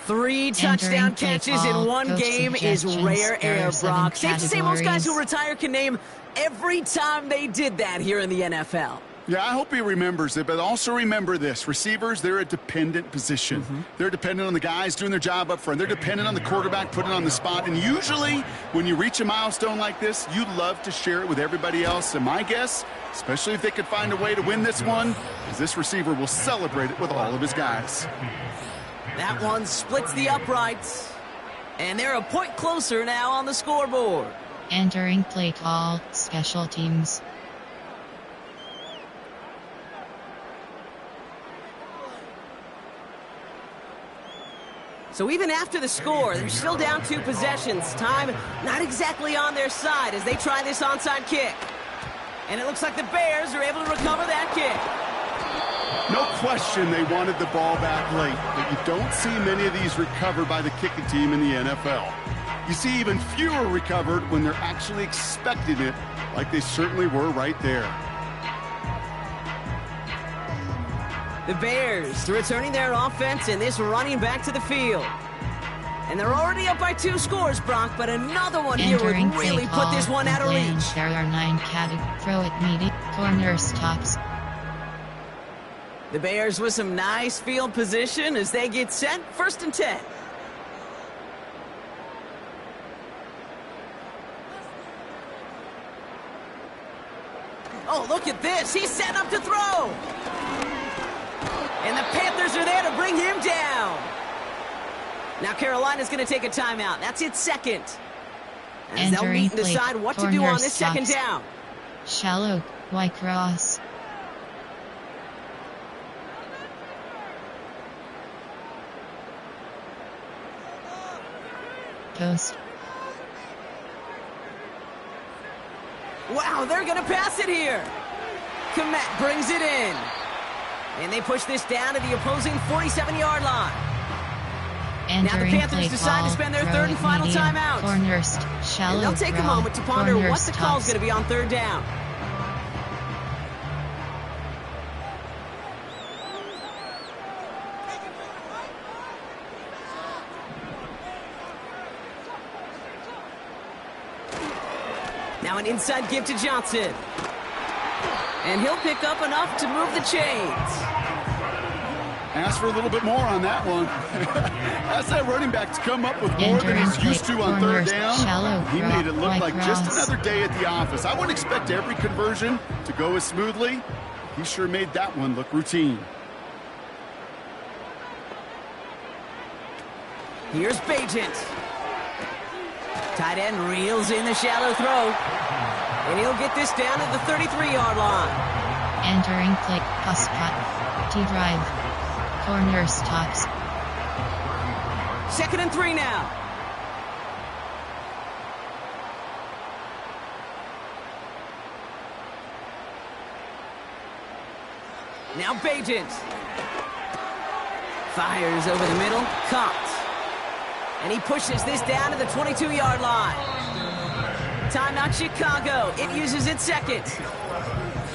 3 touchdown catches in one game is rare air, Brock. Safe to say most guys who retire can name every time they did that here in the NFL. Yeah, I hope he remembers it, but also remember this. Receivers, they're a dependent position. They're dependent on the guys doing their job up front. They're dependent on the quarterback putting it on the spot. And usually, when you reach a milestone like this, you'd love to share it with everybody else. And my guess, especially if they could find a way to win this one, is this receiver will celebrate it with all of his guys. That one splits the uprights. And they're a point closer now on the scoreboard. Entering play call, special teams. So even after the score, they're still down 2 possessions. Time not exactly on their side as they try this onside kick. And it looks like the Bears are able to recover that kick. No question they wanted the ball back late, but you don't see many of these recovered by the kicking team in the NFL. You see even fewer recovered when they're actually expecting it, like they certainly were right there. The Bears returning their offense and this running back to the field. And they're already up by 2 scores, Brock, but another one here would really put this one out of reach. There are 9 throw it meaty, corner stops. The Bears with some nice field position as they get set, 1st and 10. Oh, look at this. He's set up to throw. And the Panthers are there to bring him down. Now Carolina's going to take a timeout. That's its 2nd. As they'll meet and decide what to do on this 2nd down. Shallow, Y cross. Post. Wow, they're going to pass it here. Komet brings it in. And they push this down to the opposing 47-yard line. Now the Panthers decide to spend their 3rd and final timeout. And they'll take a moment to ponder what the call is going to be on 3rd down. Now an inside give to Johnson. And he'll pick up enough to move the chains. Ask for a little bit more on that one. As that running back's come up with more than he's used to on 3rd down, he made it look like just another day at the office. I wouldn't expect every conversion to go as smoothly. He sure made that one look routine. Here's Bajent. Tight end reels in the shallow throw. And he'll get this down to the 33-yard line. Entering play, pass cut, T-drive, corner stops. 2nd and 3 now. Now Bajent. Fires over the middle, caught. And he pushes this down to the 22-yard line. Timeout Chicago. It uses its 2nd.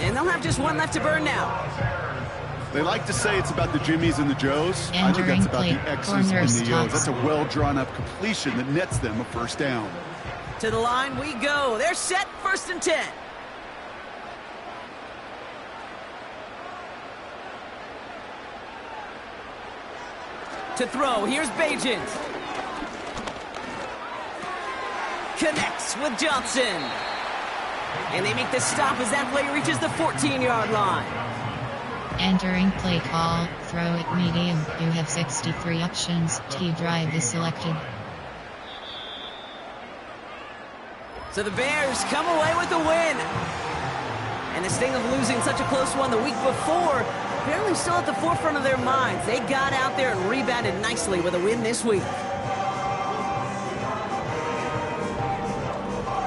And they'll have just one left to burn now. They like to say it's about the Jimmies and the Joes. I think that's about the X's and the O's. That's a well-drawn-up completion that nets them a 1st down. To the line we go. They're set, 1st and 10. To throw, here's Bajent. Connects with Johnson. And they make the stop as that play reaches the 14-yard line. Entering play call, throw it medium. You have 63 options. T-drive is selected. So the Bears come away with a win. And the sting of losing such a close one the week before, apparently still at the forefront of their minds. They got out there and rebounded nicely with a win this week.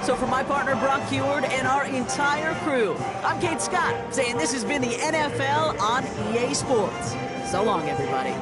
So for my partner, Brock Heward, and our entire crew, I'm Kate Scott, saying this has been the NFL on EA Sports. So long, everybody.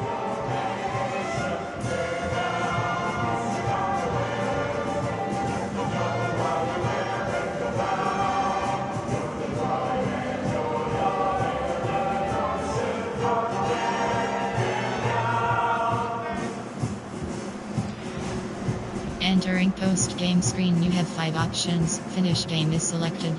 post-game screen you have 5 options. Finish game is selected.